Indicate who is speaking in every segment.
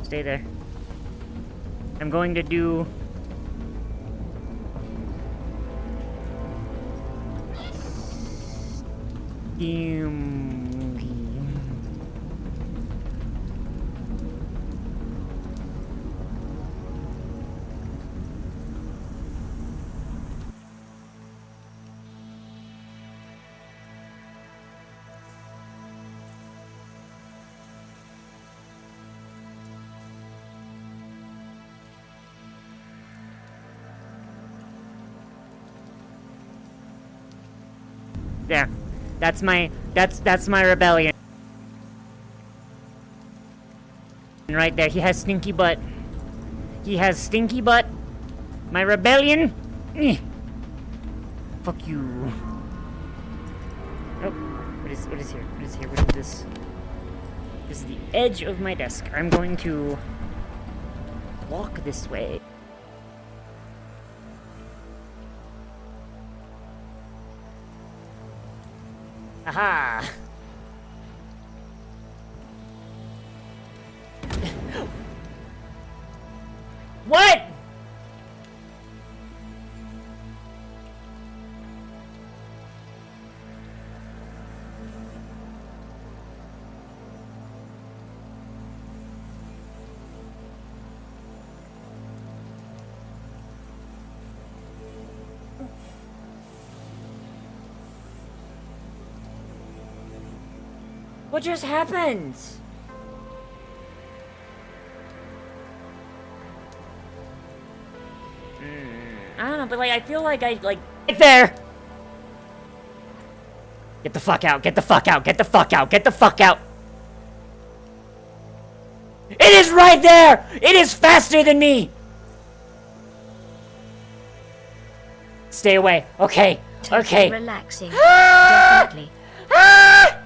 Speaker 1: Stay there. I'm going to do... There. That's my rebellion. Right there. He has stinky butt. He has stinky butt. My rebellion. Fuck you. Oh, what is here? What is here? What is this? This is the edge of my desk. I'm going to walk this way. Aha! What? What just happened? I don't know, but like, I feel like right there! Get the fuck out, get the fuck out, get the fuck out, get the fuck out! It is right there! It is faster than me! Stay away, okay, okay.
Speaker 2: Relaxing, definitely.
Speaker 1: Ah!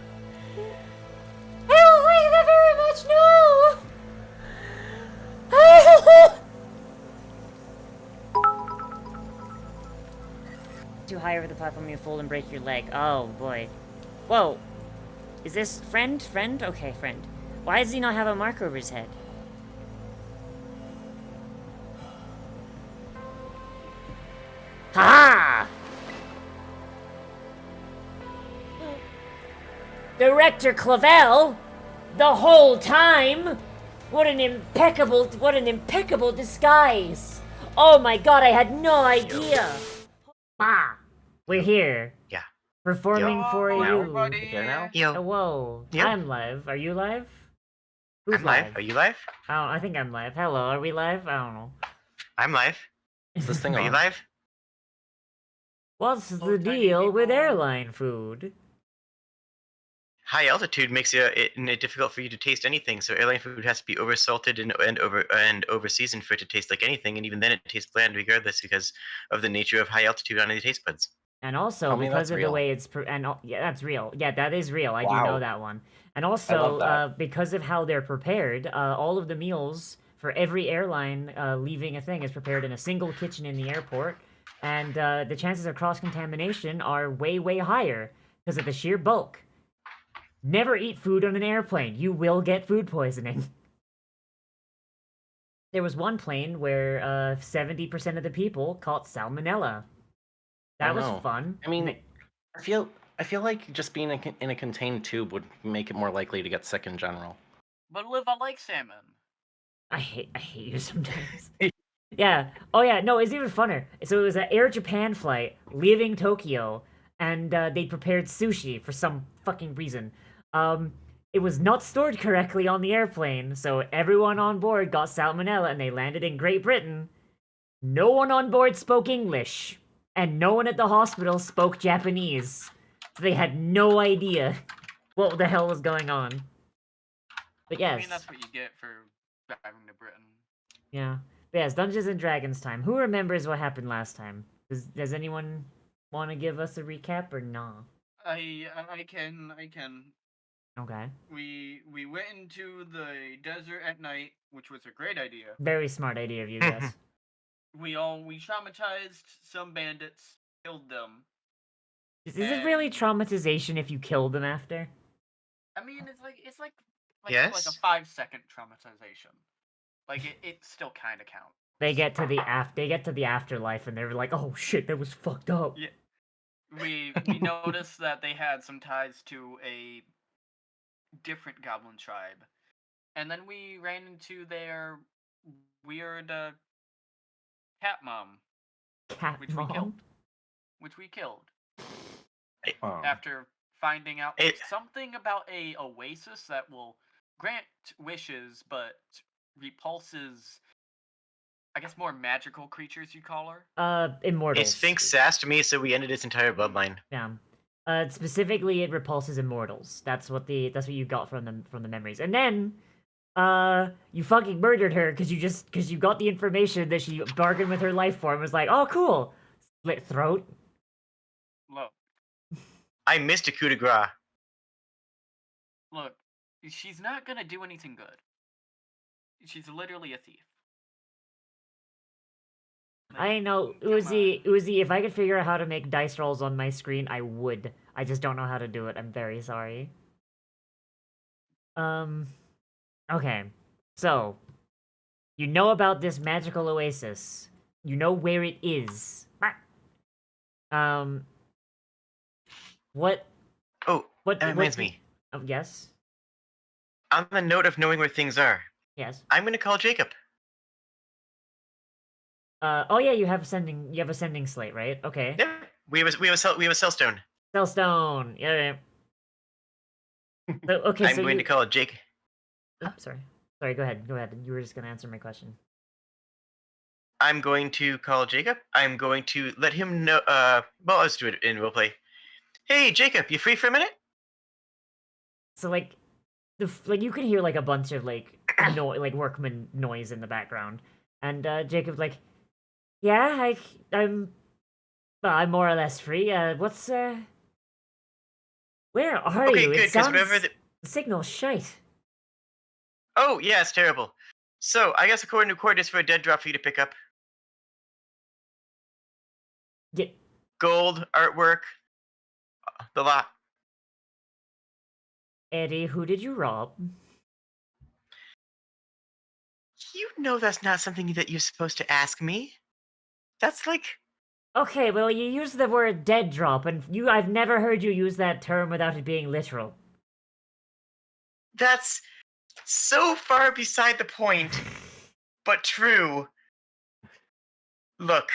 Speaker 1: I don't like that very much, no! Too high over the platform, you fold and break your leg. Oh, boy. Whoa. Is this friend? Friend? Okay, friend. Why does he not have a mark over his head? Ha-ha! Director Clavel, the whole time. What an impeccable disguise. Oh my god, I had no idea. Ah, we're here.
Speaker 3: Yeah.
Speaker 1: Performing for you.
Speaker 3: Here now? Yo.
Speaker 1: Oh, whoa.
Speaker 3: Yo.
Speaker 1: I'm live. Are you live? Who's
Speaker 3: I'm live. Are you live?
Speaker 1: I think I'm live. Hello, are we live? I don't know.
Speaker 3: I'm live.
Speaker 4: Is this thing
Speaker 3: Are you
Speaker 4: on?
Speaker 3: live?
Speaker 1: What's the deal with airline food?
Speaker 3: High altitude makes it difficult for you to taste anything, so airline food has to be over salted and over seasoned for it to taste like anything, and even then it tastes bland regardless because of the nature of high altitude on the taste buds.
Speaker 1: And also
Speaker 4: Tell me
Speaker 1: because
Speaker 4: that's
Speaker 1: of the
Speaker 4: real.
Speaker 1: way it's yeah, that's real. Yeah, that is real. I do
Speaker 4: Wow.
Speaker 1: know that one. And
Speaker 4: I
Speaker 1: also
Speaker 4: love that.
Speaker 1: because of how they're prepared, all of the meals for every airline leaving a thing is prepared in a single kitchen in the airport, and the chances of cross contamination are way higher because of the sheer bulk. Never eat food on an airplane. You will get food poisoning. There was one plane where 70% of the people caught salmonella. That was
Speaker 4: no.
Speaker 1: fun.
Speaker 4: I mean, I feel like just being in a contained tube would make it more likely to get sick in general.
Speaker 5: But Liv, I like salmon.
Speaker 1: I hate you sometimes. Yeah. Oh yeah. No, it's even funner. So it was an Air Japan flight leaving Tokyo, and they prepared sushi for some fucking reason. It was not stored correctly on the airplane, so everyone on board got salmonella, and they landed in Great Britain. No one on board spoke English, and no one at the hospital spoke Japanese. So they had no idea what the hell was going on. But yes.
Speaker 5: I mean, that's what you get for driving to Britain.
Speaker 1: Yeah. But yes, Dungeons and Dragons time. Who remembers what happened last time? Does anyone want to give us a recap or nah?
Speaker 5: I can.
Speaker 1: Okay.
Speaker 5: We went into the desert at night, which was a great idea.
Speaker 1: Very smart idea of you, yes.
Speaker 5: We traumatized some bandits, killed them.
Speaker 1: Is it really traumatization if you kill them after?
Speaker 5: I mean, it's like
Speaker 3: Yes?
Speaker 5: like a 5-second traumatization. Like it still kind of counts.
Speaker 1: They get to the afterlife and they're like, oh shit, that was fucked up.
Speaker 5: Yeah. We noticed that they had some ties to a different goblin tribe, and then we ran into their weird cat mom,
Speaker 1: Cat
Speaker 5: which we killed.
Speaker 1: mom.
Speaker 5: Which we killed
Speaker 4: Um,
Speaker 5: after finding out
Speaker 3: It-
Speaker 5: something about a oasis that will grant wishes but repulses, I guess, more magical creatures, you call her.
Speaker 3: A
Speaker 1: Immortals.
Speaker 3: Sphinx sassed me, so we ended its entire bloodline.
Speaker 1: Yeah. Specifically, it repulses immortals. That's what you got from the memories. And then, you fucking murdered her because you got the information that she bargained with her life form. Was like, oh cool, slit throat.
Speaker 5: Look,
Speaker 3: I missed a coup de grace.
Speaker 5: look, she's not gonna do anything good. She's literally a thief. Like,
Speaker 1: I know,
Speaker 5: come
Speaker 1: Uzi. If I could figure out how to make dice rolls on my screen, I would. I just don't know how to do it. I'm very sorry. Okay. So, you know about this magical oasis. You know where it is. What?
Speaker 3: Oh,
Speaker 1: What?
Speaker 3: that reminds me.
Speaker 1: Oh, yes.
Speaker 3: On the note of knowing where things are,
Speaker 1: Yes.
Speaker 3: I'm gonna call Jacob.
Speaker 1: Oh yeah, you have a sending slate, right? Okay.
Speaker 3: Yep. We have a cell stone.
Speaker 1: Cellstone. Yeah. So, okay,
Speaker 3: I'm
Speaker 1: so
Speaker 3: going to call Jake.
Speaker 1: Oh, sorry. Sorry, go ahead. Go ahead. You were just gonna answer my question.
Speaker 3: I'm going to call Jacob. I'm going to let him know. Well, let's do it in roleplay. Hey, Jacob, you free for a minute?
Speaker 1: So like, you can hear like a bunch of like like workman noise in the background, and Jacob's like, "Yeah, I'm more or less free. What's Where are
Speaker 3: Okay,
Speaker 1: you?
Speaker 3: good.
Speaker 1: It
Speaker 3: Because
Speaker 1: sounds
Speaker 3: whatever.
Speaker 1: the signal's shite."
Speaker 3: Oh yeah, it's terrible. So I guess according to coordinates for a dead drop for you to pick up.
Speaker 1: Yeah,
Speaker 3: Gold artwork, the lot.
Speaker 1: Eddie, who did you rob?
Speaker 3: You know that's not something that you're supposed to ask me. That's like.
Speaker 1: Okay, well you used the word dead drop, and I've never heard you use that term without it being literal.
Speaker 3: That's so far beside the point, but true. Look,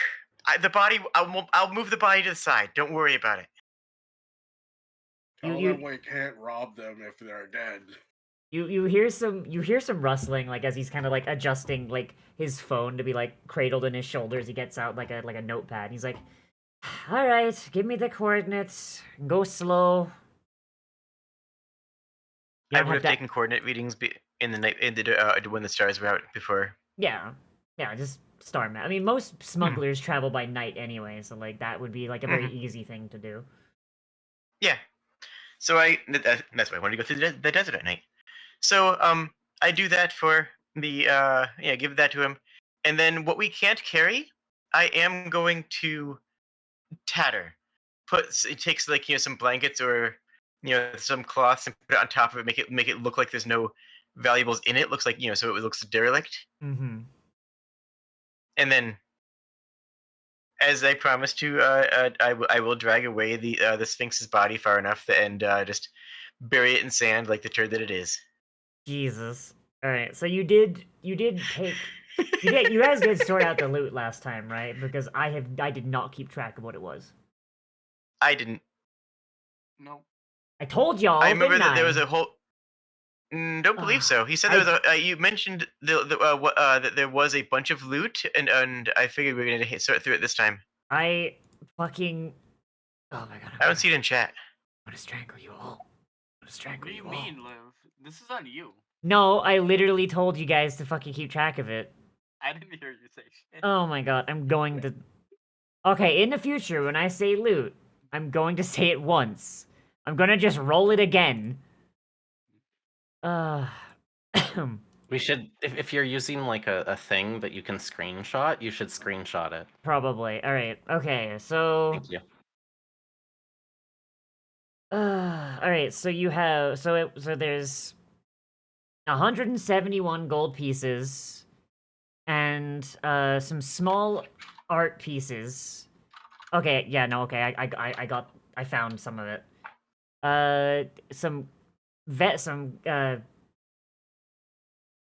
Speaker 3: the body. I'll move the body to the side. Don't worry about it.
Speaker 6: Tell
Speaker 1: You-
Speaker 6: them we can't rob them if they're dead.
Speaker 1: You hear some rustling like as he's kind of like adjusting like his phone to be like cradled in his shoulders. He gets out like a notepad. He's like, "All right, give me the coordinates. Go slow." You
Speaker 3: I
Speaker 1: don't
Speaker 3: would
Speaker 1: have
Speaker 3: have
Speaker 1: to-
Speaker 3: taken coordinate readings in the night when the stars were out before.
Speaker 1: Yeah, just star map. I mean, most smugglers travel by night anyway, so like that would be like a very easy thing to do.
Speaker 3: Yeah. So that's why I wanted to go through the desert at night. So I do that for the give that to him, and then what we can't carry, I am going to tatter. It takes like some blankets or some cloths and put it on top of it, make it look like there's no valuables in it. Looks like so it looks derelict.
Speaker 1: Mm-hmm.
Speaker 3: And then, as I promised to, I will drag away the Sphinx's body far enough and just bury it in sand like the turd that it is.
Speaker 1: Jesus. All right, so you guys did sort out the loot last time, right? Because I did not keep track of what it was.
Speaker 3: I didn't.
Speaker 5: Nope.
Speaker 1: I told y'all.
Speaker 3: I remember
Speaker 1: didn't
Speaker 3: that there was
Speaker 1: I?
Speaker 3: a whole. Don't believe so. He said there was a. You mentioned that there was a bunch of loot, and I figured we were gonna sort through it this time.
Speaker 1: I fucking. Oh my god!
Speaker 3: I don't see it in chat.
Speaker 1: I'm gonna strangle you all. I'm gonna strangle
Speaker 5: What do you
Speaker 1: all.
Speaker 5: mean, Liv? This is on you.
Speaker 1: No, I literally told you guys to fucking keep track of it.
Speaker 5: I didn't hear you say shit.
Speaker 1: Oh my god, I'm going to. Okay, in the future, when I say loot, I'm going to say it once. I'm gonna just roll it again.
Speaker 4: we should, if you're using like a thing that you can screenshot, you should screenshot it.
Speaker 1: Probably. Alright, okay, so.
Speaker 4: Thank you.
Speaker 1: Alright, so you have. So there's 171 gold pieces, and some small art pieces. Okay, yeah, no, okay, I found some of it. Some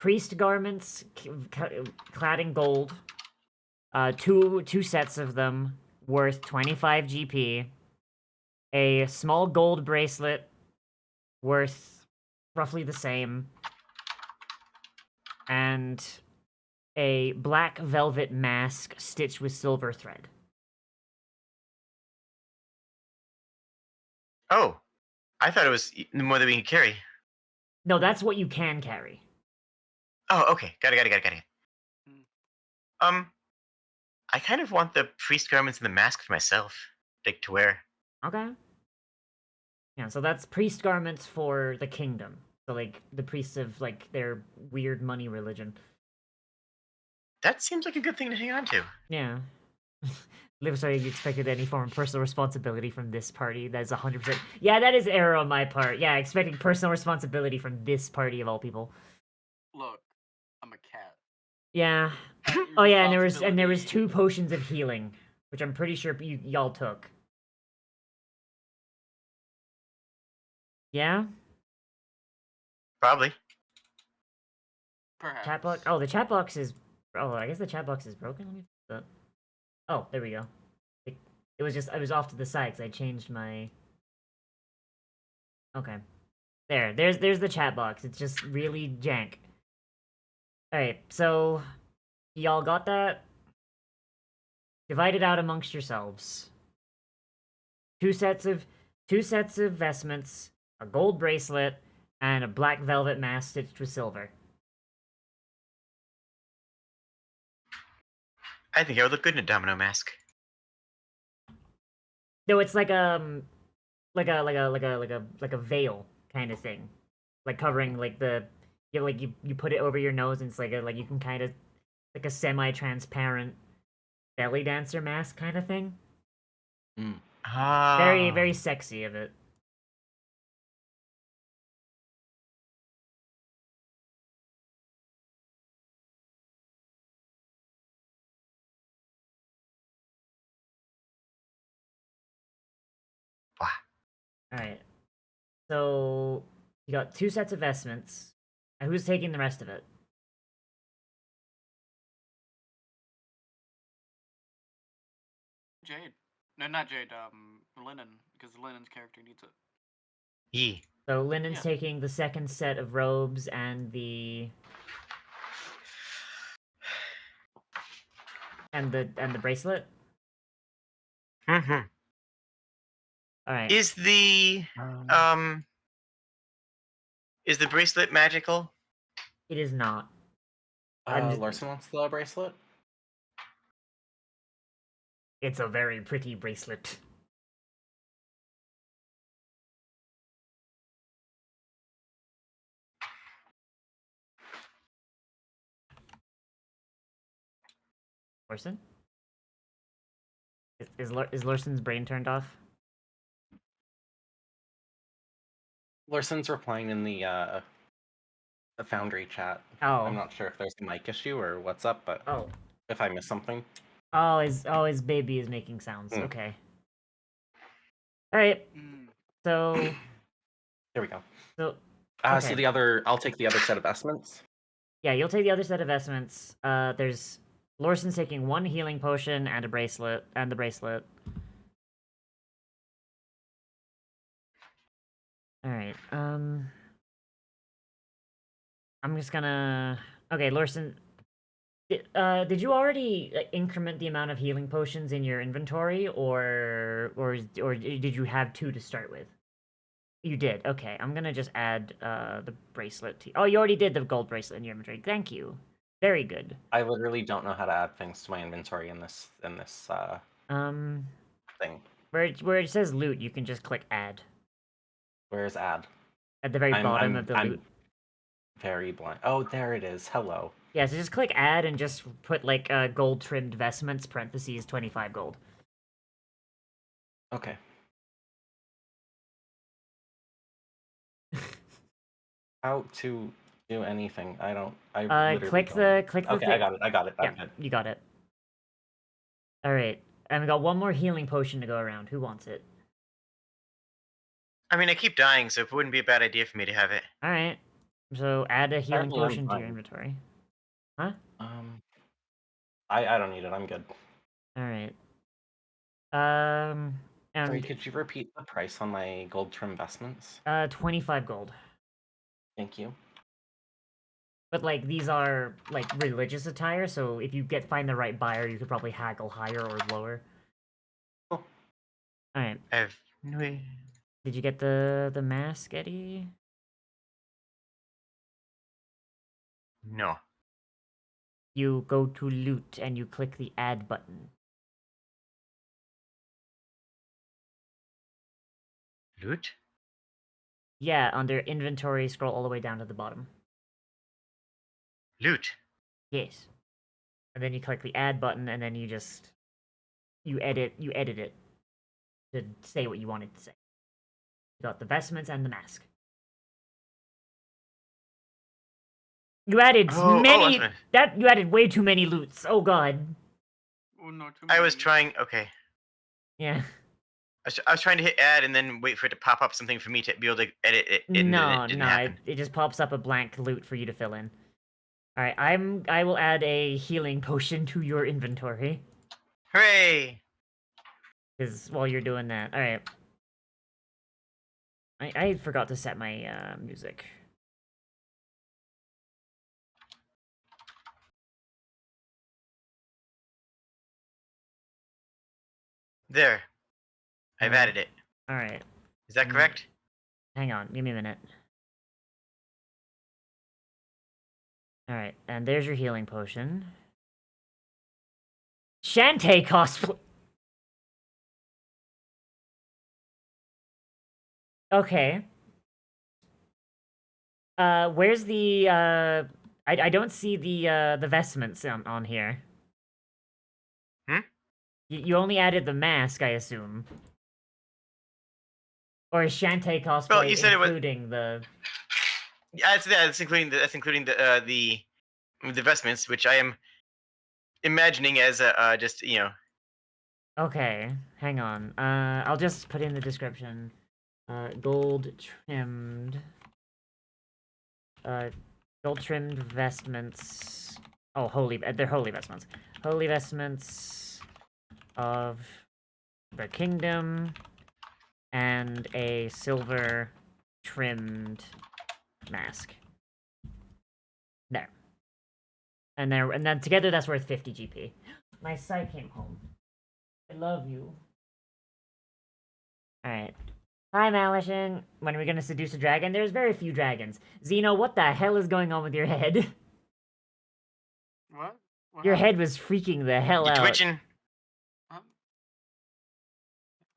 Speaker 1: priest garments clad in gold. Two sets of them worth 25 GP. A small gold bracelet worth roughly the same. And a black velvet mask stitched with silver thread.
Speaker 3: Oh, I thought it was more than we can carry.
Speaker 1: No, that's what you can carry.
Speaker 3: Oh, okay. Got it.
Speaker 5: Mm.
Speaker 3: I kind of want the priest garments and the mask for myself, like to wear.
Speaker 1: Okay. Yeah, so that's priest garments for the kingdom. So like the priests of like their weird money religion.
Speaker 3: That seems like a good thing to hang on to.
Speaker 1: Yeah. Sorry, you expected any form of personal responsibility from this party. That is 100%. Yeah, that is error on my part. Yeah, expecting personal responsibility from this party of all people.
Speaker 5: Look, I'm a cat.
Speaker 1: Yeah. Oh yeah, and there was 2 potions of healing, which I'm pretty sure y'all took. Yeah?
Speaker 3: Probably.
Speaker 5: Perhaps.
Speaker 1: Chat box. Oh, the chat box is. Oh, I guess the chat box is broken. Let me. Oh, there we go. It was just I was off to the side because I changed my. Okay. There's the chat box. It's just really jank. All right, so y'all got that? Divide it out amongst yourselves. Two sets of vestments, a gold bracelet, and a black velvet mask stitched with silver.
Speaker 3: I think I would look good in a domino mask.
Speaker 1: No, it's like like a veil kind of thing, like covering like the you put it over your nose and it's like you can kind of like a semi-transparent belly dancer mask kind of thing.
Speaker 3: Ah.
Speaker 1: Very sexy of it.
Speaker 3: Wow.
Speaker 1: All right. So you got 2 sets of vestments. And who's taking the rest of it?
Speaker 5: Jade. No, not Jade. Lennon, because Lennon's character needs it.
Speaker 3: Yee.
Speaker 1: So Lyndon's
Speaker 5: Yeah.
Speaker 1: taking the second set of robes and the bracelet.
Speaker 3: Mm-hmm.
Speaker 1: All right.
Speaker 3: Is the bracelet magical?
Speaker 1: It is not. I'm just-
Speaker 4: Larson wants the bracelet.
Speaker 1: It's a very pretty bracelet. Larson? Is Larson's brain turned off?
Speaker 4: Larson's replying in the Foundry chat.
Speaker 1: Oh.
Speaker 4: I'm not sure if there's a mic issue or what's up, but
Speaker 1: Oh.
Speaker 4: if I missed something.
Speaker 1: Oh, his baby is making sounds.
Speaker 4: Hmm.
Speaker 1: Okay. All right.
Speaker 5: Mm.
Speaker 1: So
Speaker 4: Here we go.
Speaker 1: so
Speaker 4: So
Speaker 1: okay.
Speaker 4: I'll take the other set of vestments.
Speaker 1: Yeah, you'll take the other set of vestments. There's Larson's taking 1 healing potion and a bracelet and the bracelet. All right. I'm just gonna. Okay, Larson. Did you already increment the amount of healing potions in your inventory, or did you have 2 to start with? You did. Okay, I'm gonna just add the bracelet to. Oh, you already did the gold bracelet in your inventory. Thank you. Very good.
Speaker 4: I literally don't know how to add things to my inventory in this
Speaker 1: Um,
Speaker 4: thing.
Speaker 1: where it says loot, you can just click add
Speaker 4: Where's add?
Speaker 1: at the very bottom of the
Speaker 4: I'm
Speaker 1: loot.
Speaker 4: very blind. Oh, there it is. Hello.
Speaker 1: Yeah, so just click add and just put like gold trimmed vestments parentheses 25 gold.
Speaker 4: Okay. How to do anything. I don't. I literally
Speaker 1: click
Speaker 4: don't.
Speaker 1: the
Speaker 4: Okay, I got it. I got it.
Speaker 1: Yeah,
Speaker 4: I'm good.
Speaker 1: you got it. All right, and we got one more healing potion to go around. Who wants it?
Speaker 3: I mean, I keep dying, so it wouldn't be a bad idea for me to have it.
Speaker 1: All right. So add a healing
Speaker 4: Apparently I'm
Speaker 1: potion to your
Speaker 4: fine.
Speaker 1: inventory. Huh?
Speaker 4: I don't need it. I'm good.
Speaker 1: All right.
Speaker 4: Sorry,
Speaker 1: And
Speaker 4: could you repeat the price on my gold trim vestments?
Speaker 1: 25 gold.
Speaker 4: Thank you.
Speaker 1: But like these are like religious attire, so if you find the right buyer, you could probably haggle higher or lower.
Speaker 4: Cool.
Speaker 1: All right.
Speaker 3: I have no idea.
Speaker 1: Did you get the mask, Eddie?
Speaker 3: No.
Speaker 1: You go to loot and you click the add button.
Speaker 3: Loot?
Speaker 1: Yeah, under inventory, scroll all the way down to the bottom.
Speaker 3: Loot.
Speaker 1: Yes. And then you click the add button, and then you edit it to say what you wanted to say. You got the vestments and the mask. You added many.
Speaker 3: Vestment.
Speaker 1: You added way too many loots. Oh god.
Speaker 5: Oh no, too
Speaker 3: I was
Speaker 5: many.
Speaker 3: trying. Okay.
Speaker 1: Yeah.
Speaker 3: I was trying to hit add and then wait for it to pop up something for me to be able to edit it. And
Speaker 1: No,
Speaker 3: it didn't
Speaker 1: no,
Speaker 3: happen.
Speaker 1: it just pops up a blank loot for you to fill in. All right, I will add a healing potion to your inventory.
Speaker 3: Hooray!
Speaker 1: Because while you're doing that, all right. I forgot to set my music.
Speaker 3: There. I've
Speaker 1: Alright.
Speaker 3: added it.
Speaker 1: All right,
Speaker 3: Is that correct?
Speaker 1: hang on, give me a minute. All right, and there's your healing potion. Shantae cosplay. Okay. Where's the I don't see the vestments on here.
Speaker 3: Hmm?
Speaker 1: You only added the mask, I assume. Or is Shantae cosplay
Speaker 3: you said it was-
Speaker 1: including the...
Speaker 3: Yeah, that's including the vestments, which I am imagining as just
Speaker 1: Okay, hang on. I'll just put in the description. Gold trimmed vestments. Oh, they're holy vestments. Holy vestments of the kingdom and a silver trimmed mask. There. And then together that's worth 50 GP. My site came home. I love you. Alright. Hi, Malishing. When are we gonna seduce a dragon? There's very few dragons. Zeno, what the hell is going on with your head?
Speaker 5: What? What
Speaker 1: Your
Speaker 5: happened?
Speaker 1: head was freaking the hell
Speaker 3: you
Speaker 1: out.
Speaker 3: twitching.
Speaker 5: I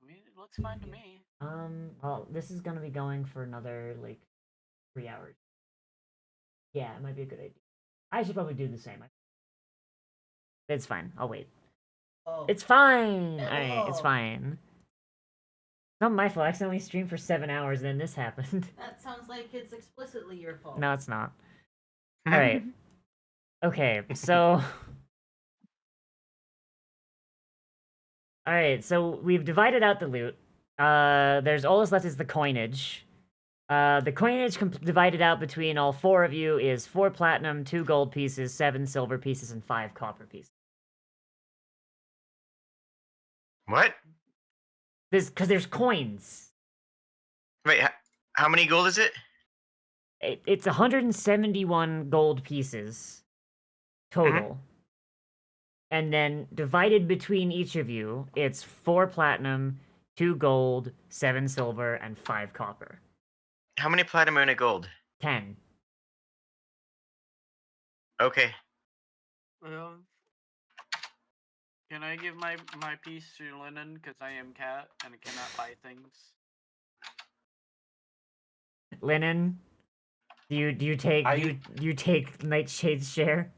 Speaker 5: mean, it looks fine to me.
Speaker 1: Well, this is gonna be going for another, like, 3 hours. Yeah, it might be a good idea. I should probably do the same. It's fine. I'll wait.
Speaker 2: Oh.
Speaker 1: It's fine! Alright, it's fine. Not my fault. I accidentally streamed for 7 hours and then this happened.
Speaker 2: That sounds like it's explicitly your fault.
Speaker 1: No, it's not. Alright. Okay, so... Alright, so we've divided out the loot. There's all that's left is the coinage. The coinage divided out between all 4 of you is 4 platinum, 2 gold pieces, 7 silver pieces, and 5 copper pieces.
Speaker 3: What?
Speaker 1: Because there's coins.
Speaker 3: Wait, how many gold is it?
Speaker 1: It's 171 gold pieces total. And then divided between each of you, it's 4 platinum, 2 gold, 7 silver, and 5 copper.
Speaker 3: How many platinum and a gold?
Speaker 1: 10.
Speaker 3: Okay.
Speaker 5: Well, can I give my piece to Lennon because I am cat and I cannot buy things?
Speaker 1: Lennon, do you take you take Nightshade's share?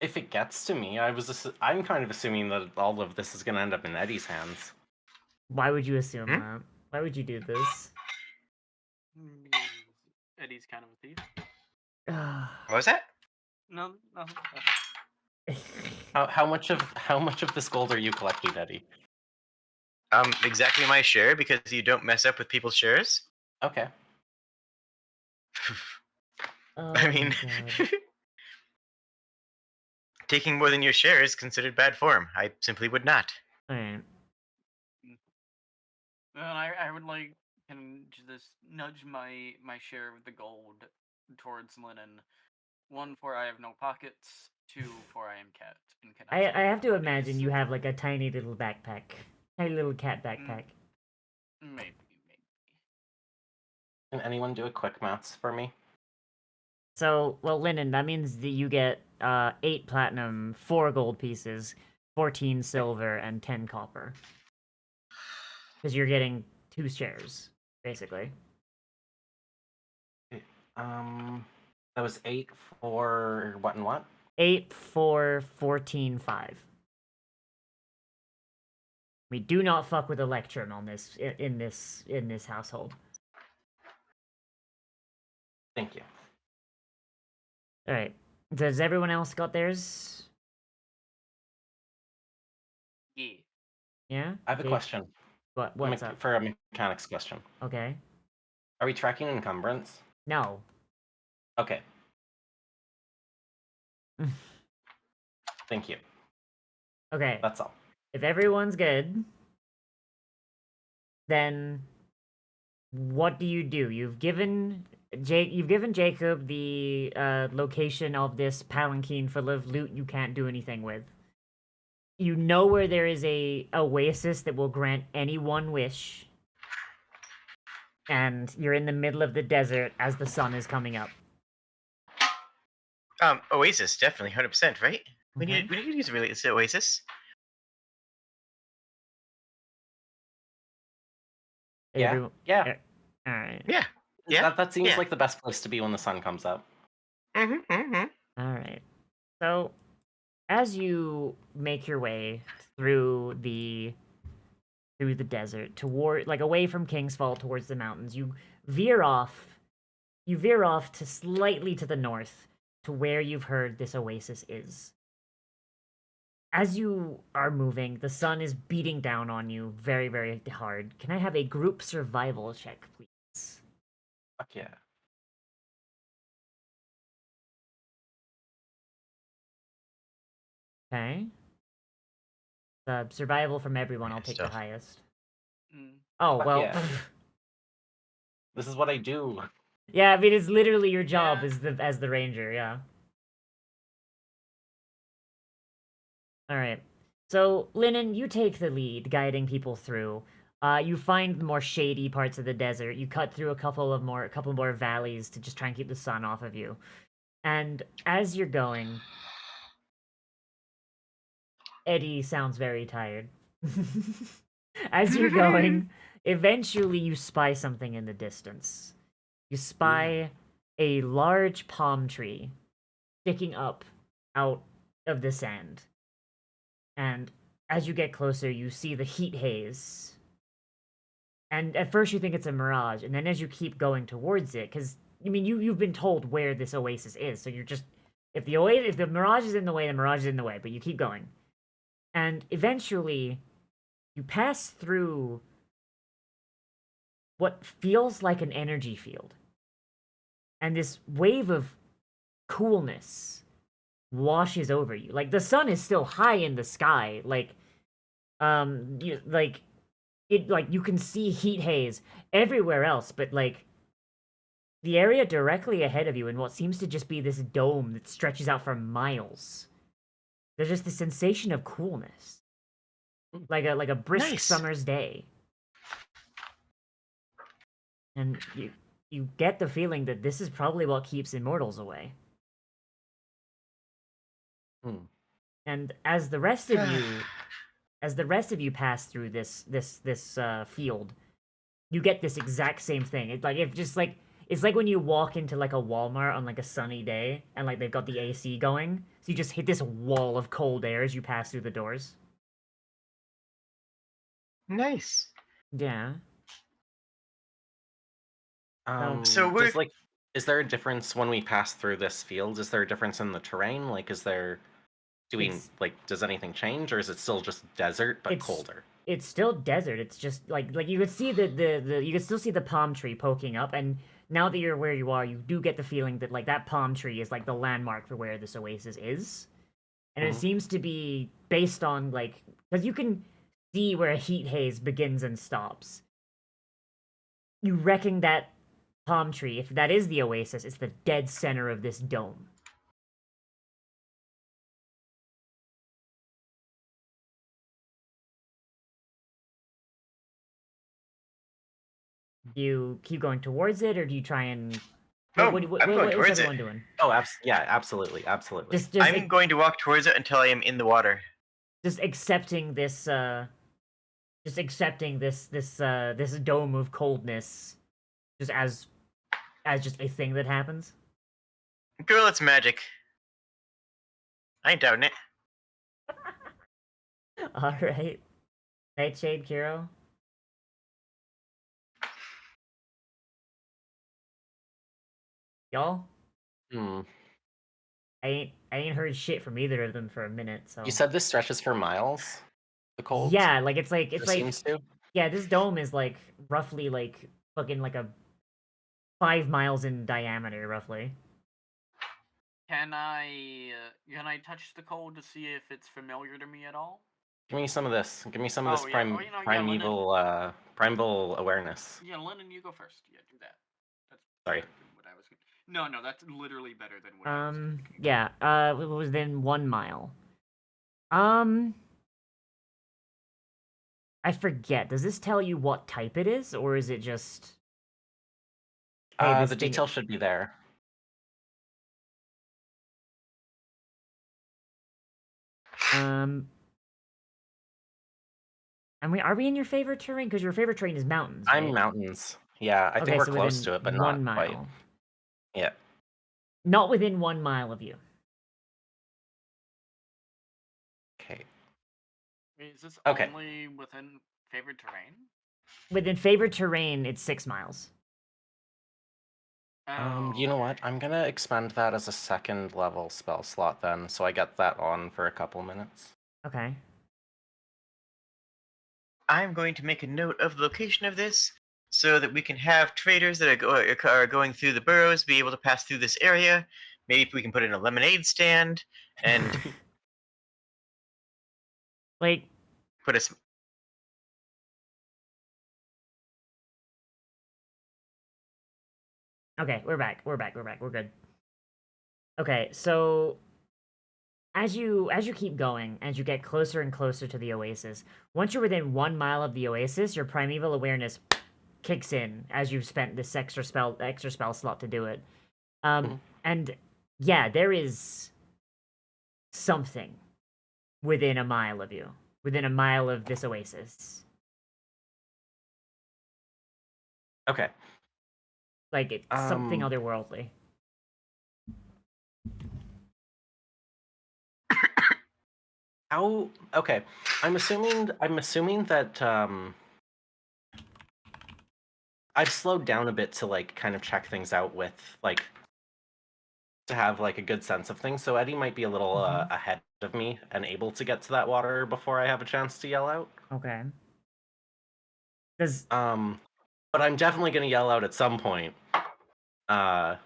Speaker 4: If it gets to me, I'm kind of assuming that all of this is going to end up in Eddie's hands.
Speaker 1: Why would you assume that? Why would you do this?
Speaker 5: Eddie's kind of a thief.
Speaker 3: What was that?
Speaker 5: No, nothing.
Speaker 4: How much of this gold are you collecting, Eddie?
Speaker 3: Exactly my share because you don't mess up with people's shares.
Speaker 4: Okay.
Speaker 1: Oh
Speaker 3: I
Speaker 1: my
Speaker 3: mean,
Speaker 1: God.
Speaker 3: taking more than your share is considered bad form. I simply would not.
Speaker 1: Alright.
Speaker 5: Well, I would like can just nudge my share of the gold towards Linen. One, for I have no pockets. Two, for I am cat and cannot
Speaker 1: I
Speaker 5: spend
Speaker 1: have to
Speaker 5: monies.
Speaker 1: imagine you have like a tiny little backpack. Tiny little cat
Speaker 5: Mm.
Speaker 1: backpack.
Speaker 5: Maybe.
Speaker 4: Can anyone do a quick maths for me?
Speaker 1: So, well, Linen, that means that you get 8 platinum, 4 gold pieces, 14 silver, and 10 copper. Because you're getting 2 shares, basically.
Speaker 4: That was 8 for what and what?
Speaker 1: 8, 4, 14, 5. We do not fuck with Electrum on this in this household.
Speaker 4: Thank you.
Speaker 1: All right. Does everyone else got theirs?
Speaker 5: Yeah.
Speaker 1: Yeah.
Speaker 4: I have a
Speaker 1: Jake?
Speaker 4: question.
Speaker 1: What's up?
Speaker 4: For a mechanics question.
Speaker 1: Okay.
Speaker 4: Are we tracking encumbrance?
Speaker 1: No.
Speaker 4: Okay. Thank you.
Speaker 1: Okay.
Speaker 4: That's all.
Speaker 1: If everyone's good, then what do? You've given Jacob the location of this palanquin full of loot you can't do anything with. You know where there is a oasis that will grant any one wish. And you're in the middle of the desert as the sun is coming up.
Speaker 3: Oasis, definitely, 100%, right? We
Speaker 1: Okay.
Speaker 3: need to use the Oasis.
Speaker 4: Yeah. Yeah.
Speaker 1: All right.
Speaker 3: Yeah. Yeah.
Speaker 4: That seems
Speaker 3: yeah.
Speaker 4: like the best place to be when the sun comes up.
Speaker 3: Mm-hmm.
Speaker 1: All right. So, as you make your way through the desert toward away from King's Fall towards the mountains, you veer off to slightly to the north to where you've heard this oasis is. As you are moving, the sun is beating down on you very, very hard. Can I have a group survival check, please?
Speaker 4: Fuck yeah.
Speaker 1: Okay. Survival from everyone, I'll
Speaker 3: Yeah,
Speaker 1: take
Speaker 3: stuff.
Speaker 1: the highest.
Speaker 5: Mm.
Speaker 1: Oh,
Speaker 4: Fuck
Speaker 1: well.
Speaker 4: yeah. This is what I do.
Speaker 1: Yeah, I mean, it's literally your job
Speaker 5: Yeah.
Speaker 1: as the ranger, yeah. Alright. So, Linen, you take the lead, guiding people through. You find the more shady parts of the desert. You cut through a couple more valleys to just try and keep the sun off of you. And as you're going, Eddie sounds very tired. As you're going, eventually you spy something in the distance. You spy a large palm tree sticking up out of the sand. And as you get closer, you see the heat haze. And at first you think it's a mirage, and then as you keep going towards it, because I mean you've been told where this oasis is, so you're just if the mirage is in the way, the mirage is in the way, but you keep going. And eventually you pass through what feels like an energy field. And this wave of coolness washes over you. Like the sun is still high in the sky. You can see heat haze everywhere else, but like the area directly ahead of you in what seems to just be this dome that stretches out for miles. There's just this sensation of coolness. Like a brisk
Speaker 3: Nice.
Speaker 1: summer's day. And you get the feeling that this is probably what keeps immortals away. And as the rest of you pass through this field, you get this exact same thing. It's like when you walk into like a Walmart on like a sunny day and like they've got the AC going, so you just hit this wall of cold air as you pass through the doors.
Speaker 3: Nice.
Speaker 1: Yeah.
Speaker 3: So we're-
Speaker 4: does like Is there a difference when we pass through this field? Is there a difference in the terrain? Like, is there?
Speaker 1: It's-
Speaker 4: Does anything change, or is it still just desert but
Speaker 1: It's-
Speaker 4: colder?
Speaker 1: It's still desert. It's just like you could see the you could still see the palm tree poking up, and now that you're where you are, you do get the feeling that like that palm tree is like the landmark for where this oasis is, and it
Speaker 4: Mhm.
Speaker 1: seems to be based on like because you can see where a heat haze begins and stops. You reckon that palm tree, if that is the oasis, is the dead center of this dome. Do you keep going towards it, or do you try and?
Speaker 3: No,
Speaker 1: what
Speaker 3: I'm going
Speaker 1: is
Speaker 3: towards it.
Speaker 1: everyone doing?
Speaker 4: Oh, yeah, absolutely.
Speaker 1: Just
Speaker 3: I'm going to walk towards it until I am in the water.
Speaker 1: just accepting this this dome of coldness just as just a thing that happens.
Speaker 3: Girl, it's magic. I ain't doubting it.
Speaker 1: All right, Nightshade, Kiro. Y'all,
Speaker 4: Hmm.
Speaker 1: I ain't heard shit from either of them for a minute. So
Speaker 4: You said this stretches for miles. The cold.
Speaker 1: yeah, like it's
Speaker 4: Just seems to.
Speaker 1: yeah, this dome is like roughly like fucking like a 5 miles in diameter, roughly.
Speaker 5: Can I touch the cold to see if it's familiar to me at all?
Speaker 4: Give me some of this. Give me some of this
Speaker 5: Oh, yeah. Oh, you know, yeah, Lennon.
Speaker 4: primeval awareness.
Speaker 5: Yeah, Lennon, you go first. Yeah, do that. That's
Speaker 4: Sorry.
Speaker 5: better than what I was gonna... No, that's literally better than what I was gonna do.
Speaker 1: Yeah, it was within 1 mile. I forget. Does this tell you what type it is, or is it just? Hey, this
Speaker 4: The
Speaker 1: thing-
Speaker 4: detail should be there.
Speaker 1: And are we in your favorite terrain? Because your favorite terrain is mountains.
Speaker 4: I'm
Speaker 1: right?
Speaker 4: mountains. Yeah, I
Speaker 1: Okay,
Speaker 4: think we're
Speaker 1: so
Speaker 4: close
Speaker 1: within
Speaker 4: to it, but
Speaker 1: 1
Speaker 4: not
Speaker 1: mile.
Speaker 4: quite. Yeah.
Speaker 1: Not within 1 mile of you.
Speaker 4: Okay.
Speaker 5: Is this
Speaker 4: Okay.
Speaker 5: only within favorite terrain?
Speaker 1: Within favorite terrain, it's 6 miles.
Speaker 4: You know what? I'm gonna expend that as a second level spell slot then, so I get that on for a couple minutes.
Speaker 1: Okay.
Speaker 3: I'm going to make a note of the location of this so that we can have traders that are going through the burrows be able to pass through this area. Maybe we can put in a lemonade stand and
Speaker 1: Like,
Speaker 3: put a.
Speaker 1: okay, we're back. We're good. Okay, so as you keep going, as you get closer and closer to the oasis, once you're within 1 mile of the oasis, your primeval awareness kicks in as you've spent this extra spell slot to do it. And yeah, there is something within a mile of you, within a mile of this oasis.
Speaker 4: Okay.
Speaker 1: Like it's something otherworldly.
Speaker 4: How? Okay. I'm assuming that I've slowed down a bit to like kind of check things out with like to have like a good sense of things. So Eddie might be a little ahead of me and able to get to that water before I have a chance to yell out.
Speaker 1: Okay. Does
Speaker 4: but I'm definitely gonna yell out at some point. I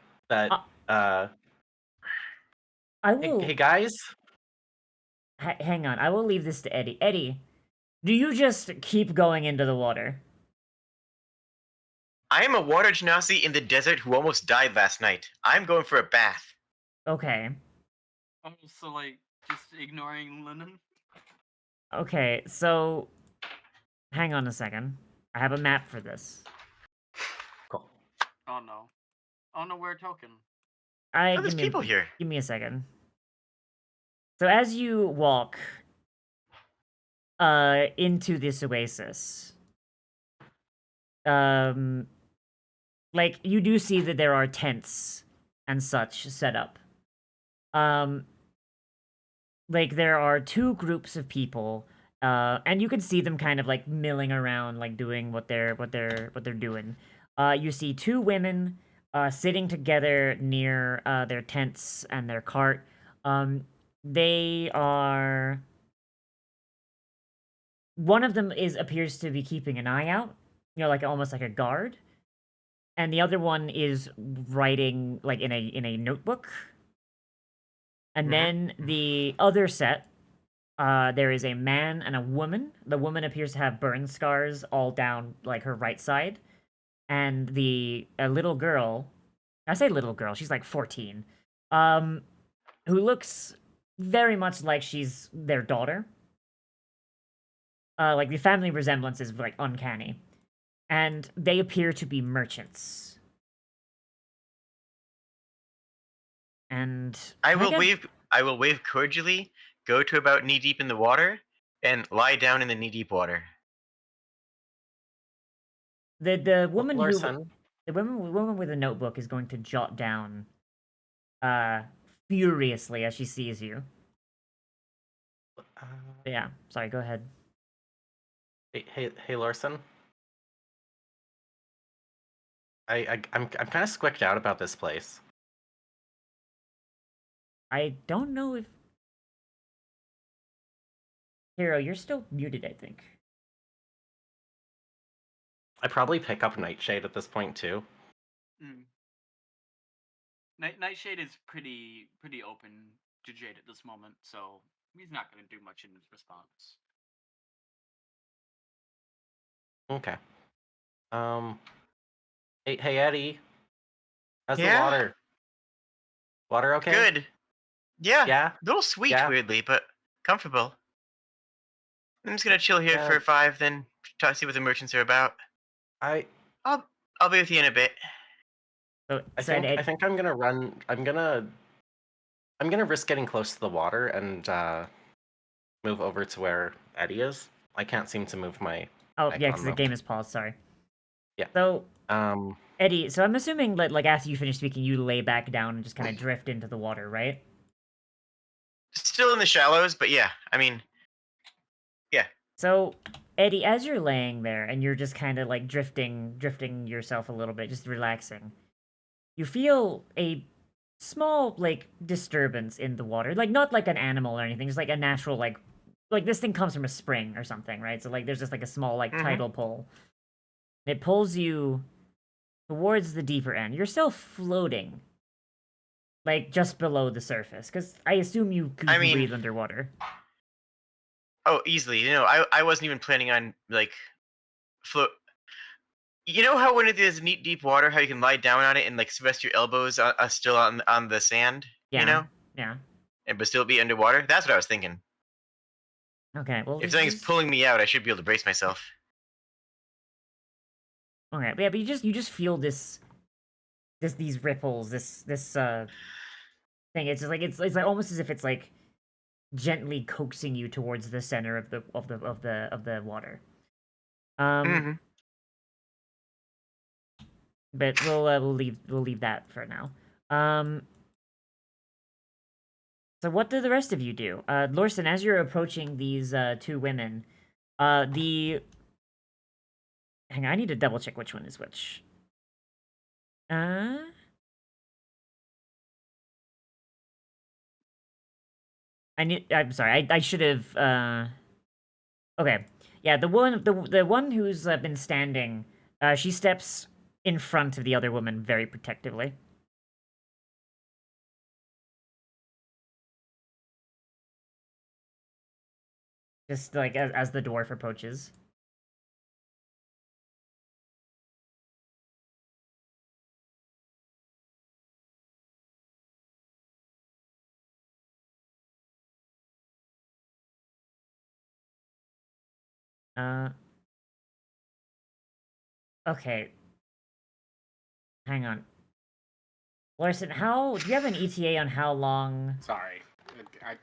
Speaker 4: will. Hey guys.
Speaker 1: Hang on, I will leave this to Eddie. Eddie, do you just keep going into the water?
Speaker 3: I am a water genasi in the desert who almost died last night. I'm going for a bath.
Speaker 1: Okay.
Speaker 5: So, like, just ignoring Lennon?
Speaker 1: Okay, so hang on a second. I have a map for this.
Speaker 4: Cool.
Speaker 5: Oh no. Oh no, we're a token.
Speaker 3: There's people here.
Speaker 1: Give me a second. So as you walk into this oasis, like you do see that there are tents and such set up. Like there are 2 groups of people, and you can see them kind of like milling around, like doing what they're doing. You see 2 women, sitting together near their tents and their cart. They are. One of them appears to be keeping an eye out, like almost like a guard, and the other one is writing like in a notebook. And then the other set, there is a man and a woman. The woman appears to have burn scars all down like her right side, and a little girl. I say little girl. She's like 14, who looks very much like she's their daughter. Like the family resemblance is like uncanny, and they appear to be merchants. And
Speaker 3: I
Speaker 1: can
Speaker 3: will
Speaker 1: get-
Speaker 3: wave. I will wave cordially. Go to about knee deep in the water, and lie down in the knee deep water.
Speaker 1: the woman who
Speaker 4: Larson,
Speaker 1: the woman with the notebook is going to jot down, furiously as she sees you. Yeah, sorry. Go ahead.
Speaker 4: hey, Larson. I'm kind of squicked out about this place.
Speaker 1: I don't know if Hero, you're still muted. I think.
Speaker 4: I probably pick up Nightshade at this point too.
Speaker 5: Nightshade is pretty open to Jade at this moment, so he's not going to do much in his response.
Speaker 4: Okay. Hey Eddie. How's the
Speaker 3: Yeah?
Speaker 4: water? Water okay?
Speaker 3: Good. Yeah.
Speaker 4: Yeah.
Speaker 3: A little sweet,
Speaker 4: Yeah.
Speaker 3: weirdly, but comfortable. I'm just gonna chill here
Speaker 4: Yeah.
Speaker 3: for 5, then see what the merchants are about.
Speaker 4: I
Speaker 3: I'll be with you in a bit.
Speaker 1: So,
Speaker 4: I think I'm gonna run. I'm gonna risk getting close to the water and move over to where Eddie is. I can't seem to move my.
Speaker 1: Oh,
Speaker 4: icon,
Speaker 1: yeah, because the
Speaker 4: though.
Speaker 1: game is paused. Sorry.
Speaker 4: Yeah.
Speaker 1: So,
Speaker 4: Um.
Speaker 1: Eddie, so I'm assuming that, like, after you finish speaking, you lay back down and just kind of drift into the water, right?
Speaker 3: Still in the shallows, but yeah. I mean,
Speaker 1: So, Eddie, as you're laying there and you're just kind of like drifting yourself a little bit, just relaxing, you feel a small like disturbance in the water, like not like an animal or anything, just like a natural like this thing comes from a spring or something, right? So like there's just like a small like tidal pull. It pulls you towards the deeper end. You're still floating, like just below the surface, because I assume you can breathe underwater.
Speaker 3: oh, easily. I wasn't even planning on like float. You know how when it is deep water, how you can lie down on it and like rest your elbows still on the sand.
Speaker 1: Yeah. Yeah.
Speaker 3: But still be underwater. That's what I was thinking.
Speaker 1: Okay. Well,
Speaker 3: If something's pulling me out, I should be able to brace myself.
Speaker 1: Okay, yeah, but you just feel these ripples, this thing. It's just like it's like almost as if it's like gently coaxing you towards the center of the water. But we'll leave that for now. So what do the rest of you do? Lorson, as you're approaching these two women, hang on, I need to double check which one is which. I'm sorry. I should have. Okay. Yeah, the one who's been standing. She steps in front of the other woman very protectively. Just like as the dwarf approaches. Okay. Hang on. Larson, do you have an ETA on how long?
Speaker 6: Sorry,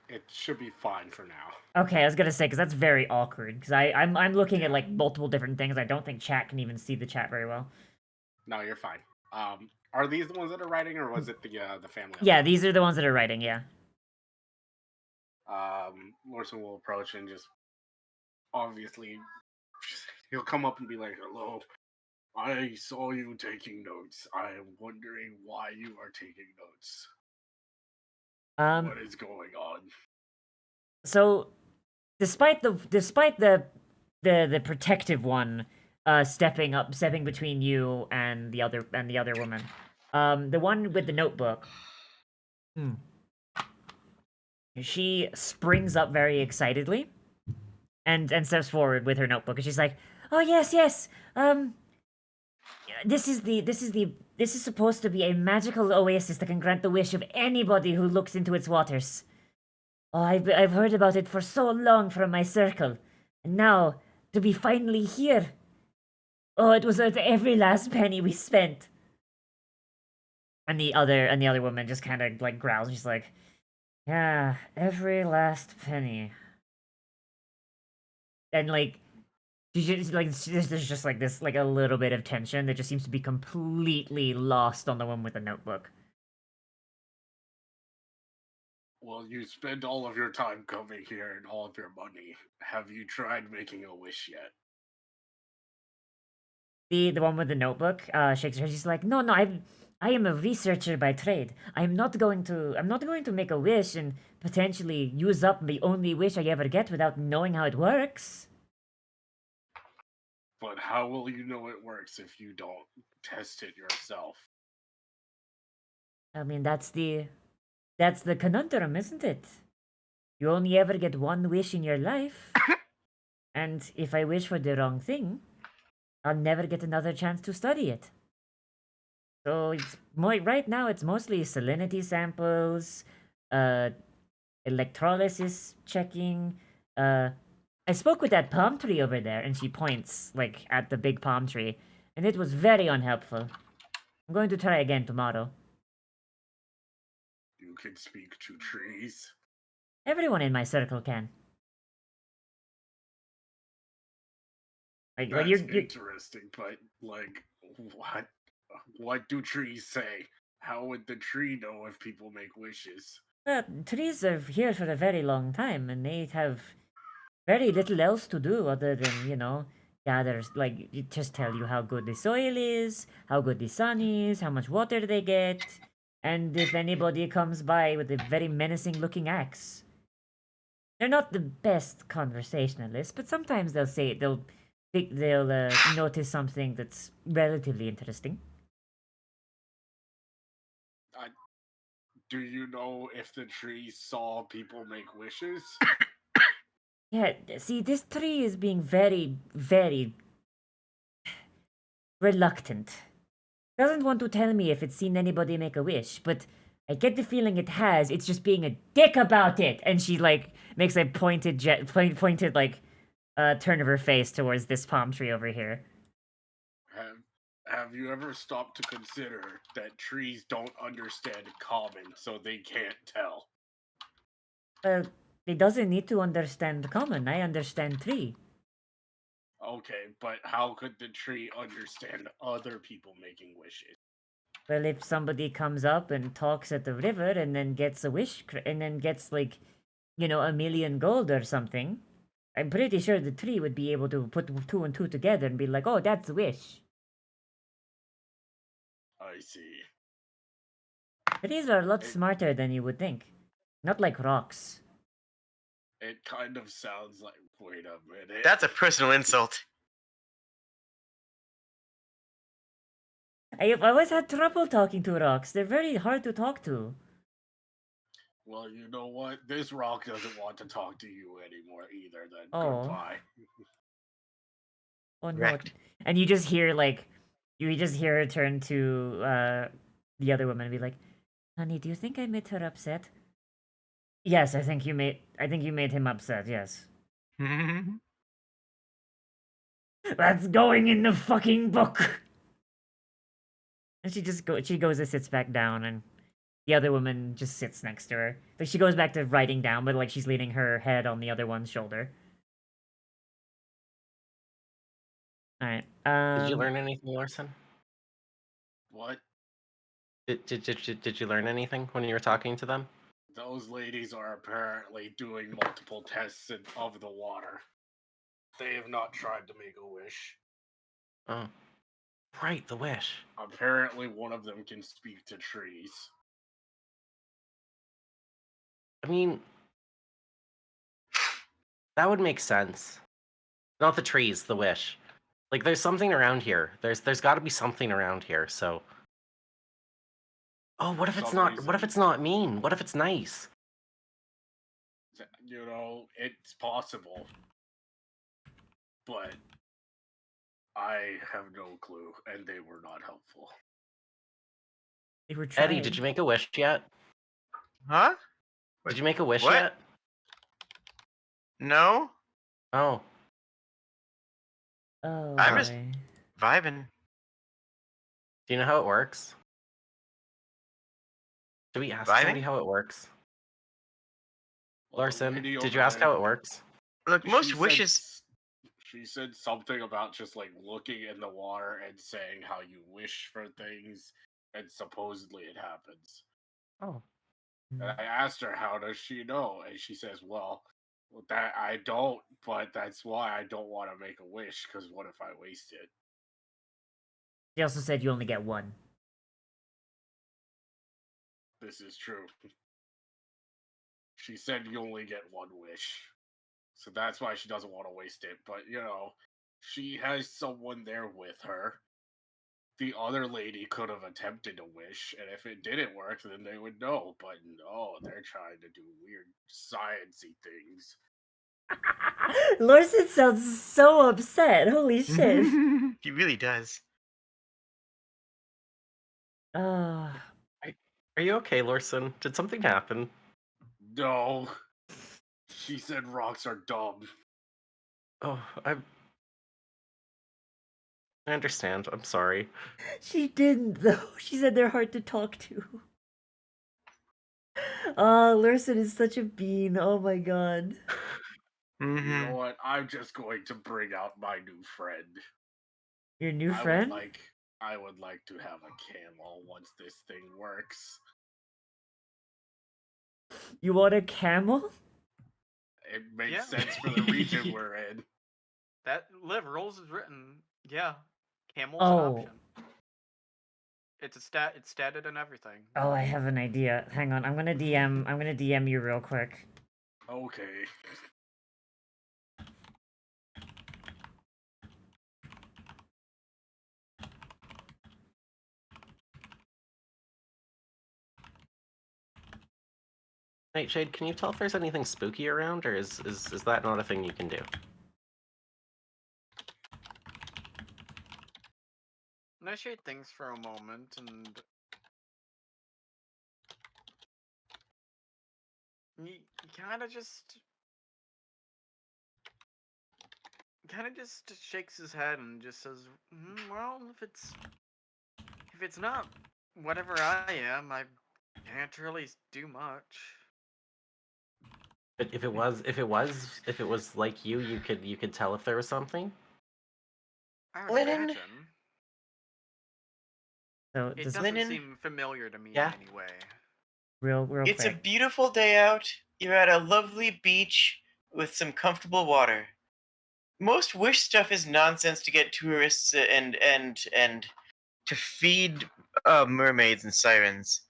Speaker 6: it should be fine for now.
Speaker 1: Okay, I was gonna say because that's very awkward. Because I'm looking at like multiple different things. I don't think chat can even see the chat very well.
Speaker 6: No, you're fine. Are these the ones that are writing, or was it the family?
Speaker 1: Yeah, these are the ones that are writing. Yeah.
Speaker 6: Lorson will approach and just obviously he'll come up and be like, "Hello, I saw you taking notes. I am wondering why you are taking notes. What is going on?
Speaker 1: So, despite the protective one, stepping between you and the other woman, the one with the notebook, she springs up very excitedly, and steps forward with her notebook, and she's like, "Oh yes, yes, this is supposed to be a magical oasis that can grant the wish of anybody who looks into its waters. Oh, I've heard about it for so long from my circle, and now to be finally here. Oh, it was worth every last penny we spent." And the other woman just kind of like growls. She's like, "Yeah, every last penny." And like, there's just like this like a little bit of tension that just seems to be completely lost on the one with the notebook.
Speaker 6: Well, you spent all of your time coming here and all of your money. Have you tried making a wish yet?
Speaker 1: The one with the notebook shakes her head. She's like, no, I am a researcher by trade. I'm not going to make a wish and potentially use up the only wish I ever get without knowing how it works.
Speaker 6: But how will you know it works if you don't test it yourself?
Speaker 1: I mean, that's the conundrum, isn't it? You only ever get one wish in your life, and if I wish for the wrong thing, I'll never get another chance to study it. So right now it's mostly salinity samples, uh, electrolysis checking. I spoke with that palm tree over there, and she points like at the big palm tree, and it was very unhelpful. I'm going to try again tomorrow.
Speaker 6: You can speak to trees.
Speaker 1: Everyone in my circle can. Like
Speaker 6: That's
Speaker 1: you're
Speaker 6: interesting, but like, what? What do trees say? How would the tree know if people make wishes?
Speaker 1: trees are here for a very long time, and they have very little else to do other than, gather, like, just tell you how good the soil is, how good the sun is, how much water they get, and if anybody comes by with a very menacing looking axe. They're not the best conversationalists, but sometimes they'll notice something that's relatively interesting.
Speaker 6: Do you know if the tree saw people make wishes?
Speaker 1: Yeah, see, this tree is being very, very reluctant. Doesn't want to tell me if it's seen anybody make a wish, but I get the feeling it has. It's just being a dick about it. And she like makes a pointed like turn of her face towards this palm tree over here.
Speaker 6: Have you ever stopped to consider that trees don't understand common, so they can't tell?
Speaker 1: Well, it doesn't need to understand common. I understand tree.
Speaker 6: Okay, but how could the tree understand other people making wishes?
Speaker 1: Well, if somebody comes up and talks at the river and then gets a wish and then gets like, a million gold or something, I'm pretty sure the tree would be able to put two and two together and be like, oh, that's a wish.
Speaker 6: I see.
Speaker 1: Trees are a lot smarter than you would think. Not like rocks.
Speaker 6: It kind of sounds like. Wait a minute.
Speaker 3: That's a personal insult.
Speaker 1: I've always had trouble talking to rocks. They're very hard to talk to.
Speaker 6: Well, you know what? This rock doesn't want to talk to you anymore either, then
Speaker 1: Oh.
Speaker 6: goodbye.
Speaker 1: Oh no.
Speaker 3: Wrecked.
Speaker 1: And you just hear her turn to the other woman and be like, honey, do you think I made her upset? Yes, I think you made him upset, yes. That's going in the fucking book. And she goes and sits back down, and the other woman just sits next to her. Like she goes back to writing down, but like she's leaning her head on the other one's shoulder. Alright.
Speaker 4: Did you learn anything, Larson?
Speaker 6: What?
Speaker 4: Did you learn anything when you were talking to them?
Speaker 6: Those ladies are apparently doing multiple tests of the water. They have not tried to make a wish.
Speaker 4: Oh. Right, the wish.
Speaker 6: Apparently, one of them can speak to trees.
Speaker 4: I mean, that would make sense. Not the trees, the wish. Like, there's something around here. There's got to be something around here. So, oh, what if
Speaker 6: For
Speaker 4: it's
Speaker 6: some
Speaker 4: not? What if
Speaker 6: reason.
Speaker 4: it's not mean? What if it's nice?
Speaker 6: You know, it's possible. But I have no clue, and they were not helpful.
Speaker 1: They were trying.
Speaker 4: Eddie, did you make a wish yet?
Speaker 3: Huh?
Speaker 4: Did you make a wish
Speaker 3: What?
Speaker 4: yet?
Speaker 3: No,
Speaker 4: Oh,
Speaker 1: Oh
Speaker 3: I'm just-
Speaker 1: boy.
Speaker 3: vibing.
Speaker 4: do you know how it works? Should we ask somebody
Speaker 3: Vibing?
Speaker 4: how it works?
Speaker 6: Well, the
Speaker 4: Larson,
Speaker 6: lady
Speaker 4: did
Speaker 6: over
Speaker 4: you ask
Speaker 6: there,
Speaker 4: how it works?
Speaker 3: Look, most
Speaker 6: she
Speaker 3: wishes.
Speaker 6: She said something about just like looking in the water and saying how you wish for things, and supposedly it happens.
Speaker 4: Oh,
Speaker 6: And I asked her, how does she know? And she says, well, that I don't, but that's why I don't want to make a wish, because what if I waste it?
Speaker 1: She also said you only get one.
Speaker 6: This is true. She said you only get one wish. So that's why she doesn't want to waste it. But, you know, she has someone there with her. The other lady could have attempted a wish, and if it didn't work, then they would know. But no, they're trying to do weird sciencey things.
Speaker 1: Larson sounds so upset. Holy shit.
Speaker 3: He really does.
Speaker 1: Oh.
Speaker 4: are you okay, Larson? Did something happen?
Speaker 6: No. She said rocks are dumb.
Speaker 4: Oh, I understand. I'm sorry.
Speaker 1: She didn't though. She said they're hard to talk to. Oh, Larson is such a bean. Oh my god.
Speaker 6: You know
Speaker 3: Mm-hmm.
Speaker 6: what? I'm just going to bring out my new friend.
Speaker 1: Your new
Speaker 6: I
Speaker 1: friend?
Speaker 6: would like to have a camel once this thing works.
Speaker 1: You want a camel?
Speaker 6: It makes
Speaker 5: Yeah.
Speaker 6: sense for the region we're in.
Speaker 5: That live rules is written. Yeah, camel's
Speaker 1: Oh.
Speaker 5: an option. It's a stat. It's statted and everything.
Speaker 1: Oh, I have an idea. Hang on. I'm gonna DM you real quick.
Speaker 6: Okay.
Speaker 4: Nightshade, can you tell if there's anything spooky around, or is that not a thing you can do?
Speaker 5: Initiate things for a moment and he kind of just shakes his head and just says, "Well, if it's not whatever I am, I can't really do much."
Speaker 4: But if it was like you could tell if there was something.
Speaker 5: I would
Speaker 3: Linen?
Speaker 5: imagine.
Speaker 1: So
Speaker 5: It
Speaker 1: does
Speaker 5: doesn't
Speaker 3: Linen?
Speaker 5: seem familiar to me
Speaker 4: Yeah.
Speaker 5: in any way.
Speaker 1: real
Speaker 3: It's a
Speaker 1: quick.
Speaker 3: beautiful day out. You're at a lovely beach with some comfortable water. Most wish stuff is nonsense to get tourists and to feed mermaids and sirens.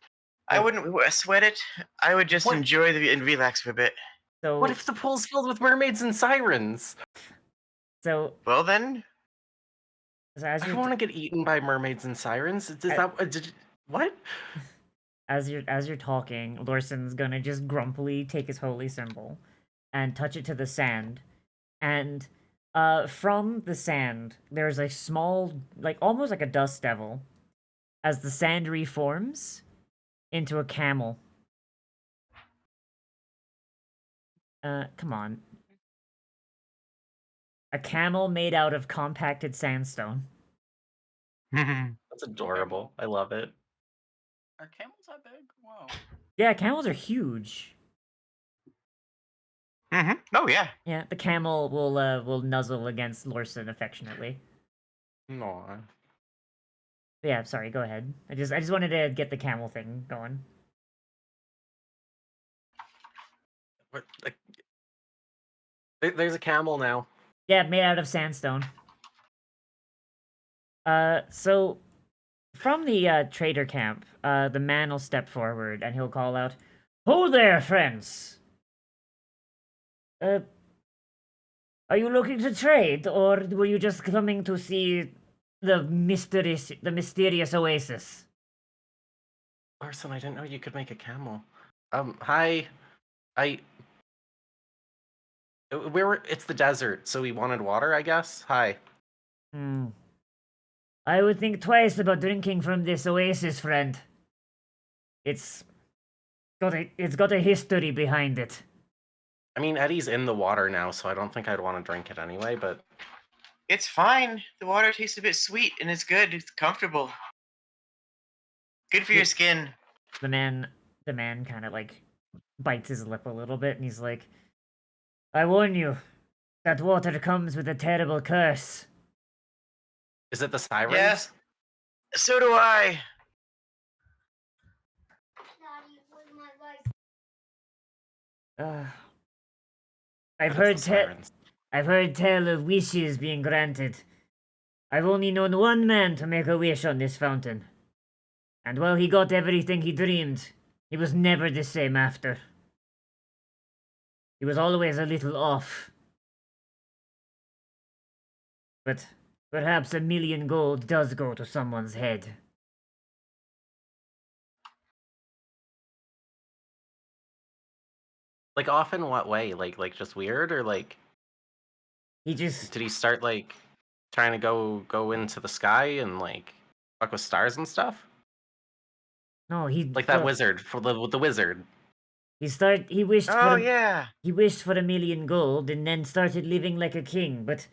Speaker 3: I
Speaker 1: So-
Speaker 3: wouldn't sweat it. I would just
Speaker 4: What?
Speaker 3: enjoy and relax for a bit.
Speaker 1: So
Speaker 4: What if the pool's filled with mermaids and sirens?
Speaker 1: so
Speaker 3: Well then,
Speaker 1: so as
Speaker 4: I
Speaker 1: you're
Speaker 4: don't want to get eaten by mermaids and sirens. Is that what?
Speaker 1: as you're talking, Larson's gonna just grumpily take his holy symbol and touch it to the sand, and from the sand there's a small, like almost like a dust devil, as the sand reforms into a camel. Come on. A camel made out of compacted sandstone.
Speaker 4: That's adorable. I love it.
Speaker 5: Are camels that big? Wow.
Speaker 1: Yeah, camels are huge.
Speaker 3: Oh yeah.
Speaker 1: Yeah, the camel will nuzzle against Lorson affectionately.
Speaker 4: No.
Speaker 1: But yeah, sorry, go ahead. I just wanted to get the camel thing going.
Speaker 4: What? Like, there's a camel now.
Speaker 1: Yeah, made out of sandstone. So from the trader camp, the man will step forward and he'll call out, "Ho there, friends! Uh, are you looking to trade, or were you just coming to see the mysterious oasis?"
Speaker 4: Larson, I didn't know you could make a camel. Hi. I. It's the desert, so we wanted water, I guess. Hi.
Speaker 1: Hmm. I would think twice about drinking from this oasis, friend. It's it's got a history behind it.
Speaker 4: I mean, Eddie's in the water now, so I don't think I'd want to drink it anyway, but
Speaker 3: It's fine. The water tastes a bit sweet and it's good. It's comfortable. Good for your skin.
Speaker 1: The man kind of like bites his lip a little bit and he's like, "I warn you, that water comes with a terrible curse."
Speaker 4: is it the sirens?
Speaker 3: Yes. So do I.
Speaker 1: Uh,
Speaker 4: But it's the sirens.
Speaker 1: I've heard tell of wishes being granted. I've only known one man to make a wish on this fountain. And while he got everything he dreamed, he was never the same after. He was always a little off. But perhaps 1,000,000 gold does go to someone's head.
Speaker 4: Like off in what way? Like just weird, or like
Speaker 1: He just
Speaker 4: did he start like trying to go into the sky and like fuck with stars and stuff?
Speaker 1: no, he
Speaker 4: Like that wizard for the wizard.
Speaker 1: he wished
Speaker 3: Oh yeah.
Speaker 1: he wished for 1,000,000 gold and then started living like a king, but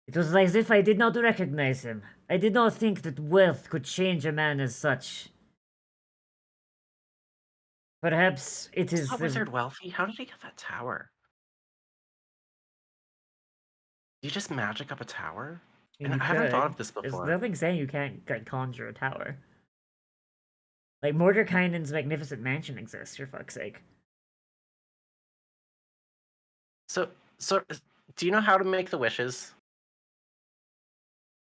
Speaker 1: it was as if I did not recognize him. I did not think that wealth could change a man as such. Perhaps it
Speaker 4: Is
Speaker 1: is
Speaker 4: that
Speaker 1: the
Speaker 4: wizard wealthy? How did he get that tower? Did you just magic up a tower? And
Speaker 1: you
Speaker 4: I haven't thought
Speaker 1: could.
Speaker 4: of this
Speaker 1: There's
Speaker 4: before.
Speaker 1: nothing saying you can't conjure a tower. Like Mordekainen's magnificent mansion exists, for fuck's sake.
Speaker 4: So do you know how to make the wishes?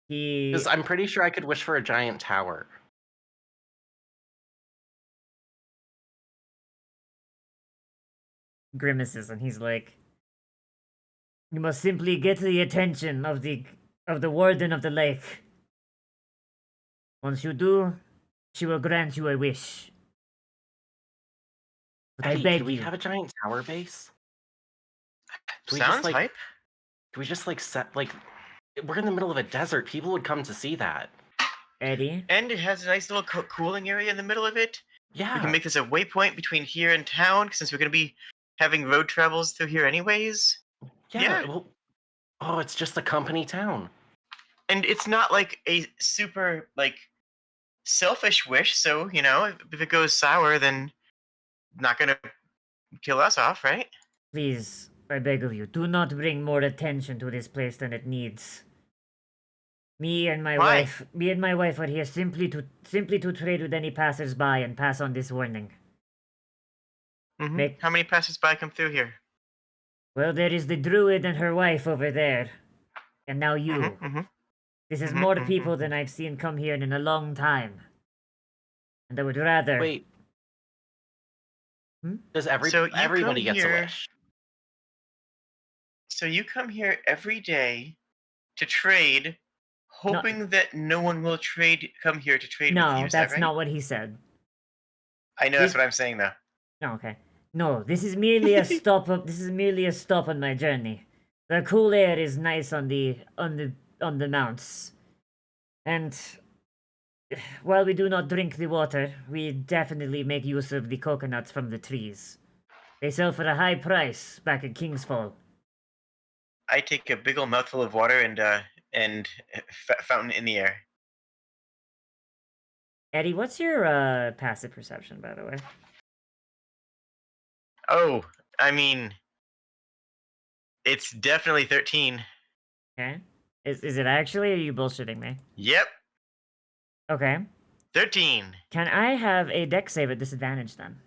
Speaker 1: He
Speaker 4: Because I'm pretty sure I could wish for a giant tower.
Speaker 1: grimaces and he's like, "You must simply get the attention of the warden of the lake. Once you do, she will grant you a wish. But I
Speaker 4: Eddie,
Speaker 1: beg
Speaker 4: could we
Speaker 1: you,
Speaker 4: have a giant tower base? Can we
Speaker 3: Sounds
Speaker 4: just like
Speaker 3: hype.
Speaker 4: can we just like set like we're in the middle of a desert. People would come to see that.
Speaker 1: Eddie."
Speaker 3: And it has a nice little cooling area in the middle of it. We
Speaker 4: Yeah.
Speaker 3: can make this a waypoint between here and town, since we're going to be having road travels through here anyways.
Speaker 4: Yeah.
Speaker 3: Yeah.
Speaker 4: Well, oh, it's just a company town.
Speaker 3: And it's not like a super like selfish wish, so if it goes sour, then not going to kill us off, right?
Speaker 1: Please, I beg of you, do not bring more attention to this place than it needs. Me and my
Speaker 3: Why?
Speaker 1: wife are here simply to trade with any passers-by and pass on this warning. Make
Speaker 3: How many passers-by come through here?
Speaker 1: Well, there is the druid and her wife over there. And now you. This is more people than I've seen come here in a long time. And I would rather...
Speaker 4: Wait.
Speaker 1: Hmm?
Speaker 4: Does
Speaker 3: So you
Speaker 4: everybody
Speaker 3: come
Speaker 4: gets a
Speaker 3: here-
Speaker 4: wish?
Speaker 3: So you come here every day to trade, hoping that no one will come here to trade with you.
Speaker 1: No,
Speaker 3: Is that
Speaker 1: that's
Speaker 3: right?
Speaker 1: not what he said.
Speaker 3: I know that's what I'm saying though.
Speaker 1: No, okay. No, this is merely a stop on my journey. The cool air is nice on the mounts. And while we do not drink the water, we definitely make use of the coconuts from the trees. They sell for a high price back at Kingsfall.
Speaker 3: I take a big old mouthful of water and fountain in the air.
Speaker 1: Eddie, what's your passive perception, by the way?
Speaker 3: Oh, I mean, it's definitely 13.
Speaker 1: Okay. Is it actually, or are you bullshitting me?
Speaker 3: Yep,
Speaker 1: Okay.
Speaker 3: 13.
Speaker 1: Can I have a dex save at disadvantage then?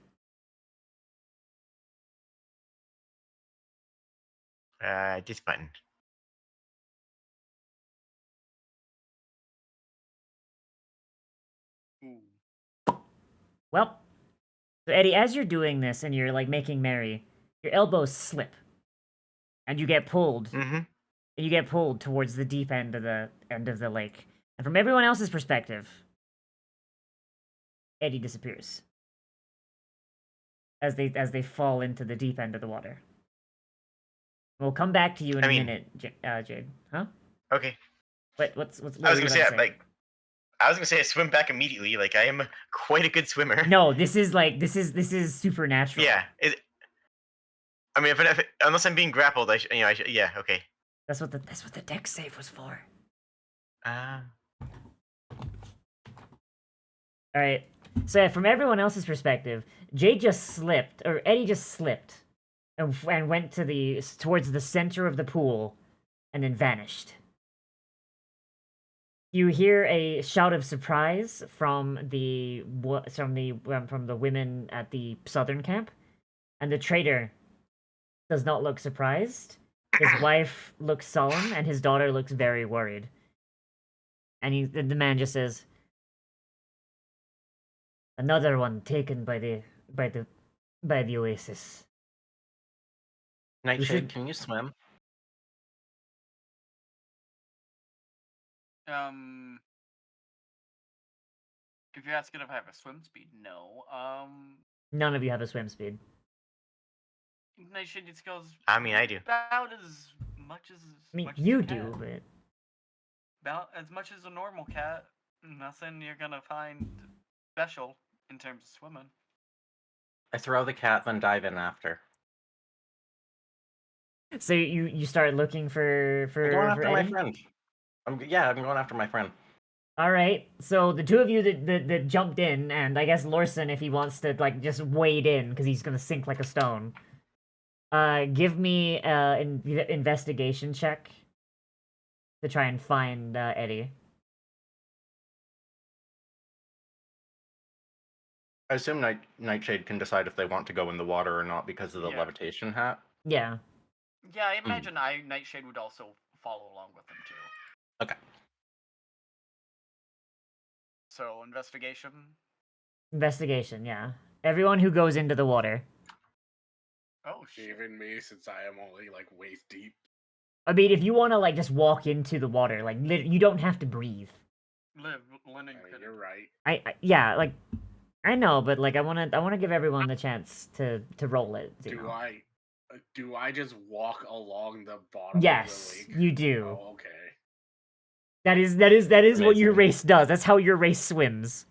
Speaker 3: This button.
Speaker 1: Well, so Eddie, as you're doing this and you're like making merry, your elbows slip, and you get pulled.
Speaker 3: Mm-hmm.
Speaker 1: And you get pulled towards the deep end of the lake. And from everyone else's perspective, Eddie disappears as they fall into the deep end of the water. We'll come back to you in a minute, Jade. Huh?
Speaker 3: Okay.
Speaker 1: What what's
Speaker 3: I was
Speaker 1: what were you
Speaker 3: gonna say,
Speaker 1: about to say?
Speaker 3: I was gonna say I swim back immediately. Like I am quite a good swimmer.
Speaker 1: No, this is supernatural.
Speaker 3: Yeah. I mean, unless I'm being grappled, yeah. Okay.
Speaker 1: That's what the deck save was for.
Speaker 3: Ah.
Speaker 1: All right. So yeah, from everyone else's perspective, Jade just slipped, or Eddie just slipped, and went towards the center of the pool, and then vanished. You hear a shout of surprise from the women at the southern camp, and the trader does not look surprised. His wife looks solemn, and his daughter looks very worried. And the man just says, "Another one taken by the Oasis."
Speaker 4: Nightshade,
Speaker 1: should-
Speaker 4: can you swim?
Speaker 5: If you're asking if I have a swim speed, no.
Speaker 1: None of you have a swim speed.
Speaker 5: Nightshade skills.
Speaker 3: I mean, I do.
Speaker 5: About as much as.
Speaker 1: I mean,
Speaker 5: much as
Speaker 1: you
Speaker 5: a
Speaker 1: do,
Speaker 5: cat.
Speaker 1: but
Speaker 5: About as much as a normal cat. Nothing you're gonna find special in terms of swimming.
Speaker 4: I throw the cat, then dive in after.
Speaker 1: so you start looking for
Speaker 4: I'm going after my
Speaker 1: Eddie?
Speaker 4: friend. I'm going after my friend.
Speaker 1: All right. So the two of you that jumped in, and I guess Lorson, if he wants to like just wade in because he's gonna sink like a stone. Give me an investigation check to try and find Eddie.
Speaker 4: I assume Nightshade can decide if they want to go in the water or not because of the
Speaker 5: Yeah.
Speaker 4: levitation hat.
Speaker 1: Yeah.
Speaker 5: Yeah, I imagine Nightshade would also follow along with them too.
Speaker 4: Okay.
Speaker 5: So investigation.
Speaker 1: Investigation. Yeah. Everyone who goes into the water.
Speaker 5: Oh shit.
Speaker 6: Even me, since I am only like waist deep.
Speaker 1: I mean, if you want to like just walk into the water, like you don't have to breathe.
Speaker 5: Live, Lennon.
Speaker 6: I mean, you're right.
Speaker 1: Yeah, like I know, but like I want to give everyone the chance to roll it.
Speaker 6: Do I just walk along the bottom
Speaker 1: Yes,
Speaker 6: of the lake?
Speaker 1: you do.
Speaker 6: Oh, okay.
Speaker 1: That is what your
Speaker 4: Amazing.
Speaker 1: race does. That's how your race swims.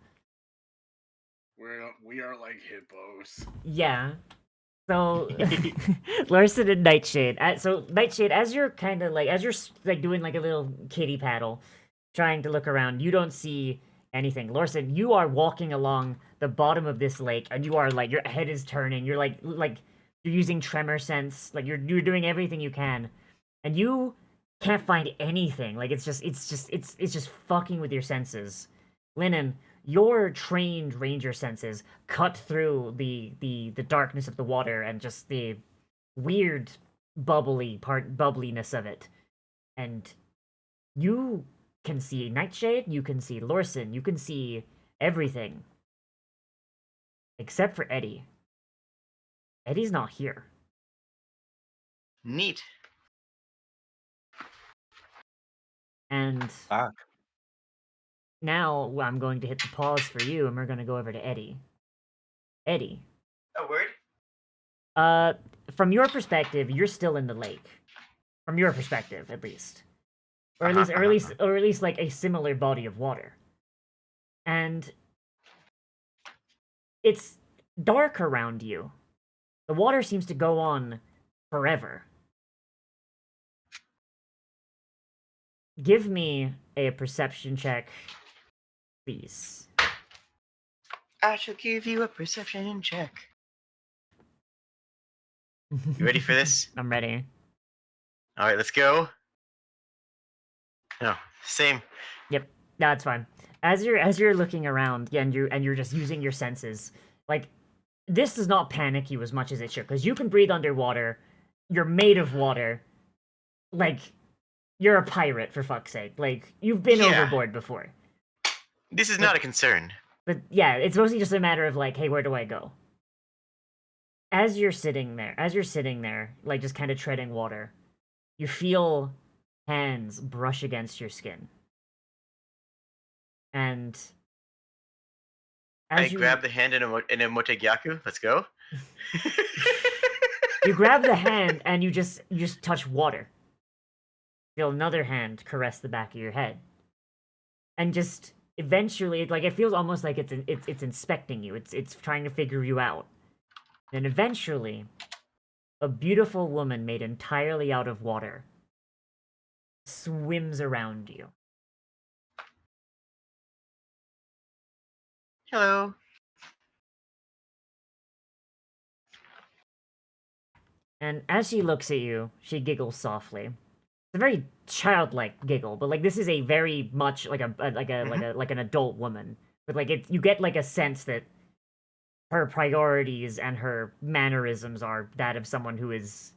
Speaker 6: We are like hippos.
Speaker 1: Yeah. So, Larson and Nightshade. So Nightshade, as you're doing like a little kitty paddle, trying to look around, you don't see anything. Larson, you are walking along the bottom of this lake, and you are like your head is turning. You're like you're using tremor sense. Like you're doing everything you can, and you can't find anything. Like it's just fucking with your senses. Lennon, your trained ranger senses cut through the darkness of the water and just the weird bubbliness of it, and you can see Nightshade, you can see Lorson, you can see everything except for Eddie. Eddie's not here.
Speaker 3: Neat.
Speaker 1: And
Speaker 4: Fuck.
Speaker 1: now I'm going to hit the pause for you, and we're going to go over to Eddie. Eddie.
Speaker 3: A word?
Speaker 1: From your perspective, you're still in the lake. From your perspective, at least. Or at least like a similar body of water. And it's dark around you. The water seems to go on forever. Give me a perception check, please.
Speaker 3: I shall give you a perception check. You ready for this?
Speaker 1: I'm ready.
Speaker 3: All right, let's go. No, same.
Speaker 1: Yep, that's fine. As you're looking around, yeah, and you're just using your senses, like this does not panic you as much as it should, because you can breathe underwater. You're made of water. Like you're a pirate, for fuck's sake. Like you've been
Speaker 3: Yeah.
Speaker 1: overboard before.
Speaker 3: This is not a concern.
Speaker 1: But yeah, it's mostly just a matter of like, hey, where do I go? As you're sitting there, like just kind of treading water, you feel hands brush against your skin. And
Speaker 3: I
Speaker 1: as you
Speaker 3: grab the hand in a motegyaku. Let's go.
Speaker 1: you grab the hand and you just touch water. Feel another hand caress the back of your head. And just eventually like it feels almost like it's inspecting you. It's trying to figure you out. Then eventually a beautiful woman made entirely out of water swims around you.
Speaker 3: Hello.
Speaker 1: And as she looks at you, she giggles softly. It's a very childlike giggle, but like this is a very much like like an adult woman. But like you get like a sense that her priorities and her mannerisms are that of someone who is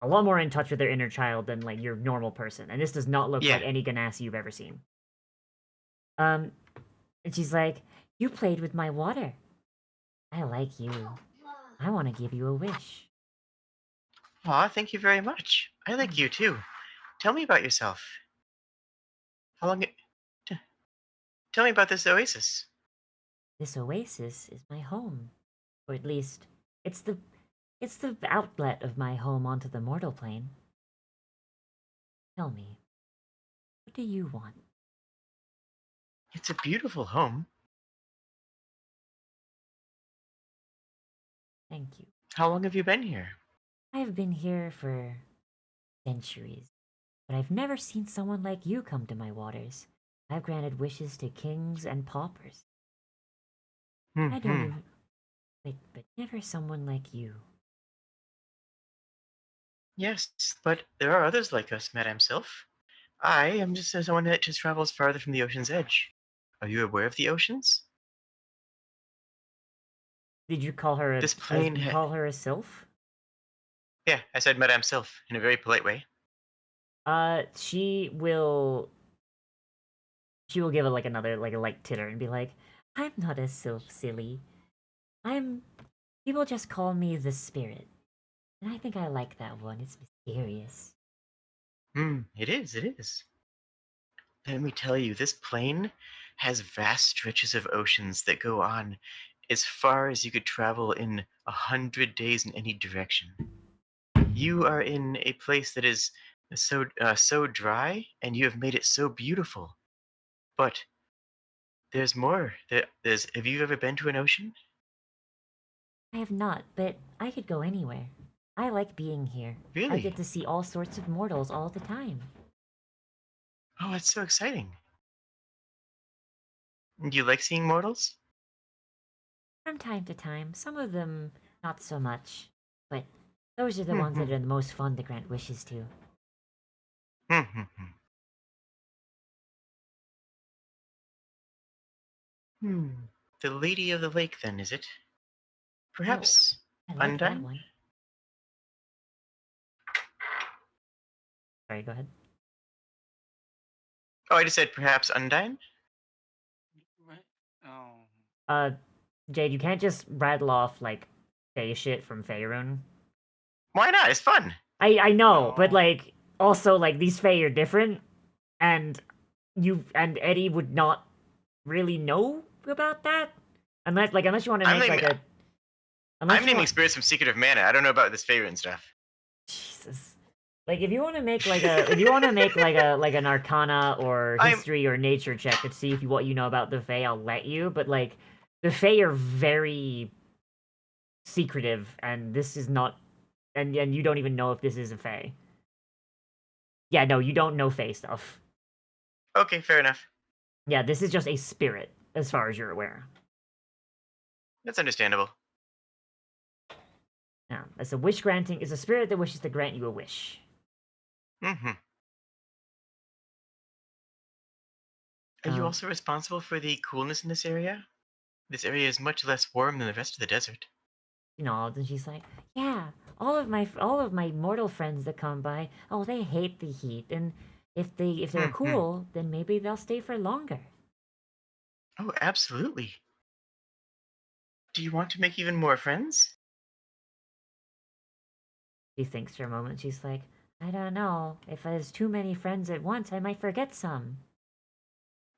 Speaker 1: a lot more in touch with their inner child than like your normal person. And this does not look
Speaker 3: Yeah.
Speaker 1: like any Ganassi you've ever seen. And she's like, "You played with my water. I like you. I want to give you a wish."
Speaker 3: Aw, thank you very much. I like you too. Tell me about yourself. How long? T- Tell me about this oasis.
Speaker 1: This oasis is my home, or at least it's the outlet of my home onto the mortal plane. Tell me, what do you want?
Speaker 3: It's a beautiful home.
Speaker 1: Thank you.
Speaker 3: How long have you been here?
Speaker 1: I have been here for centuries, but I've never seen someone like you come to my waters. I've granted wishes to kings and paupers. I don't
Speaker 3: Hmm.
Speaker 1: even but never someone like you.
Speaker 3: Yes, but there are others like us, Madame Sylph. I am just someone that just travels farther from the ocean's edge. Are you aware of the oceans?
Speaker 1: Did you call her
Speaker 3: This plane
Speaker 1: you call her a sylph?
Speaker 3: Yeah, I said Madame Sylph in a very polite way.
Speaker 1: She will give it like another like a light titter and be like, "I'm not a sylph, silly. I'm people just call me the spirit. And I think I like that one. It's mysterious."
Speaker 3: It is. Let me tell you, this plane has vast stretches of oceans that go on as far as you could travel in 100 days in any direction. You are in a place that is so dry, and you have made it so beautiful. But there's more. Have you ever been to an ocean?
Speaker 1: I have not, but I could go anywhere. I like being here. I
Speaker 3: Really?
Speaker 1: get to see all sorts of mortals all the time.
Speaker 3: Oh, that's so exciting. Do you like seeing mortals?
Speaker 1: From time to time, some of them not so much. But those are the
Speaker 3: Hmm,
Speaker 1: ones that are the most fun to grant wishes to.
Speaker 3: hmm. The Lady of the Lake, then, is it? Perhaps
Speaker 1: I like that
Speaker 3: Undine?
Speaker 1: one. Sorry, go ahead.
Speaker 3: Oh, I just said perhaps Undine?
Speaker 5: Right? Oh.
Speaker 1: Jade, you can't just rattle off like Fey shit from Faerun.
Speaker 3: Why not? It's fun.
Speaker 1: I know, but
Speaker 5: No.
Speaker 1: like also like these Fey are different, and Eddie would not really know about that unless you want to
Speaker 3: I'm
Speaker 1: make like
Speaker 3: naming,
Speaker 1: a unless
Speaker 3: I'm
Speaker 1: you
Speaker 3: naming
Speaker 1: want
Speaker 3: spirits from Secret of Mana. I don't know about this favorite and stuff.
Speaker 1: Jesus. Like if you want to make like a if you want to make like an Arcana or
Speaker 3: I'm
Speaker 1: History or Nature check to see if what you know about the Fae, I'll let you. But like the Fae are very secretive, and this is not, and you don't even know if this is a Fae. Yeah, no, you don't know Fae stuff.
Speaker 3: okay. Fair enough.
Speaker 1: Yeah, this is just a spirit, as far as you're aware.
Speaker 3: That's understandable.
Speaker 1: Yeah, it's a wish granting. It's a spirit that wishes to grant you a wish.
Speaker 3: Hmm. Are you
Speaker 1: Um,
Speaker 3: also responsible for the coolness in this area? This area is much less warm than the rest of the desert.
Speaker 1: you know, and she's like, "Yeah, all of my mortal friends that come by, oh, they hate the heat, and if they're
Speaker 3: Hmm.
Speaker 1: cool, then maybe they'll stay for longer."
Speaker 3: Oh, absolutely. Do you want to make even more friends?
Speaker 1: She thinks for a moment. She's like, I don't know. If there's too many friends at once, I might forget some.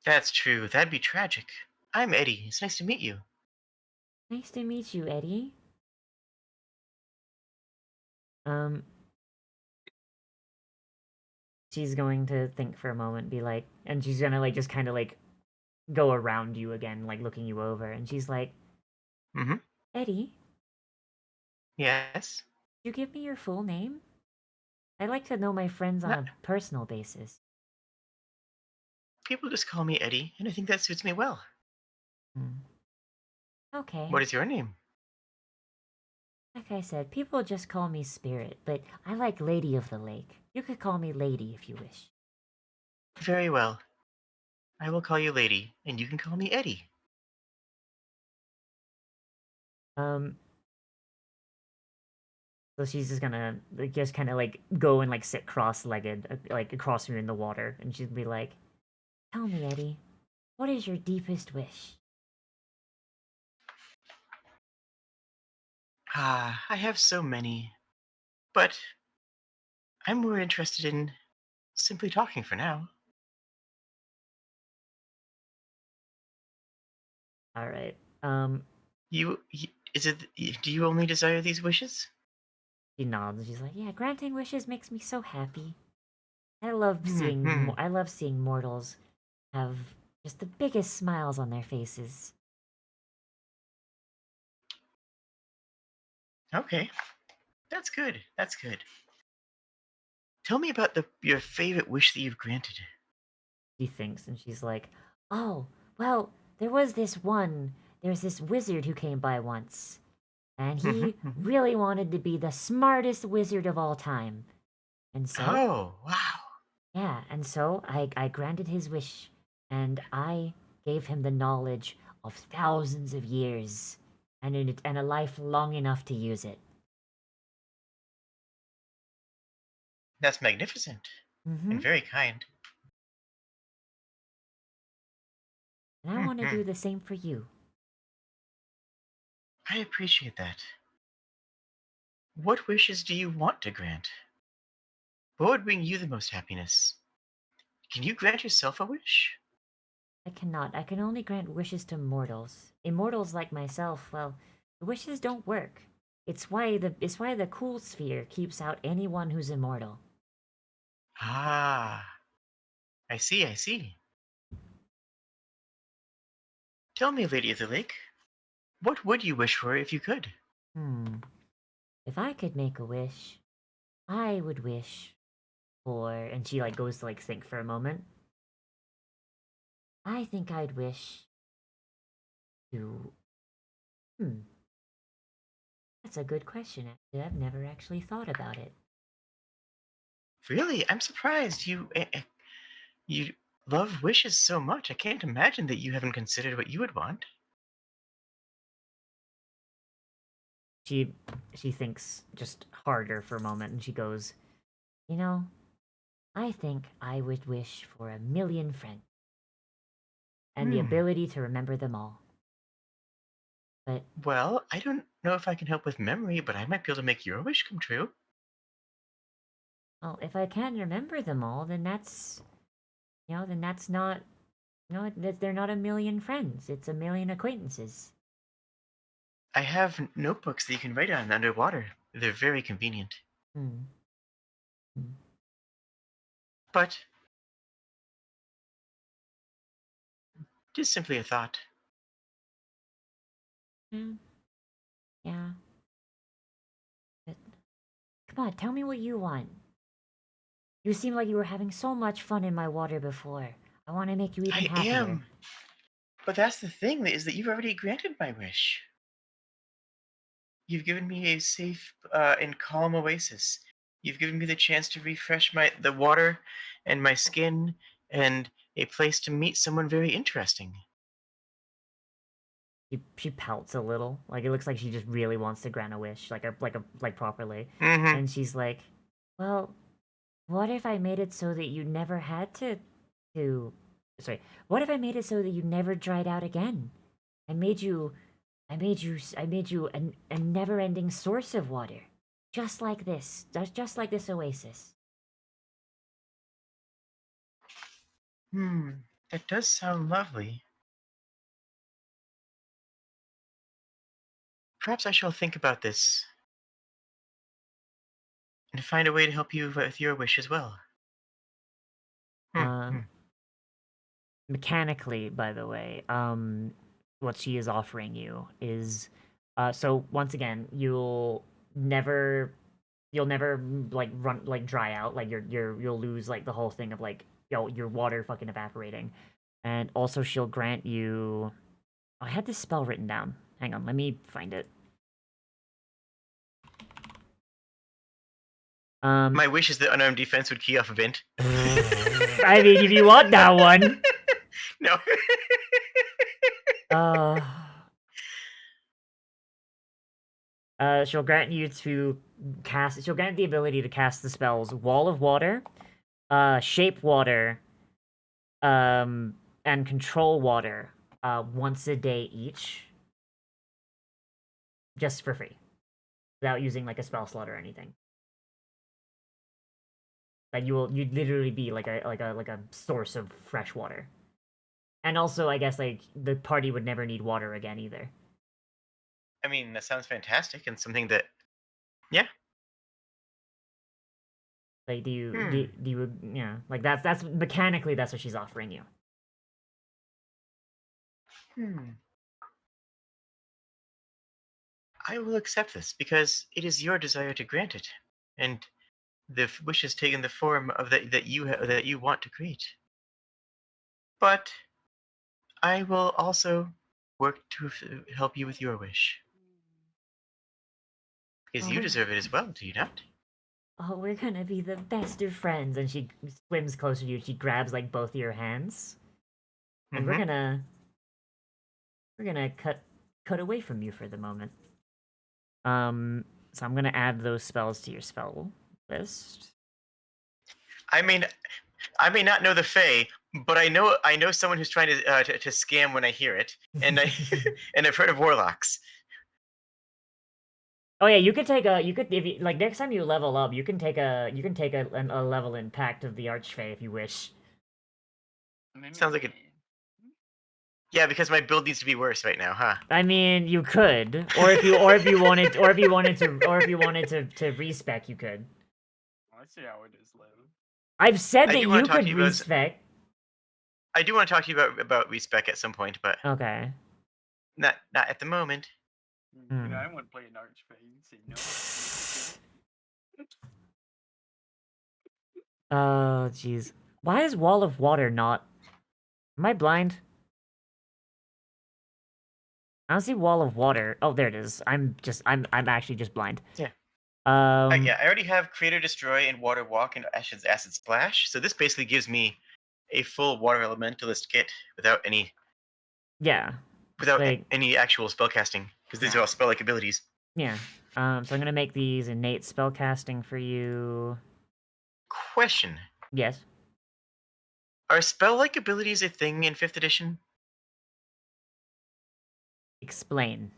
Speaker 3: That's true. That'd be tragic. I'm Eddie. It's nice to meet you.
Speaker 1: Nice to meet you, Eddie. Um, she's going to think for a moment, be like, and she's gonna like just kind of like go around you again, like looking you over, and she's like,
Speaker 3: Mm-hmm.
Speaker 1: Eddie,
Speaker 3: Yes.
Speaker 1: you give me your full name? I like to know my friends on
Speaker 3: No,
Speaker 1: a personal basis.
Speaker 3: people just call me Eddie, and I think that suits me well.
Speaker 1: Hmm. Okay.
Speaker 3: What is your name?
Speaker 1: Like I said, people just call me Spirit, but I like Lady of the Lake. You could call me Lady if you wish.
Speaker 3: Very well. I will call you Lady, and you can call me Eddie.
Speaker 1: Um, so she's just gonna like, just kind of like go and like sit cross-legged, like across from you in the water, and she'd be like, "Tell me, Eddie, what is your deepest wish?"
Speaker 3: Ah, I have so many. But I'm more interested in simply talking for now.
Speaker 1: All right.
Speaker 3: Is it? Do you only desire these wishes?
Speaker 1: She nods. And she's like, "Yeah, granting wishes makes me so happy. I love seeing
Speaker 3: Hmm.
Speaker 1: I love seeing mortals have just the biggest smiles on their faces."
Speaker 3: Okay, that's good. That's good. Tell me about your favorite wish that you've granted.
Speaker 1: She thinks, and she's like, "Oh, well, there's this wizard who came by once, and
Speaker 3: Mm-hmm,
Speaker 1: he
Speaker 3: mm-hmm.
Speaker 1: really wanted to be the smartest wizard of all time. And so,
Speaker 3: Oh, wow.
Speaker 1: yeah, and so I granted his wish, and I gave him the knowledge of thousands of years, and a life long enough to use it.
Speaker 3: That's magnificent
Speaker 1: Mm-hmm.
Speaker 3: and very kind.
Speaker 1: And I want to
Speaker 3: Hmm.
Speaker 1: do the same for you."
Speaker 3: I appreciate that. What wishes do you want to grant? What would bring you the most happiness? Can you grant yourself a wish?
Speaker 1: I cannot. I can only grant wishes to mortals. Immortals like myself, well, the wishes don't work. It's why the cool sphere keeps out anyone who's immortal.
Speaker 3: Ah, I see, I see. Tell me, Lady of the Lake, what would you wish for if you could?
Speaker 1: Hmm. If I could make a wish, I would wish for, and she like goes to like think for a moment. I think I'd wish to. Hmm. That's a good question. Actually, I've never actually thought about it.
Speaker 3: Really, I'm surprised you love wishes so much. I can't imagine that you haven't considered what you would want.
Speaker 1: She she thinks just harder for a moment, and she goes, "You know, I think I would wish for 1,000,000 friends and the
Speaker 3: Hmm.
Speaker 1: ability to remember them all. But,
Speaker 3: Well, I don't know if I can help with memory, but I might be able to make your wish come true.
Speaker 1: well, if I can't remember them all, then that's not, they're not 1,000,000 friends. It's 1,000,000 acquaintances."
Speaker 3: I have notebooks that you can write on underwater. They're very convenient.
Speaker 1: Hmm. Hmm.
Speaker 3: But just simply a thought.
Speaker 1: Yeah. Yeah. But, come on, tell me what you want. You seem like you were having so much fun in my water before. I want to make you even
Speaker 3: I
Speaker 1: happier.
Speaker 3: am. But that's the thing, is that you've already granted my wish. You've given me a safe and calm oasis. You've given me the chance to refresh the water and my skin and a place to meet someone very interesting.
Speaker 1: She pouts a little. Like it looks like she just really wants to grant a wish, like properly.
Speaker 3: Mm-hmm.
Speaker 1: And she's like, "Well, what if I made it so that you never had to Sorry. What if I made it so that you never dried out again? I made you a never-ending source of water. Just like this. Just like this oasis.
Speaker 3: That does sound lovely. Perhaps I shall think about this and find a way to help you with your wish as well.
Speaker 1: Uh, Mechanically, by the way, what she is offering you is, so once again, you'll never like dry out, like you'll lose like the whole thing of like your water fucking evaporating, and also she'll grant you. I had this spell written down. Hang on, let me find it.
Speaker 3: My wish is that unarmed defense would key off event.
Speaker 1: I mean, if you want that one.
Speaker 3: No.
Speaker 1: She'll grant you she'll grant the ability to cast the spells Wall of Water, Shape Water, and Control Water, once a day each. Just for free. Without using like a spell slot or anything. Like you'd literally be like a source of fresh water. And also I guess like the party would never need water again either.
Speaker 3: I mean, that sounds fantastic and something that, yeah.
Speaker 1: Like do you yeah, like that's mechanically that's what she's offering you.
Speaker 3: I will accept this because it is your desire to grant it, and the wish has taken the form of that you want to create. But I will also work to help you with your wish because you deserve it as well, do you not?
Speaker 1: Oh, we're gonna be the best of friends. And she swims closer to you. She grabs like both of your hands, and we're gonna cut away from you for the moment. So I'm gonna add those spells to your spell list.
Speaker 3: I may not know the Fae, but I know someone who's trying to scam when I hear it, and and I've heard of warlocks.
Speaker 1: Oh yeah, you could if you, like next time you level up, you can take a level in Pact of the Archfey if you wish.
Speaker 3: Sounds like yeah, because my build needs to be worse right now, huh?
Speaker 1: I mean, you could, or if you wanted to respec, you could.
Speaker 5: I see how it is, Lou.
Speaker 1: I've said
Speaker 3: I
Speaker 1: that
Speaker 3: do wanna
Speaker 1: you
Speaker 3: talk to
Speaker 1: could
Speaker 3: you about-
Speaker 1: respec.
Speaker 3: I do want to talk to you about respec at some point, but
Speaker 1: Okay.
Speaker 3: not at the moment.
Speaker 5: You know, I want to play an Archfey. Say no.
Speaker 1: Oh, jeez. Why is Wall of Water not... Am I blind? I don't see Wall of Water. Oh, there it is. I'm actually just blind.
Speaker 3: Yeah.
Speaker 1: Yeah.
Speaker 3: I already have Creator Destroy and Water Walk and Acid Splash, so this basically gives me a full Water Elementalist kit without any
Speaker 1: Like,
Speaker 3: any actual spellcasting, because these are all spell-like abilities.
Speaker 1: yeah. So I'm gonna make these innate spellcasting for you.
Speaker 3: Question:
Speaker 1: Yes.
Speaker 3: are spell-like abilities a thing in 5th edition?
Speaker 1: Explain.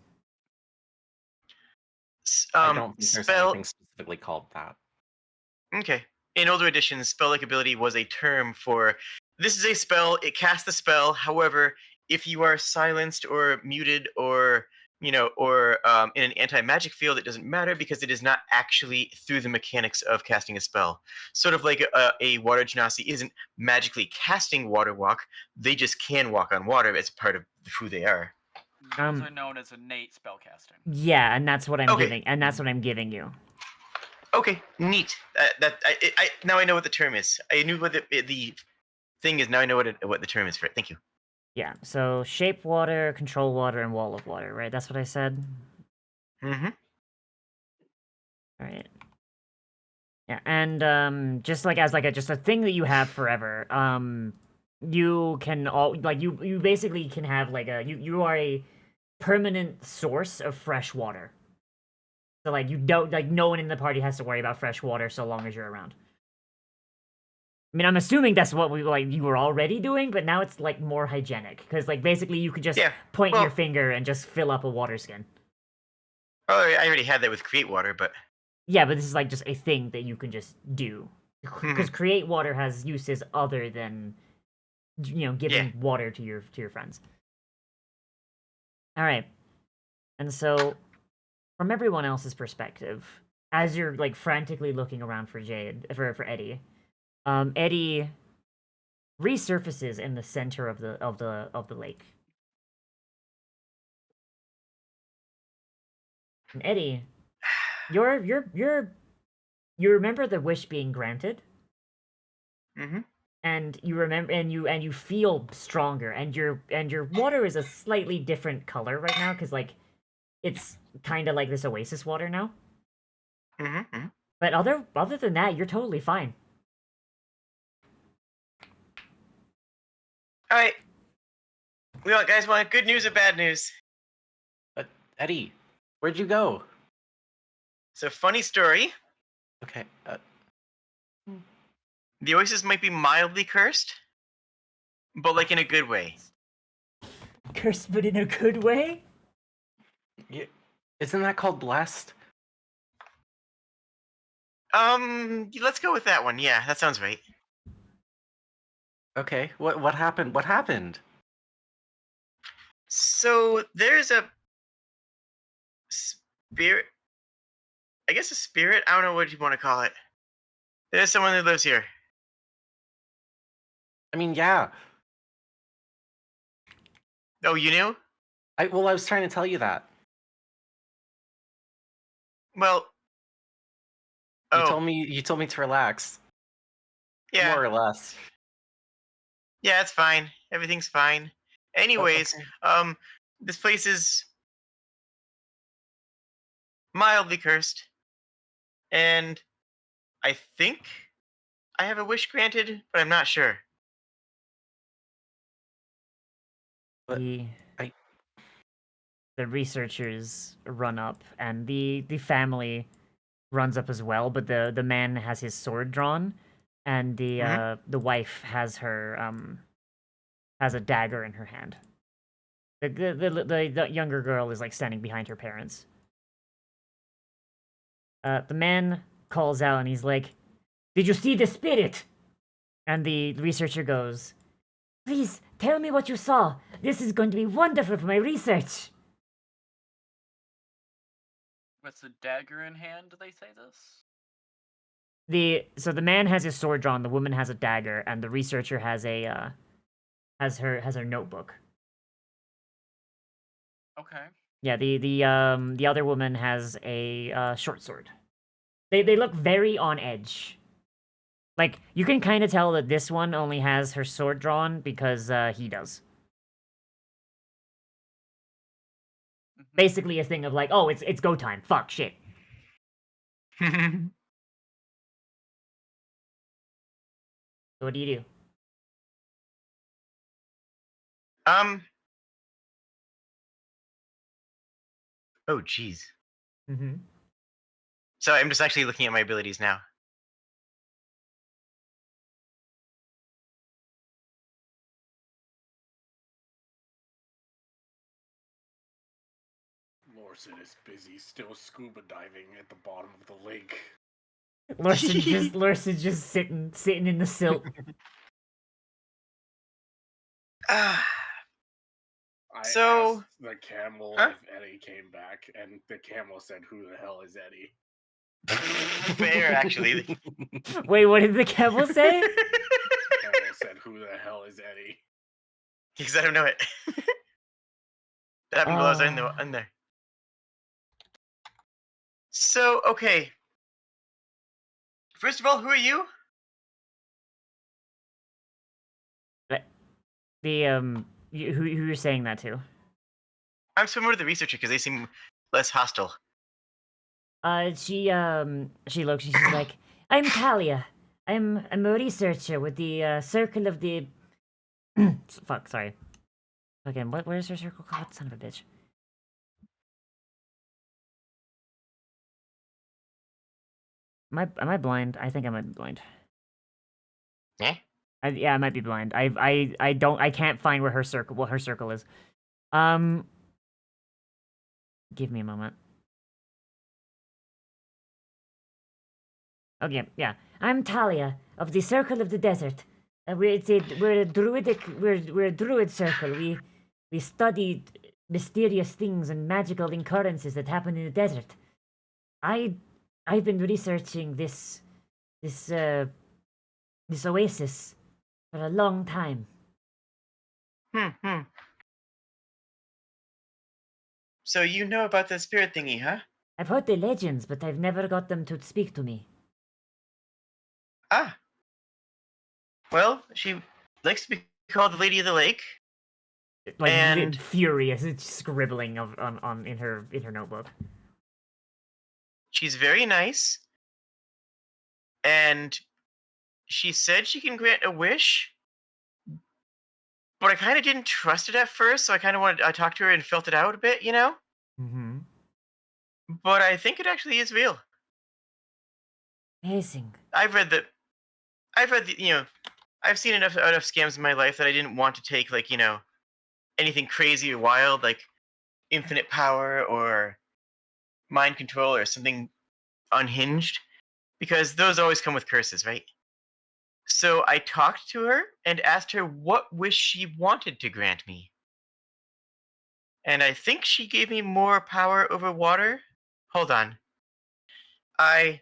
Speaker 4: I don't think there's anything specifically called that.
Speaker 3: Okay. In older editions, spell-like ability was a term for this is a spell, it casts the spell. However, if you are silenced or muted or in an anti-magic field, it doesn't matter because it is not actually through the mechanics of casting a spell. Sort of like a water genasi isn't magically casting water walk; they just can walk on water as part of who they are.
Speaker 5: Those are known as innate spellcasting.
Speaker 1: Yeah, and that's what I'm
Speaker 3: Okay.
Speaker 1: giving. And that's what I'm giving you.
Speaker 3: Okay, neat. Now I know what the term is. I knew what the thing is. Now I know what the term is for it. Thank you.
Speaker 1: Yeah. So shape water, control water, and wall of water. Right. That's what I said.
Speaker 3: Mm-hmm.
Speaker 1: All right. Yeah, and just like as like just a thing that you have forever. You can you basically can have like you are a permanent source of fresh water. So like you don't no one in the party has to worry about fresh water so long as you're around. I mean, I'm assuming that's what you were already doing, but now it's like more hygienic because like basically you could just
Speaker 3: Yeah,
Speaker 1: point
Speaker 3: well-
Speaker 1: your finger and just fill up a water skin.
Speaker 3: Oh, I already had that with create water, but
Speaker 1: Yeah, but this is like just a thing that you can just do because
Speaker 3: Mhm.
Speaker 1: create water has uses other than giving
Speaker 3: Yeah.
Speaker 1: water to your friends. All right, and so from everyone else's perspective, as you're like frantically looking around for for Eddie, Eddie resurfaces in the center of the lake. And Eddie, you remember the wish being granted,
Speaker 3: hmm
Speaker 1: and you remember and you feel stronger, and your water is a slightly different color right now because like it's kind of like this Oasis water now.
Speaker 3: hmm
Speaker 1: But other than that, you're totally fine.
Speaker 3: All right. Guys want good news or bad news?
Speaker 4: Eddie, where'd you go?
Speaker 3: So funny story.
Speaker 4: Okay.
Speaker 3: The Oasis might be mildly cursed, but like in a good way.
Speaker 1: Cursed, but in a good way.
Speaker 4: Isn't that called blessed?
Speaker 3: Let's go with that one. Yeah, that sounds right.
Speaker 4: Okay. What happened? What happened?
Speaker 3: So there's a spirit. I guess a spirit. I don't know what you want to call it. There's someone who lives here.
Speaker 4: I mean, yeah.
Speaker 3: Oh, you knew?
Speaker 4: I was trying to tell you that.
Speaker 3: Well.
Speaker 4: You
Speaker 3: Oh,
Speaker 4: told me to relax.
Speaker 3: yeah.
Speaker 4: More or less.
Speaker 3: Yeah, it's fine. Everything's fine. Anyways,
Speaker 4: okay.
Speaker 3: this place is mildly cursed, and I think I have a wish granted, but I'm not sure.
Speaker 4: But
Speaker 1: The
Speaker 4: I-
Speaker 1: the researchers run up, and the family runs up as well. But the man has his sword drawn, and the wife has her has a dagger in her hand. The younger girl is like standing behind her parents. The man calls out and he's like, "Did you see the spirit?" And the researcher goes, "Please tell me what you saw. This is going to be wonderful for my research."
Speaker 5: With the dagger in hand, do they say this?
Speaker 1: So the man has his sword drawn, the woman has a dagger, and the researcher has a has her notebook.
Speaker 5: Okay.
Speaker 1: Yeah, the other woman has a short sword. They look very on edge. Like you can kind of tell that this one only has her sword drawn because he does.
Speaker 5: Mhm.
Speaker 1: Basically a thing of like, oh, it's go time. Fuck shit. So what do you do?
Speaker 3: um. Oh, jeez.
Speaker 1: Mm-hmm.
Speaker 3: So I'm just actually looking at my abilities now.
Speaker 6: Lorson is busy still scuba diving at the bottom of the lake.
Speaker 1: Larson's just sitting in the silt.
Speaker 3: Ah.
Speaker 6: I
Speaker 3: So-
Speaker 6: asked the camel
Speaker 3: Huh?
Speaker 6: if Eddie came back, and the camel said, "Who the hell is Eddie?"
Speaker 3: Fair, actually.
Speaker 1: Wait, what did the camel say?
Speaker 6: The camel said, "Who the hell is Eddie?"
Speaker 3: Because I don't know it. That happened while I was in
Speaker 1: Ah.
Speaker 3: there. So, okay. First of all, who are you?
Speaker 1: Who you're saying that to?
Speaker 3: I'm similar to the researcher because they seem less hostile.
Speaker 1: She looks. She's like, "I'm Talia. I'm a researcher with the Circle of the." Fuck, sorry. Again, where's her circle called? Son of a bitch. Am I blind? I think I might be blind.
Speaker 3: Eh?
Speaker 1: Yeah, I might be blind. I can't find where what her circle is. Give me a moment. Okay, yeah. I'm Talia of the Circle of the Desert. We're a druidic. We're a druid circle. We study mysterious things and magical occurrences that happen in the desert. I I've been researching this this oasis for a long time.
Speaker 3: Hmm. So you know about the spirit thingy, huh?
Speaker 1: I've heard the legends, but I've never got them to speak to me.
Speaker 3: Ah. Well, she likes to be called the Lady of the Lake,
Speaker 1: Like
Speaker 3: and
Speaker 1: furious, it's scribbling on in her notebook.
Speaker 3: she's very nice. And she said she can grant a wish, but I kind of didn't trust it at first, so I talked to her and felt it out a bit, you know?
Speaker 1: Mm-hmm.
Speaker 3: But I think it actually is real.
Speaker 1: Amazing.
Speaker 3: I've read the, I've seen enough scams in my life that I didn't want to take, like, anything crazy or wild, like infinite power or mind control or something unhinged, because those always come with curses, right? So I talked to her and asked her what wish she wanted to grant me. And I think she gave me more power over water. Hold on. I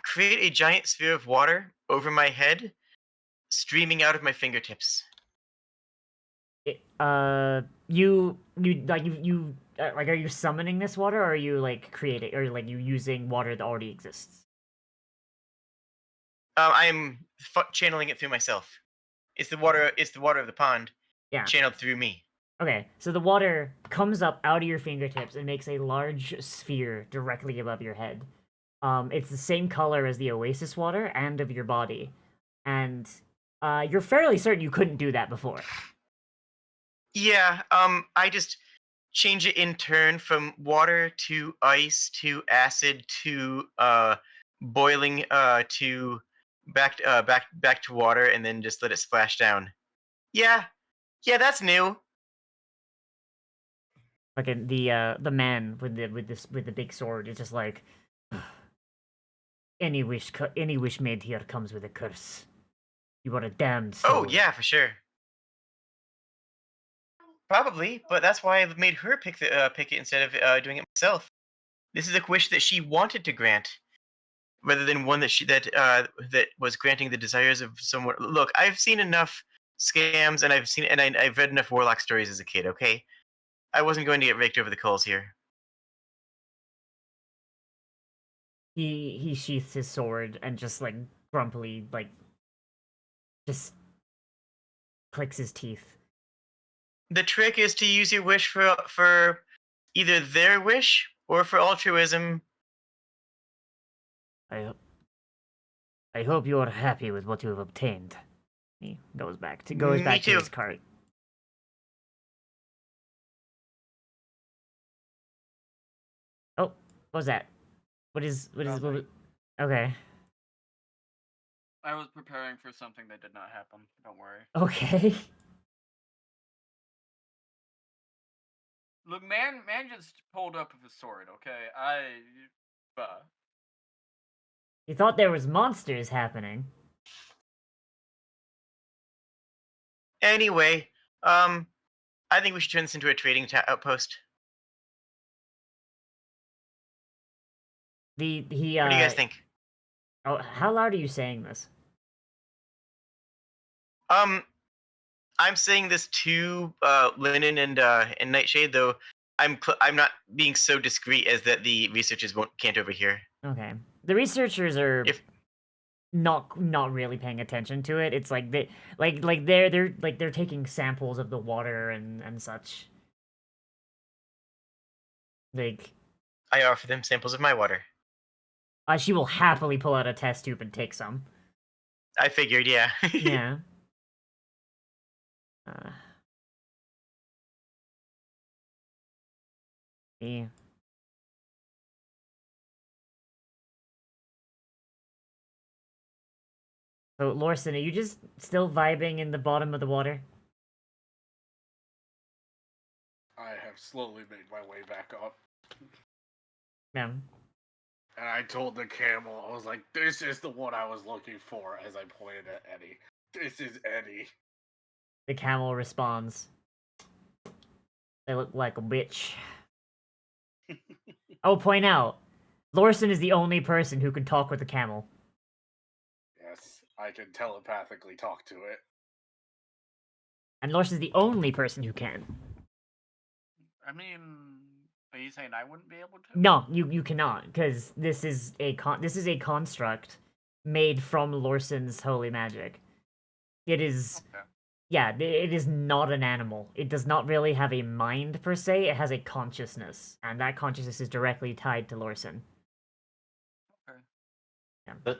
Speaker 3: create a giant sphere of water over my head, streaming out of my fingertips.
Speaker 1: Like, are you summoning this water, or are you like creating, or like you using water that already exists?
Speaker 3: I'm channeling it through myself. It's the water. It's the water of the pond,
Speaker 1: Yeah.
Speaker 3: channeled through me.
Speaker 1: Okay, so the water comes up out of your fingertips and makes a large sphere directly above your head. It's the same color as the Oasis water and of your body, and you're fairly certain you couldn't do that before.
Speaker 3: Yeah. I just change it in turn from water to ice to acid to boiling to back to water, and then just let it splash down. Yeah. Yeah, that's new.
Speaker 1: Like the man with the big sword is just like, any wish made here comes with a curse. You are a damned soul.
Speaker 3: Oh yeah, for sure. Probably, but that's why I made her pick it instead of doing it myself. This is a wish that she wanted to grant, rather than one that was granting the desires of someone. Look, I've seen enough scams, and I've read enough warlock stories as a kid. Okay, I wasn't going to get raked over the coals here.
Speaker 1: He sheaths his sword and just like grumpily like just clicks his teeth.
Speaker 3: The trick is to use your wish for either their wish or for altruism.
Speaker 1: I I hope you are happy with what you have obtained. He goes back to
Speaker 3: Me too.
Speaker 1: his cart. Oh, what was that? What is what
Speaker 5: Nothing.
Speaker 1: okay.
Speaker 5: I was preparing for something that did not happen. Don't worry.
Speaker 1: Okay.
Speaker 5: Look, man just pulled up with his sword. Okay,
Speaker 1: You thought there was monsters happening.
Speaker 3: Anyway, I think we should turn this into a trading outpost.
Speaker 1: He
Speaker 3: What do you guys think?
Speaker 1: Oh, how loud are you saying this?
Speaker 3: Um, I'm saying this to Linen and Nightshade, though I'm not being so discreet as that the researchers can't overhear.
Speaker 1: Okay. The researchers are
Speaker 3: If
Speaker 1: not really paying attention to it. It's like they're taking samples of the water and such. Like
Speaker 3: I offer them samples of my water,
Speaker 1: she will happily pull out a test tube and take some.
Speaker 3: I figured, yeah.
Speaker 1: Yeah. Uh, yeah. So, Lorson, are you just still vibing in the bottom of the water?
Speaker 6: I have slowly made my way back up.
Speaker 1: Yeah.
Speaker 6: And I told the camel, I was like, this is the one I was looking for, as I pointed at Eddie. This is Eddie.
Speaker 1: The camel responds. They look like a bitch. I'll point out, Lorson is the only person who can talk with the camel.
Speaker 6: Yes, I can telepathically talk to it.
Speaker 1: And Lorson's the only person who can.
Speaker 5: I mean, are you saying I wouldn't be able to?
Speaker 1: No, you cannot, because this is a construct made from Lorson's holy magic. It is
Speaker 5: Okay.
Speaker 1: yeah, it is not an animal. It does not really have a mind per se, it has a consciousness, and that consciousness is directly tied to Lorson.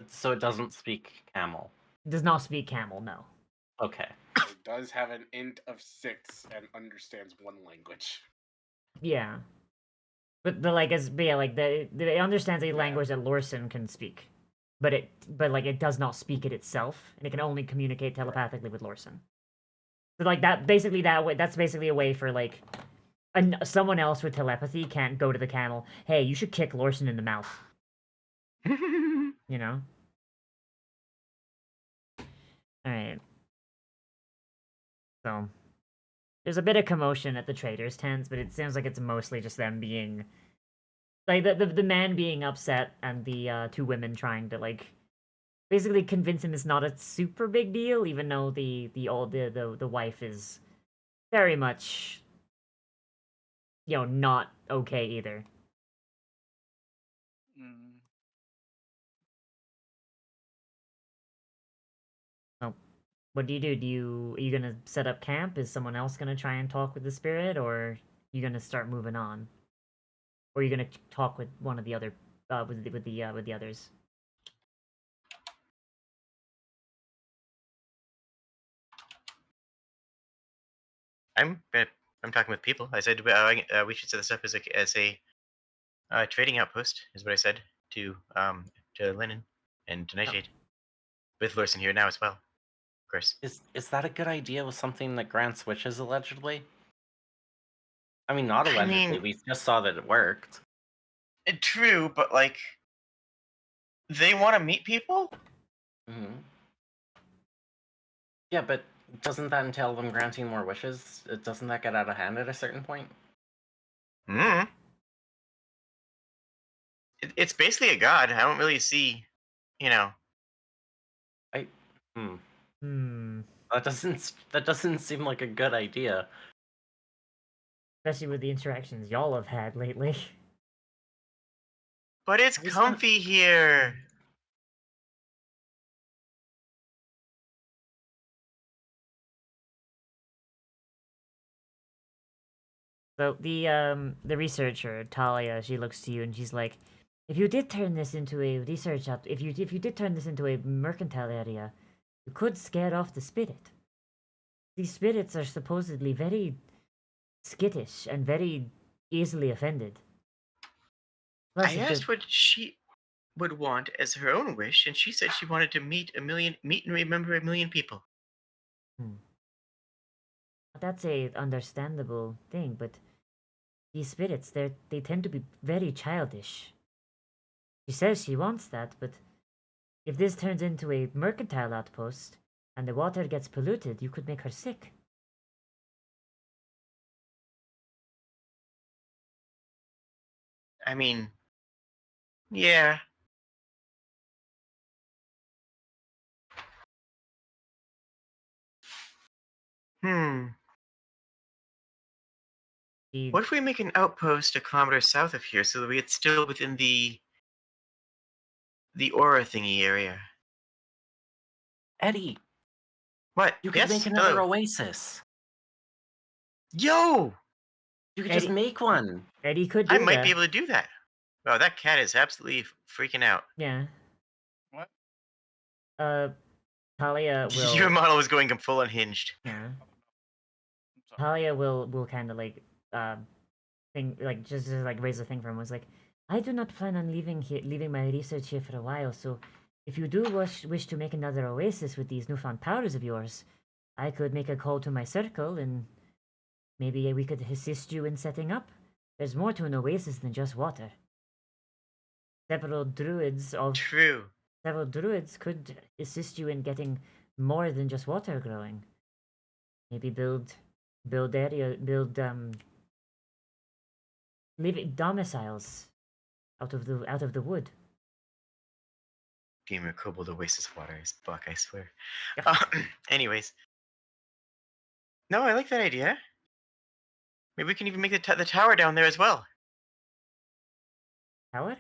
Speaker 4: So it doesn't speak camel.
Speaker 1: It does not speak camel, no.
Speaker 4: Okay.
Speaker 6: It does have an int of 6 and understands 1 language.
Speaker 1: Yeah. But it understands a language that Lorson can speak. But it does not speak it itself, and it can only communicate telepathically with Lorson. So that's basically a way for like someone else with telepathy can't go to the camel, hey, you should kick Lorson in the mouth. You know? Alright. So there's a bit of commotion at the traders' tents, but it seems like it's mostly just them being like the man being upset and the 2 women trying to like basically convince him it's not a super big deal, even though the wife is very much not okay either.
Speaker 5: Mm.
Speaker 1: What do you do? Are you gonna set up camp? Is someone else gonna try and talk with the spirit, or are you gonna start moving on? Or are you gonna talk with one of the other with the others?
Speaker 3: I'm talking with people. I said we should set this up as a trading outpost. Is what I said to Lennon and to Nightshade, with Lorson here now as well. Of course.
Speaker 4: Is that a good idea with something that grants wishes allegedly? I mean, not allegedly. We just saw that it worked.
Speaker 3: True, but like, they want to meet people.
Speaker 4: Mm-hmm. Yeah, but doesn't that entail them granting more wishes? Doesn't that get out of hand at a certain point?
Speaker 3: Hmm. It's basically a god. I don't really see,
Speaker 1: Hmm.
Speaker 4: That doesn't seem like a good idea.
Speaker 1: Especially with the interactions y'all have had lately.
Speaker 3: But it's comfy here.
Speaker 1: So the researcher Talia, she looks to you and she's like, if you did turn this into a research if you did turn this into a mercantile area, you could scare off the spirit. These spirits are supposedly very skittish and very easily offended. Plus,
Speaker 3: I asked what she would want as her own wish, and she said she wanted to meet and remember 1,000,000 people.
Speaker 1: That's a understandable thing, but these spirits, they tend to be very childish. She says she wants that, but if this turns into a mercantile outpost and the water gets polluted, you could make her sick.
Speaker 3: I mean, yeah. What if we make an outpost a kilometer south of here so that it's still within the aura thingy area?
Speaker 4: Eddie,
Speaker 3: What?
Speaker 4: you could
Speaker 3: Yes?
Speaker 4: make another
Speaker 3: Hello?
Speaker 4: oasis.
Speaker 3: Yo!
Speaker 4: You could
Speaker 1: Eddie-
Speaker 4: just make one.
Speaker 1: Eddie could do
Speaker 3: I might
Speaker 1: that.
Speaker 3: be able to do that. Wow, that cat is absolutely freaking out.
Speaker 1: Yeah.
Speaker 5: What?
Speaker 1: Talia will.
Speaker 3: Your model was going full unhinged.
Speaker 1: Yeah.
Speaker 5: I'm sorry.
Speaker 1: Talia will kind of like thing like just like raise a thing for him. Was like, I do not plan on leaving my research here for a while, so if you do wish to make another oasis with these newfound powers of yours, I could make a call to my circle and maybe we could assist you in setting up. There's more to an oasis than just water. Several
Speaker 3: True.
Speaker 1: druids could assist you in getting more than just water growing. Maybe build living domiciles out of the wood.
Speaker 3: Gamer kobold oasis water is buck, I swear.
Speaker 1: Yep.
Speaker 3: Anyways. No, I like that idea. Maybe we can even make the tower down there as well.
Speaker 1: Tower?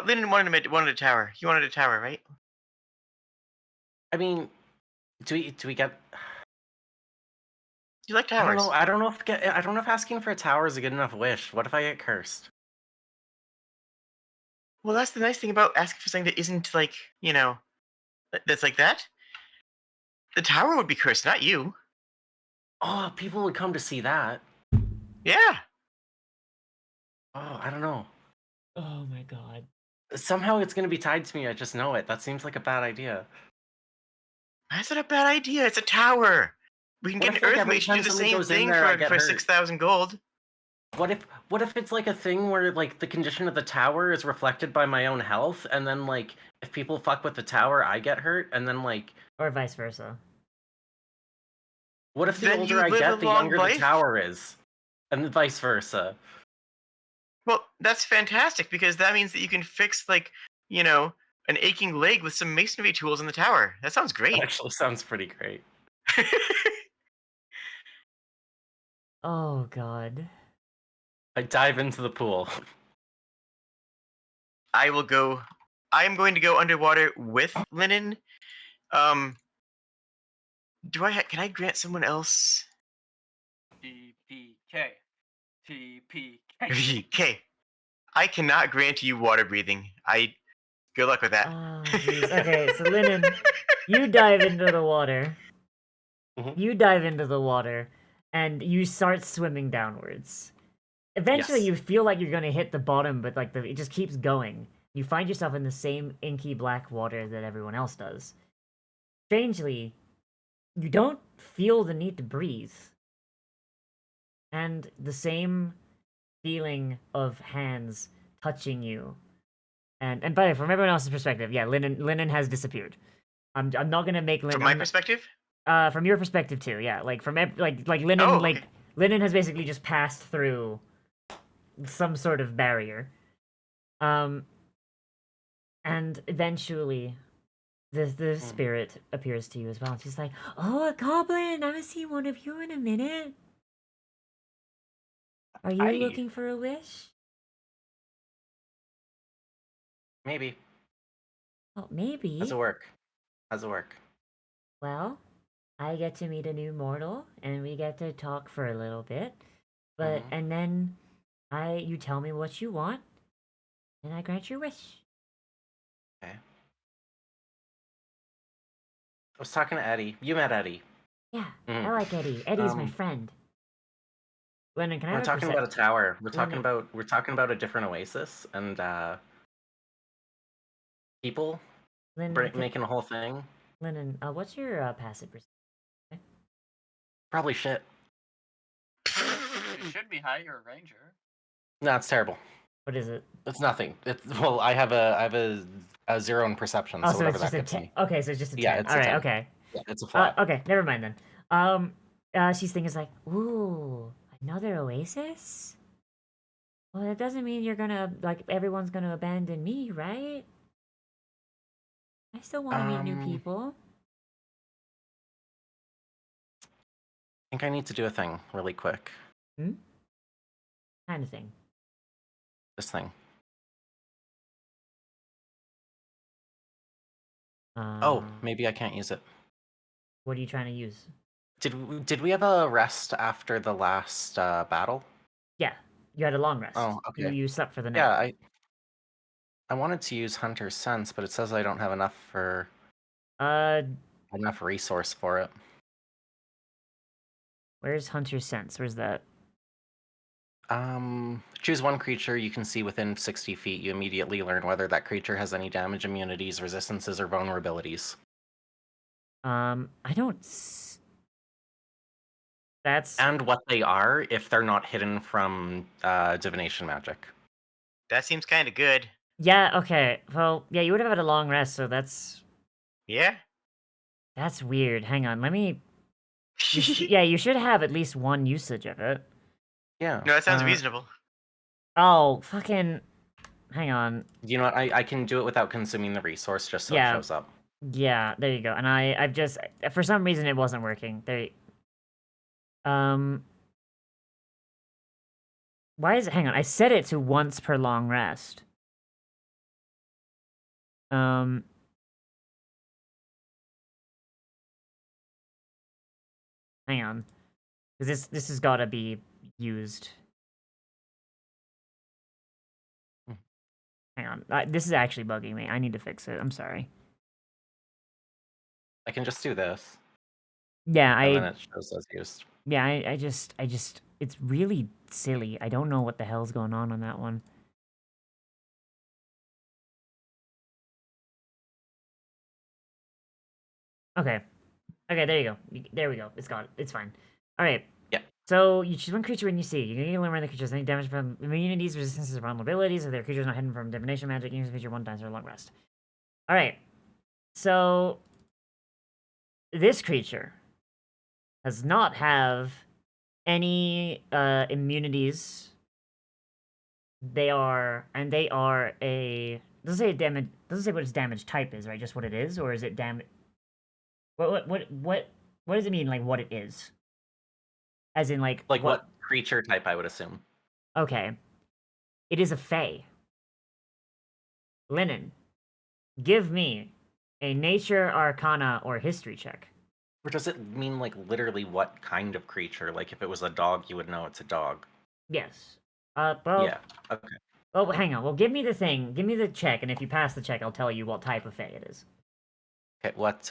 Speaker 3: Lyndon wanted a tower. You wanted a tower, right?
Speaker 4: I mean, do we get?
Speaker 3: You like
Speaker 4: I
Speaker 3: towers?
Speaker 4: don't know. I don't know if asking for a tower is a good enough wish. What if I get cursed?
Speaker 3: Well, that's the nice thing about asking for something that isn't like, that's like that. The tower would be cursed, not you.
Speaker 4: Oh, people would come to see that.
Speaker 3: Yeah.
Speaker 4: Oh, I don't know.
Speaker 1: Oh my god.
Speaker 4: Somehow it's gonna be tied to me. I just know it. That seems like a bad idea.
Speaker 3: That's not a bad idea. It's a tower. We can
Speaker 4: What
Speaker 3: get
Speaker 4: if,
Speaker 3: an
Speaker 4: like,
Speaker 3: earth
Speaker 4: every
Speaker 3: mage to
Speaker 4: time
Speaker 3: do the
Speaker 4: somebody
Speaker 3: same
Speaker 4: goes in
Speaker 3: thing
Speaker 4: there, I
Speaker 3: for
Speaker 4: get hurt?
Speaker 3: 6,000 gold.
Speaker 4: What if it's like a thing where like the condition of the tower is reflected by my own health, and then like if people fuck with the tower, I get hurt, and then like
Speaker 1: Or vice versa.
Speaker 4: what if the
Speaker 3: Then
Speaker 4: older
Speaker 3: you
Speaker 4: I
Speaker 3: live
Speaker 4: get,
Speaker 3: a
Speaker 4: the
Speaker 3: long
Speaker 4: younger
Speaker 3: life.
Speaker 4: the tower is, and vice versa?
Speaker 3: Well, that's fantastic because that means that you can fix an aching leg with some masonry tools in the tower. That sounds
Speaker 4: That
Speaker 3: great.
Speaker 4: actually sounds pretty great.
Speaker 1: Oh god.
Speaker 4: I dive into the pool.
Speaker 3: I am going to go underwater with Linen. Can I grant someone else?
Speaker 5: TPK. TPK.
Speaker 3: Okay. I cannot grant you water breathing. Good luck with that.
Speaker 1: Oh jeez. Okay, so Linen, you dive into the water.
Speaker 4: Mhm.
Speaker 1: You dive into the water, and you start swimming downwards. Eventually,
Speaker 4: Yes.
Speaker 1: you feel like you're gonna hit the bottom, but like it just keeps going. You find yourself in the same inky black water that everyone else does. Strangely, you don't feel the need to breathe, and the same feeling of hands touching you. And by the way, from everyone else's perspective, yeah, Linen has disappeared. I'm not gonna make Linen.
Speaker 3: From my perspective?
Speaker 1: From your perspective too, yeah. Like from like Linen,
Speaker 3: Oh,
Speaker 1: like
Speaker 3: okay.
Speaker 1: Linen has basically just passed through some sort of barrier. And eventually, the spirit appears to you as well. She's like, "Oh, a goblin! I haven't seen one of you in a minute. Are you
Speaker 4: Hi.
Speaker 1: looking for a wish?
Speaker 4: Maybe.
Speaker 1: Oh, maybe.
Speaker 4: How's it work? How's it work?
Speaker 1: Well, I get to meet a new mortal, and we get to talk for a little bit. But and then you tell me what you want, and I grant your wish."
Speaker 4: Okay. I was talking to Eddie. You met Eddie.
Speaker 1: Yeah,
Speaker 4: Mhm.
Speaker 1: I like Eddie. Eddie's my
Speaker 4: Um,
Speaker 1: friend. Lennon, can I
Speaker 4: We're
Speaker 1: have a
Speaker 4: talking about a tower. We're talking
Speaker 1: Lennon.
Speaker 4: about a different oasis and people
Speaker 1: Lennon,
Speaker 4: making a whole thing.
Speaker 1: Lennon, what's your passive perception?
Speaker 4: Probably shit.
Speaker 5: It should be higher, Ranger.
Speaker 4: No, it's terrible.
Speaker 1: What is it?
Speaker 4: It's nothing. I have a 0 in perception,
Speaker 1: Oh,
Speaker 4: so
Speaker 1: so
Speaker 4: whatever
Speaker 1: it's just
Speaker 4: that
Speaker 1: a
Speaker 4: gets
Speaker 1: 10.
Speaker 4: me.
Speaker 1: Okay, so it's just a 10.
Speaker 4: Yeah, it's a
Speaker 1: All right,
Speaker 4: 10.
Speaker 1: okay.
Speaker 4: Yeah, it's a flat.
Speaker 1: Okay, never mind then. She's thinking like, ooh, another oasis? Well, that doesn't mean you're gonna everyone's gonna abandon me, right? I still want to meet new people.
Speaker 4: I think I need to do a thing really quick.
Speaker 1: Kind of thing.
Speaker 4: This thing. Oh, maybe I can't use it.
Speaker 1: What are you trying to use?
Speaker 4: Did we have a rest after the last battle?
Speaker 1: Yeah, you had a long rest.
Speaker 4: Oh, okay.
Speaker 1: You slept for the night.
Speaker 4: Yeah, I wanted to use Hunter's Sense, but it says I don't have enough resource for it.
Speaker 1: Where's Hunter's Sense? Where's that?
Speaker 4: Choose one creature you can see within 60 feet. You immediately learn whether that creature has any damage, immunities, resistances, or vulnerabilities.
Speaker 1: I don't. That's
Speaker 4: And what they are if they're not hidden from divination magic.
Speaker 3: That seems kind of good.
Speaker 1: yeah. Okay. Well, yeah. You would have had a long rest, so
Speaker 3: Yeah.
Speaker 1: that's weird. Hang on. Let me. Yeah, you should have at least one usage of it.
Speaker 4: Yeah.
Speaker 3: No, that sounds
Speaker 1: Uh,
Speaker 3: reasonable.
Speaker 1: Oh, fucking. Hang on.
Speaker 4: You know what? I can do it without consuming the resource just so it
Speaker 1: Yeah.
Speaker 4: shows up.
Speaker 1: Yeah, there you go. And I've just for some reason it wasn't working. Um why is it hang on, I set it to once per long rest. Um hang on. 'Cause this has gotta be used.
Speaker 4: Hmm.
Speaker 1: Hang on. This is actually bugging me. I need to fix it. I'm sorry.
Speaker 4: I can just do this,
Speaker 1: Yeah,
Speaker 4: and then it shows as used.
Speaker 1: yeah, I just it's really silly. I don't know what the hell's going on that one. Okay. Okay, there you go. There we go. It's gone. It's fine. All right.
Speaker 4: Yeah.
Speaker 1: So you choose one creature when you see. You're gonna learn whether the creature has any damage from immunities, resistances, or vulnerabilities. If their creature is not hidden from divination magic, you use the feature one time for a long rest. All right. So this creature does not have any immunities. They are a doesn't say damage. Doesn't say what its damage type is, right? Just what it is, or is it damage? What does it mean? Like what it is? As in like
Speaker 4: What creature type I would assume.
Speaker 1: Okay. It is a fae. Linen. Give me a nature, arcana, or history check.
Speaker 4: Or does it mean like literally what kind of creature? Like if it was a dog, you would know it's a dog.
Speaker 1: Yes. Well,
Speaker 4: Yeah. Okay.
Speaker 1: well, hang on. Well, give me the thing. Give me the check, and if you pass the check, I'll tell you what type of fae it is.
Speaker 4: Okay. What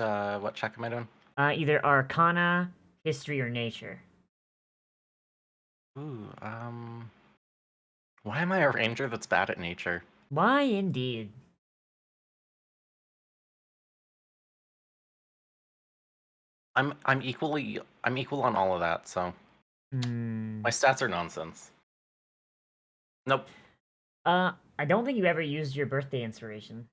Speaker 4: check am I doing?
Speaker 1: Either arcana, history, or nature.
Speaker 4: Ooh. Why am I a ranger that's bad at nature?
Speaker 1: Why, indeed.
Speaker 4: I'm equal on all of that, so
Speaker 1: Hmm.
Speaker 4: my stats are nonsense. Nope.
Speaker 1: I don't think you ever used your birthday inspiration.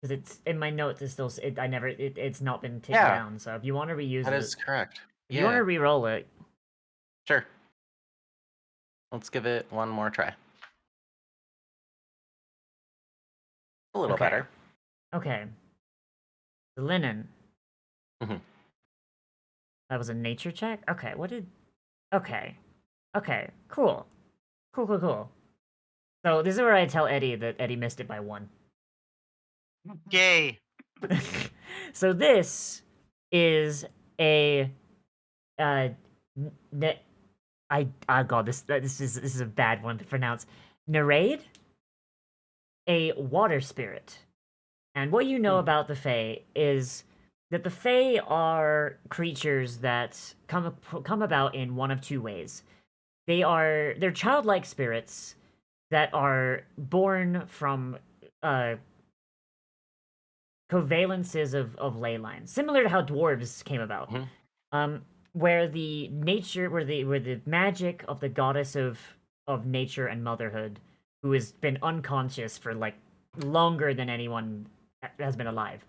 Speaker 1: Because it's in my notes. It's still. It's not been ticked
Speaker 4: Yeah.
Speaker 1: down. So if you want to reuse
Speaker 4: That
Speaker 1: it,
Speaker 4: is correct.
Speaker 1: if you want
Speaker 4: Yeah.
Speaker 1: to re-roll it,
Speaker 4: Sure. Let's give it one more try. A little
Speaker 1: Okay.
Speaker 4: better.
Speaker 1: Okay. The linen.
Speaker 4: Mhm.
Speaker 1: That was a nature check? Okay, what did... Okay. Okay, cool. Cool. So this is where I tell Eddie that Eddie missed it by 1.
Speaker 3: Yay.
Speaker 1: So this is a... God, this is a bad one to pronounce. Nereid? A water spirit. And what you know about the Fae is that the Fae are creatures that come about in one of two ways. They're childlike spirits that are born from covalences of ley lines, similar to how dwarves came about. Where the magic of the goddess of nature and motherhood, who has been unconscious for like longer than anyone has been alive.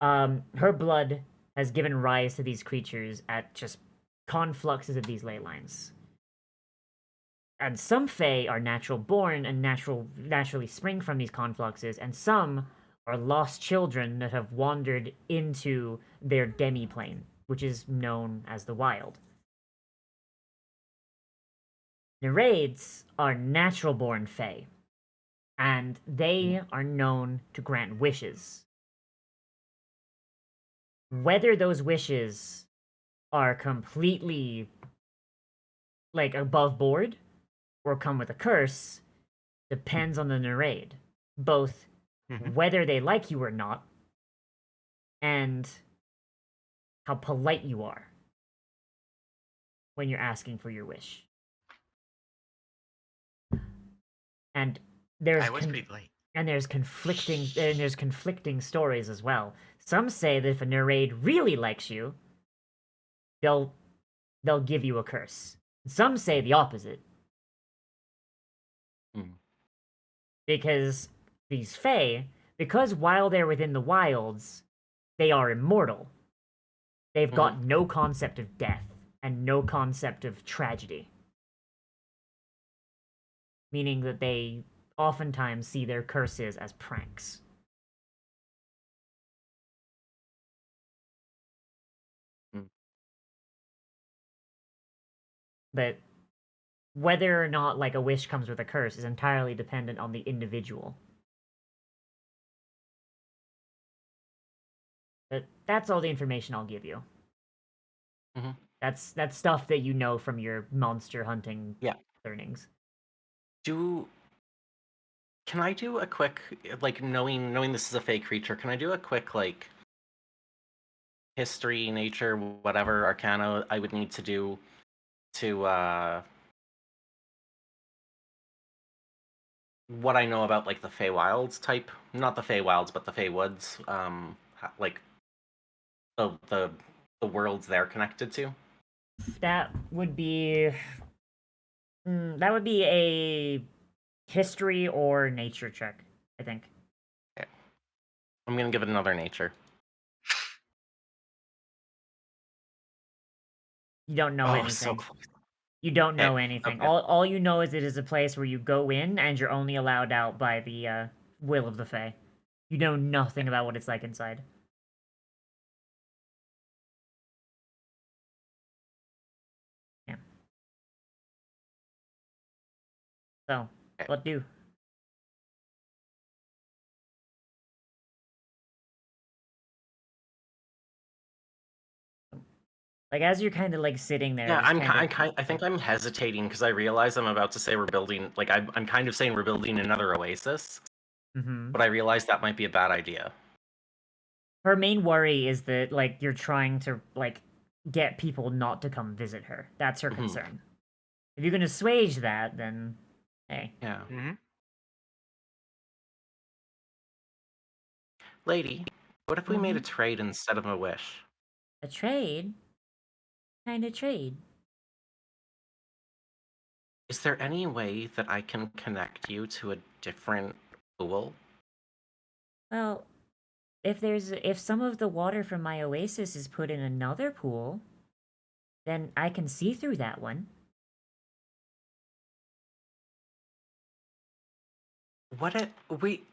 Speaker 1: Her blood has given rise to these creatures at just confluxes of these ley lines. And some Fae are natural born and naturally spring from these confluxes, and some are lost children that have wandered into their demi-plane, which is known as the wild. Nereids are natural born Fae, and they are known to grant wishes. Whether those wishes are completely like above board or come with a curse depends on the Nereid, both whether they like you or not and how polite you are. when you're asking for your wish. And there's
Speaker 3: I was pretty late.
Speaker 1: and there's conflicting stories as well. Some say that if a Nereid really likes you, they'll give you a curse. Some say the opposite.
Speaker 4: Hmm.
Speaker 1: Because these Fae, because while they're within the wilds, they are immortal. They've got no concept of death and no concept of tragedy. Meaning that they oftentimes see their curses as pranks.
Speaker 4: Hmm.
Speaker 1: But whether or not like a wish comes with a curse is entirely dependent on the individual. But that's all the information I'll give you.
Speaker 4: Mhm.
Speaker 1: That's stuff that you know from your monster hunting
Speaker 4: Yeah.
Speaker 1: learnings.
Speaker 4: Can I do a quick, like, knowing this is a fake creature, can I do a quick, like, history, nature, whatever arcana I would need to do to what I know about, like, the Feywilds type, not the Feywilds, but the Feywoods, like the worlds they're connected to?
Speaker 1: That would be a history or nature check, I think.
Speaker 4: Okay. I'm gonna give it another nature.
Speaker 1: You don't know
Speaker 4: Oh,
Speaker 1: anything.
Speaker 4: so close.
Speaker 1: You don't know
Speaker 4: Okay,
Speaker 1: anything.
Speaker 4: okay.
Speaker 1: All you know is it is a place where you go in and you're only allowed out by the will of the Fae. You know nothing about what it's like inside. Yeah. So,
Speaker 4: Okay.
Speaker 1: what do? Like as you're kind of like sitting there,
Speaker 4: Yeah,
Speaker 1: just kind of.
Speaker 4: I think I'm hesitating because I realize I'm about to say we're building, like, I'm kind of saying we're building another Oasis,
Speaker 1: Mm-hmm.
Speaker 4: but I realize that might be a bad idea.
Speaker 1: Her main worry is that like you're trying to like get people not to come visit her. That's her
Speaker 4: Mhm.
Speaker 1: concern. If you can assuage that, then hey.
Speaker 4: Yeah.
Speaker 3: Mm-hmm.
Speaker 4: Lady, what if we made a
Speaker 1: Mhm.
Speaker 4: trade instead of a wish?
Speaker 1: A trade? Kind of trade.
Speaker 4: Is there any way that I can connect you to a different pool?
Speaker 1: Well, if some of the water from my oasis is put in another pool, then I can see through that one.
Speaker 4: What it we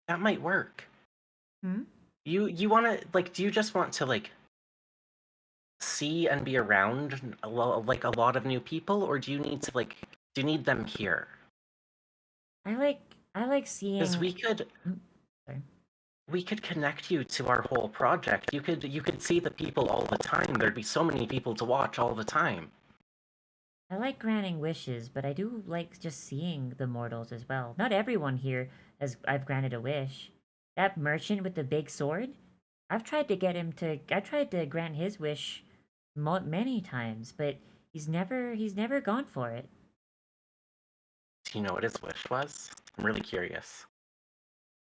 Speaker 4: that might work.
Speaker 1: Hmm?
Speaker 4: You want to, like, do you just want to, like, see and be around like a lot of new people, or do you need to, like, do you need them here?
Speaker 1: I like seeing.
Speaker 4: Because we could
Speaker 1: Mm, sorry.
Speaker 4: we could connect you to our whole project. You could see the people all the time. There'd be so many people to watch all the time.
Speaker 1: I like granting wishes, but I do like just seeing the mortals as well. Not everyone here has I've granted a wish. That merchant with the big sword, I tried to grant his wish many times, but he's never gone for it.
Speaker 4: Do you know what his wish was? I'm really curious.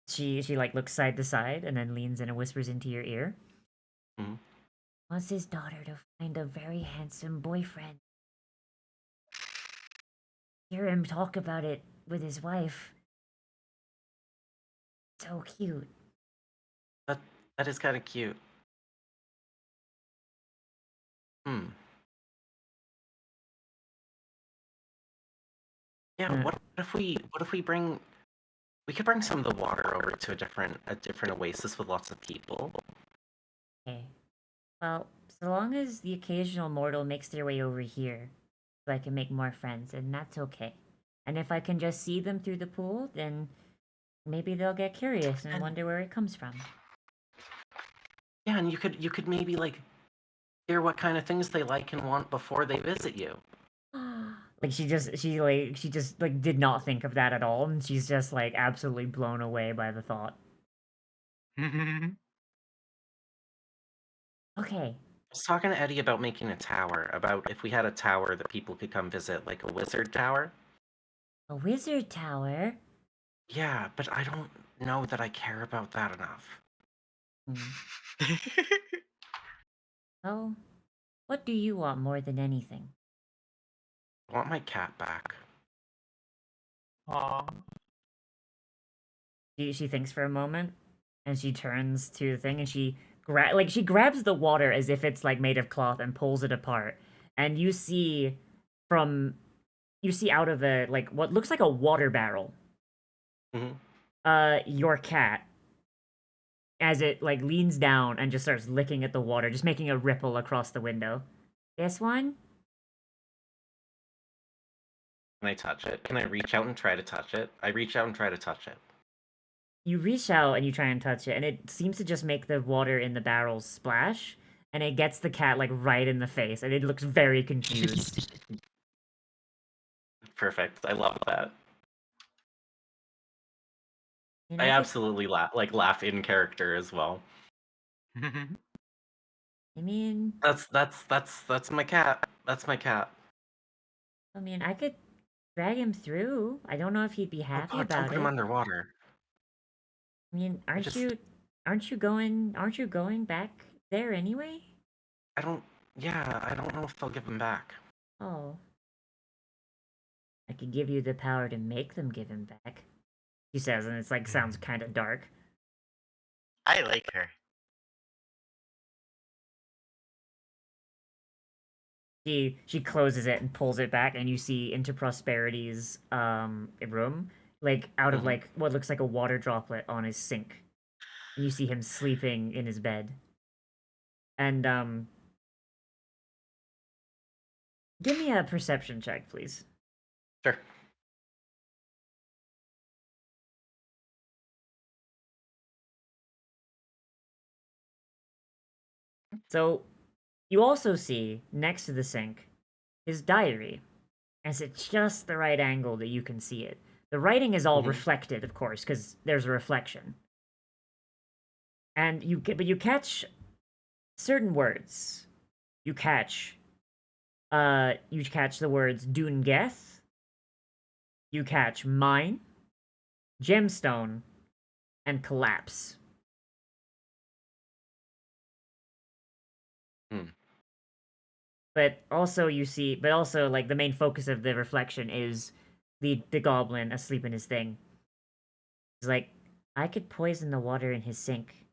Speaker 1: She like looks side to side and then leans in and whispers into your ear.
Speaker 4: Mhm.
Speaker 1: Wants his daughter to find a very handsome boyfriend. Hear him talk about it with his wife. So cute.
Speaker 4: That is kind of cute. Hmm. Yeah.
Speaker 1: Uh,
Speaker 4: What if we bring we could bring some of the water over to a different oasis with lots of people.
Speaker 1: Okay. Well, so long as the occasional mortal makes their way over here, so I can make more friends, and that's okay. And if I can just see them through the pool, then maybe they'll get curious and
Speaker 4: And
Speaker 1: wonder where it comes from.
Speaker 4: yeah, and you could maybe, like, hear what kind of things they like and want before they visit you.
Speaker 1: Like she just like did not think of that at all, and she's just like absolutely blown away by the thought. Okay.
Speaker 4: was talking to Eddie about making a tower, about if we had a tower that people could come visit, like a wizard tower.
Speaker 1: A wizard tower?
Speaker 4: Yeah, but I don't know that I care about that enough.
Speaker 1: Hmm. Oh, what do you want more than anything?
Speaker 4: I want my cat back.
Speaker 7: Aw.
Speaker 1: She thinks for a moment, and she turns to the thing, and she grabs the water as if it's like made of cloth and pulls it apart, and you see from out of a like what looks like a water barrel,
Speaker 4: Mhm.
Speaker 1: your cat as it like leans down and just starts licking at the water, just making a ripple across the window. This one?
Speaker 4: Can I touch it? Can I reach out and try to touch it? I reach out and try to touch it.
Speaker 1: You reach out and you try and touch it, and it seems to just make the water in the barrel splash, and it gets the cat like right in the face, and it looks very confused.
Speaker 4: Perfect. I love that.
Speaker 1: And
Speaker 4: I
Speaker 1: could-
Speaker 4: absolutely laugh in character as well.
Speaker 1: I mean,
Speaker 4: That's my cat. That's my cat.
Speaker 1: I could drag him through. I don't know if he'd be
Speaker 4: Oh
Speaker 1: happy
Speaker 4: God, don't
Speaker 1: about
Speaker 4: put him
Speaker 1: it.
Speaker 4: underwater.
Speaker 1: I mean,
Speaker 4: just-
Speaker 1: aren't you going back there anyway?
Speaker 4: I don't know if they'll give him back.
Speaker 1: Oh. I could give you the power to make them give him back. He says, and it's like sounds kind of dark.
Speaker 3: I like her.
Speaker 1: She closes it and pulls it back, and you see into Prosperity's room, like out of
Speaker 4: Mhm.
Speaker 1: like what looks like a water droplet on his sink, and you see him sleeping in his bed. And give me a perception check, please.
Speaker 4: Sure.
Speaker 1: So you also see next to the sink his diary, as it's just the right angle that you can see it. The writing is all
Speaker 4: Mhm.
Speaker 1: reflected, of course, because there's a reflection. And you catch certain words. You catch the words Dungeth. You catch mine, gemstone, and collapse.
Speaker 4: Hmm.
Speaker 1: But also like the main focus of the reflection is the goblin asleep in his thing. He's like, I could poison the water in his sink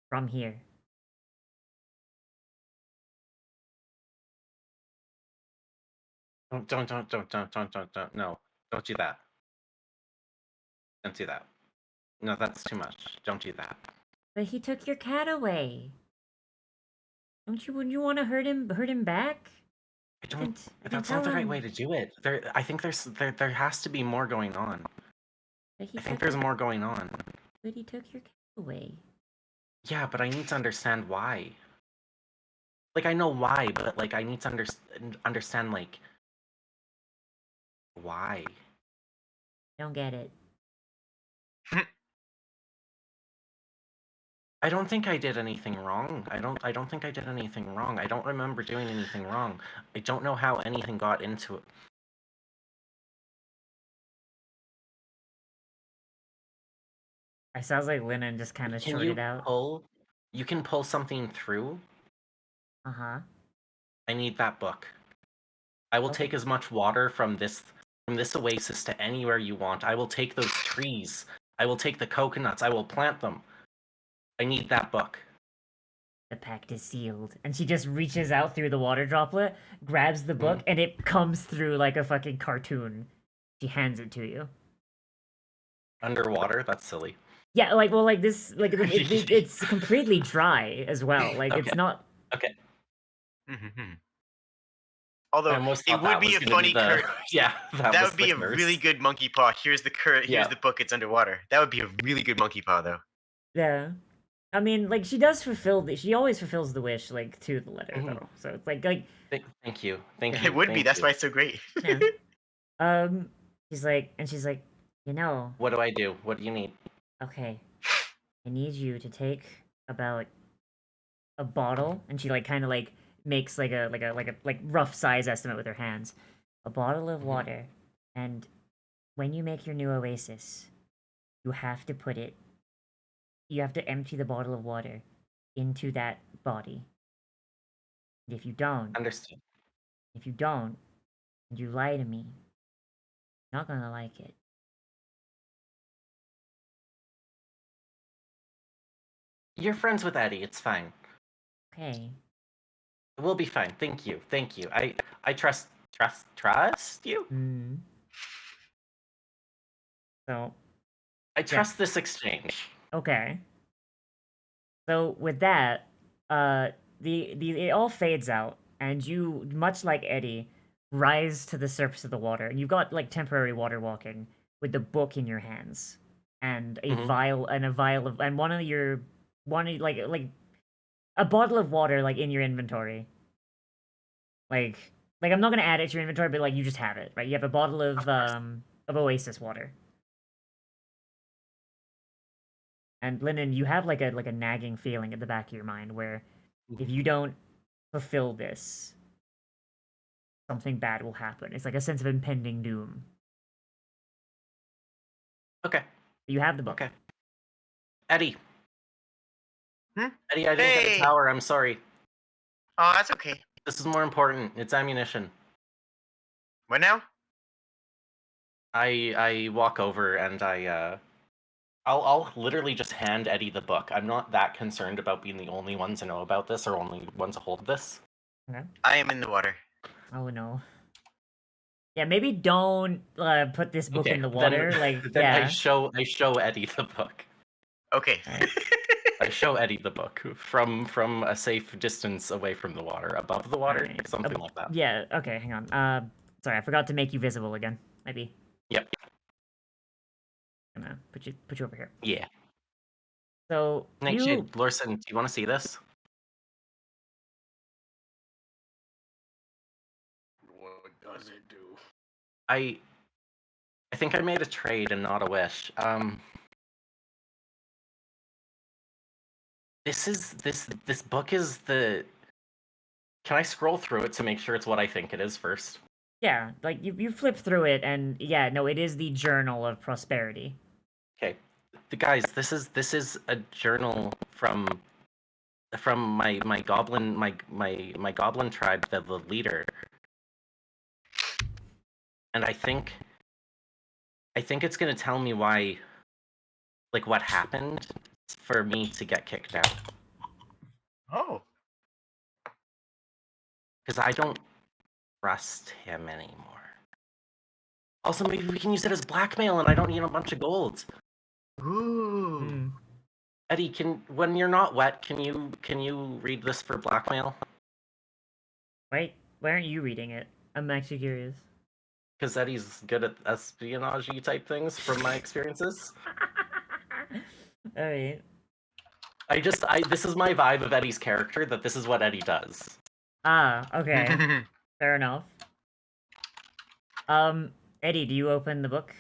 Speaker 1: from here.
Speaker 4: Don't. No, don't do that. Don't do that. No, that's too much. Don't do that.
Speaker 1: But he took your cat away. Wouldn't you want to hurt him back?
Speaker 4: I don't.
Speaker 1: I can
Speaker 4: That's not the
Speaker 1: tell
Speaker 4: right
Speaker 1: him.
Speaker 4: way to do it. I think there has to be more going on.
Speaker 1: But he
Speaker 4: I think
Speaker 1: took
Speaker 4: there's
Speaker 1: your-
Speaker 4: more going on.
Speaker 1: But he took your cat away.
Speaker 4: Yeah, but I need to understand why. Like I know why, but like I need to understand like why.
Speaker 1: Don't get it.
Speaker 4: I don't think I did anything wrong. I don't think I did anything wrong. I don't remember doing anything wrong. I don't know how anything got into it.
Speaker 1: It sounds like Lennon just kind of
Speaker 4: Can
Speaker 1: shorted
Speaker 4: you
Speaker 1: out.
Speaker 4: pull? You can pull something through.
Speaker 1: Uh huh.
Speaker 4: I need that book. I will
Speaker 1: Okay.
Speaker 4: take as much water from this oasis to anywhere you want. I will take those trees. I will take the coconuts. I will plant them. I need that book.
Speaker 1: The pact is sealed. And she just reaches out through the water droplet, grabs the book, and it comes through like a fucking cartoon. She hands it to you.
Speaker 4: Underwater? That's silly.
Speaker 1: Yeah, like this, it's completely dry as well. Like it's
Speaker 4: Okay.
Speaker 1: not.
Speaker 4: Okay.
Speaker 3: Mhm.
Speaker 4: I
Speaker 3: Although
Speaker 4: almost
Speaker 3: it
Speaker 4: thought
Speaker 3: would
Speaker 4: that
Speaker 3: be
Speaker 4: was
Speaker 3: a
Speaker 4: gonna
Speaker 3: funny
Speaker 4: the
Speaker 3: curse.
Speaker 4: yeah.
Speaker 3: That
Speaker 4: was
Speaker 3: would be
Speaker 4: the
Speaker 3: a
Speaker 4: curse.
Speaker 3: really good monkey paw. Here's the here's
Speaker 4: Yeah.
Speaker 3: the book. It's underwater. That would be a really good monkey paw, though.
Speaker 1: Yeah. I mean, like she does fulfill she always fulfills the wish like to the letter
Speaker 4: Mhm.
Speaker 1: though. So it's like
Speaker 4: Thank you. Thank you.
Speaker 3: It would be.
Speaker 4: Thank
Speaker 3: That's
Speaker 4: you.
Speaker 3: why it's so great.
Speaker 1: yeah. She's like,
Speaker 4: What do I do? What do you need?
Speaker 1: okay, I need you to take about a bottle, and she like kind of like makes like rough size estimate with her hands. A bottle of water, and when you make your new oasis, you have to put it. You have to empty the bottle of water into that body. And
Speaker 4: Understood.
Speaker 1: if you don't, and you lie to me, you're not gonna like it.
Speaker 4: You're friends with Eddie. It's fine.
Speaker 1: Okay.
Speaker 4: We'll be fine. Thank you. Thank you. I trust you.
Speaker 1: Hmm. So
Speaker 4: I trust this exchange.
Speaker 1: okay. So with that, the it all fades out, and you, much like Eddie, rise to the surface of the water, and you've got like temporary water walking with the book in your hands, and a
Speaker 4: Mhm.
Speaker 1: vial of, and like a bottle of water like in your inventory. Like I'm not gonna add it to your inventory, but like you just have it, right? You have a bottle
Speaker 4: Of course.
Speaker 1: of Oasis water. And Lennon, you have like a nagging feeling at the back of your mind where if you don't fulfill this, something bad will happen. It's like a sense of impending doom.
Speaker 4: Okay.
Speaker 1: You have the book.
Speaker 4: Okay. Eddie.
Speaker 3: Hmm?
Speaker 4: Eddie, I didn't get a
Speaker 3: Hey!
Speaker 4: tower. I'm sorry.
Speaker 3: Oh, that's okay.
Speaker 4: This is more important. It's ammunition.
Speaker 3: What now?
Speaker 4: I walk over and I'll literally just hand Eddie the book. I'm not that concerned about being the only one to know about this or only one to hold this.
Speaker 1: Okay.
Speaker 3: I am in the water.
Speaker 1: Oh no. Yeah, maybe don't put this book in the
Speaker 4: then-
Speaker 1: water. Like,
Speaker 4: Then I
Speaker 1: yeah.
Speaker 4: show Eddie the book.
Speaker 3: Okay.
Speaker 1: Alright.
Speaker 4: I show Eddie the book from a safe distance away from the water, above the water,
Speaker 1: Alright.
Speaker 4: something like that.
Speaker 1: Yeah. Okay. Hang on. Sorry, I forgot to make you visible again. Maybe.
Speaker 4: Yep.
Speaker 1: I'm gonna put you over here.
Speaker 4: Yeah.
Speaker 1: So
Speaker 4: Nightshade, Lorson, do you want to see this?
Speaker 6: What does it do?
Speaker 4: I think I made a trade and not a wish. This book is the. Can I scroll through it to make sure it's what I think it is first?
Speaker 1: Yeah, like you flip through it, and yeah, no, it is the Journal of Prosperity.
Speaker 4: Okay, guys, this is a journal from my goblin my goblin tribe, the leader, and I think it's gonna tell me why, like what happened for me to get kicked out,
Speaker 3: Oh.
Speaker 4: because I don't trust him anymore. Also, maybe we can use it as blackmail, and I don't need a bunch of gold.
Speaker 3: Ooh.
Speaker 1: Hmm.
Speaker 4: Eddie, when you're not wet, can you read this for blackmail?
Speaker 1: Wait, why aren't you reading it? I'm actually curious.
Speaker 4: Because Eddie's good at espionage type things from my experiences.
Speaker 1: Alright.
Speaker 4: This is my vibe of Eddie's character, that this is what Eddie does.
Speaker 1: Ah, okay. Fair enough. Eddie, do you open the book?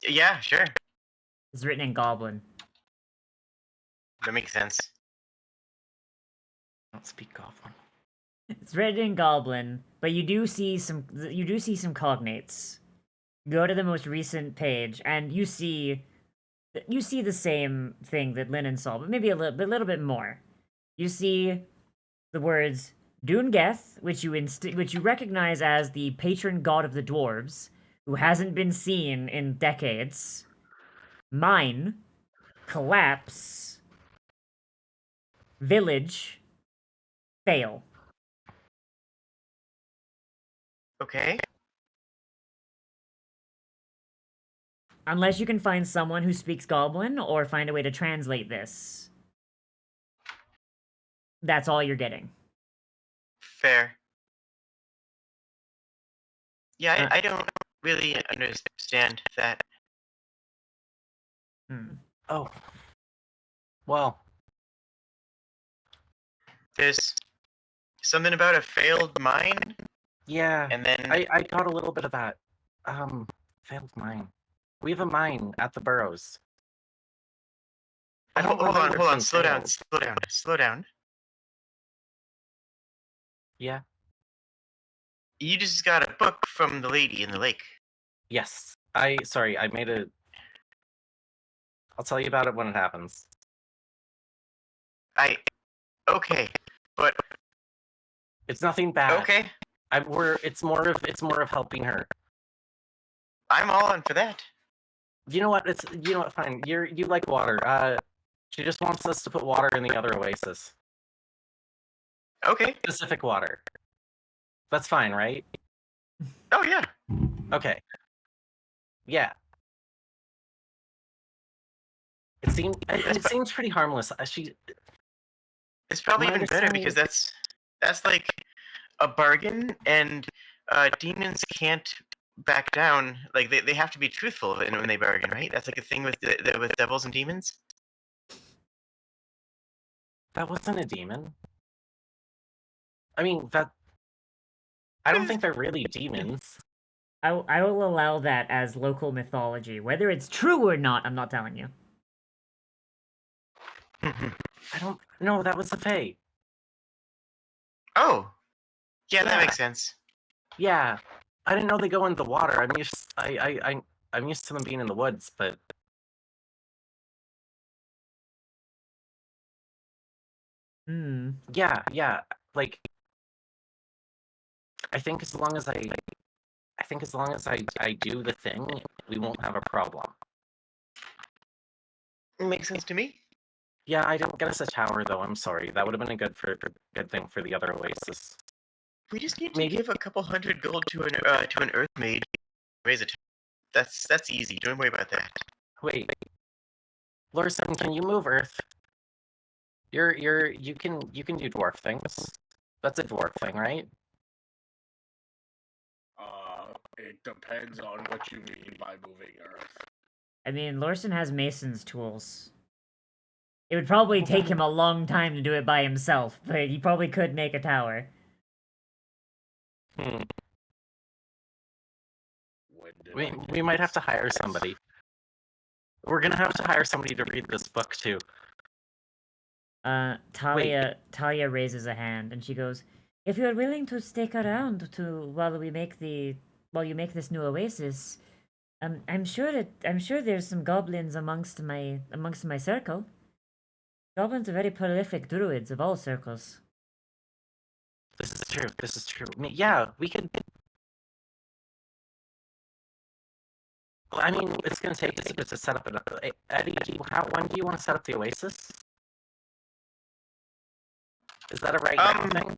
Speaker 3: Yeah, sure.
Speaker 1: It's written in Goblin.
Speaker 3: That makes sense.
Speaker 4: I don't speak Goblin.
Speaker 1: It's written in Goblin, but you do see some cognates. Go to the most recent page, and you see the same thing that Lennon saw, but maybe a little bit more. You see the words Dungeth, which you recognize as the patron god of the dwarves, who hasn't been seen in decades. Mine, collapse, village, fail.
Speaker 3: Okay.
Speaker 1: Unless you can find someone who speaks Goblin or find a way to translate this. That's all you're getting.
Speaker 3: Fair. Yeah,
Speaker 1: Uh,
Speaker 3: I don't really understand that.
Speaker 1: Hmm.
Speaker 4: Oh. Well,
Speaker 3: There's something about a failed mine,
Speaker 4: yeah.
Speaker 3: and then
Speaker 4: I got a little bit of that. Failed mine. We have a mine at the Burrows. I don't
Speaker 3: Hold on,
Speaker 4: remember
Speaker 3: slow down,
Speaker 4: being
Speaker 3: slow down.
Speaker 4: Yeah.
Speaker 3: You just got a book from the lady in the lake.
Speaker 4: Yes. Sorry, I made a... I'll tell you about it when it happens.
Speaker 3: Okay, but
Speaker 4: It's nothing bad.
Speaker 3: okay,
Speaker 4: It's more of helping her.
Speaker 3: I'm all in for that.
Speaker 4: You know what? Fine. You like water. She just wants us to put water in the other oasis.
Speaker 3: Okay.
Speaker 4: Specific water. That's fine, right?
Speaker 3: Oh yeah.
Speaker 4: Okay. Yeah. It seems pretty harmless.
Speaker 3: It's probably
Speaker 4: My
Speaker 3: even better
Speaker 4: understanding
Speaker 3: because
Speaker 4: is-
Speaker 3: that's like a bargain, and demons can't back down. Like they have to be truthful when they bargain, right? That's like a thing with with devils and demons.
Speaker 4: that wasn't a demon. I mean, I don't think they're really demons.
Speaker 1: I will allow that as local mythology. Whether it's true or not, I'm not telling you.
Speaker 4: I don't... No, that was the Fae.
Speaker 3: Oh, yeah, that
Speaker 4: Yeah.
Speaker 3: makes sense.
Speaker 4: Yeah. I didn't know they go in the water. I'm used to them being in the woods, but...
Speaker 1: Hmm.
Speaker 4: Yeah. Like... I think as long as I do the thing, we won't have a problem.
Speaker 3: Makes sense to me.
Speaker 4: Yeah, I didn't get us a tower though. I'm sorry. That would have been a good thing for the other oasis.
Speaker 3: We just need to
Speaker 4: Maybe-
Speaker 3: give a couple hundred gold to an earth maid. Raise it. That's easy. Don't worry about that.
Speaker 4: Wait, Lorson, can you move Earth? You can do dwarf things. That's a dwarf thing, right?
Speaker 6: It depends on what you mean by moving Earth.
Speaker 1: I mean, Lorson has Mason's tools. It would probably take him a long time to do it by himself, but he probably could make a tower.
Speaker 4: Hmm.
Speaker 6: When did
Speaker 4: We might have to hire somebody. We're gonna have to hire somebody to read this book too.
Speaker 1: Talia raises a hand and she goes, "If you are willing to stick around while you make this new oasis, I'm sure there's some goblins amongst my circle. Goblins are very prolific druids of all circles."
Speaker 4: This is true. Yeah, we could... Well, I mean, it's gonna take us a bit to set up Eddie, when do you want to set up the oasis? Is that a right now thing?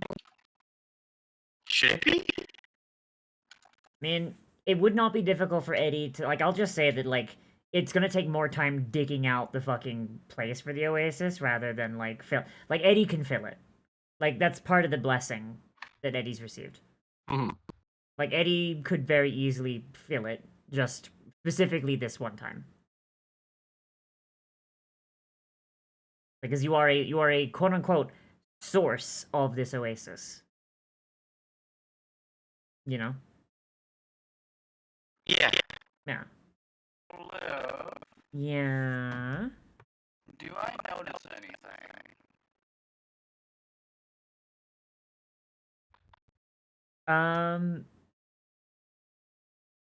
Speaker 3: Should it be?
Speaker 1: I mean, it would not be difficult for Eddie to, like, I'll just say that, like, it's gonna take more time digging out the fucking place for the oasis rather than, like, Eddie can fill it. Like, that's part of the blessing that Eddie's received.
Speaker 4: Mhm.
Speaker 1: Like, Eddie could very easily fill it, just specifically this one time. Because you are a quote-unquote source of this oasis. You know?
Speaker 3: Yeah.
Speaker 1: Yeah.
Speaker 5: Liv,
Speaker 1: Yeah.
Speaker 5: do I notice anything?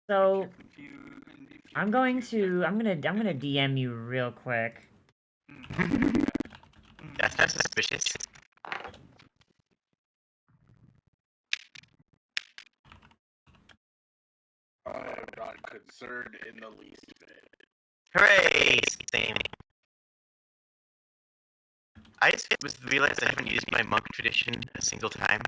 Speaker 1: So
Speaker 5: If you-
Speaker 1: I'm gonna DM you real quick.
Speaker 3: That's not suspicious.
Speaker 6: I'm not concerned in the least bit.
Speaker 3: Hooray! Same. I just realized I haven't used my monk tradition a single time.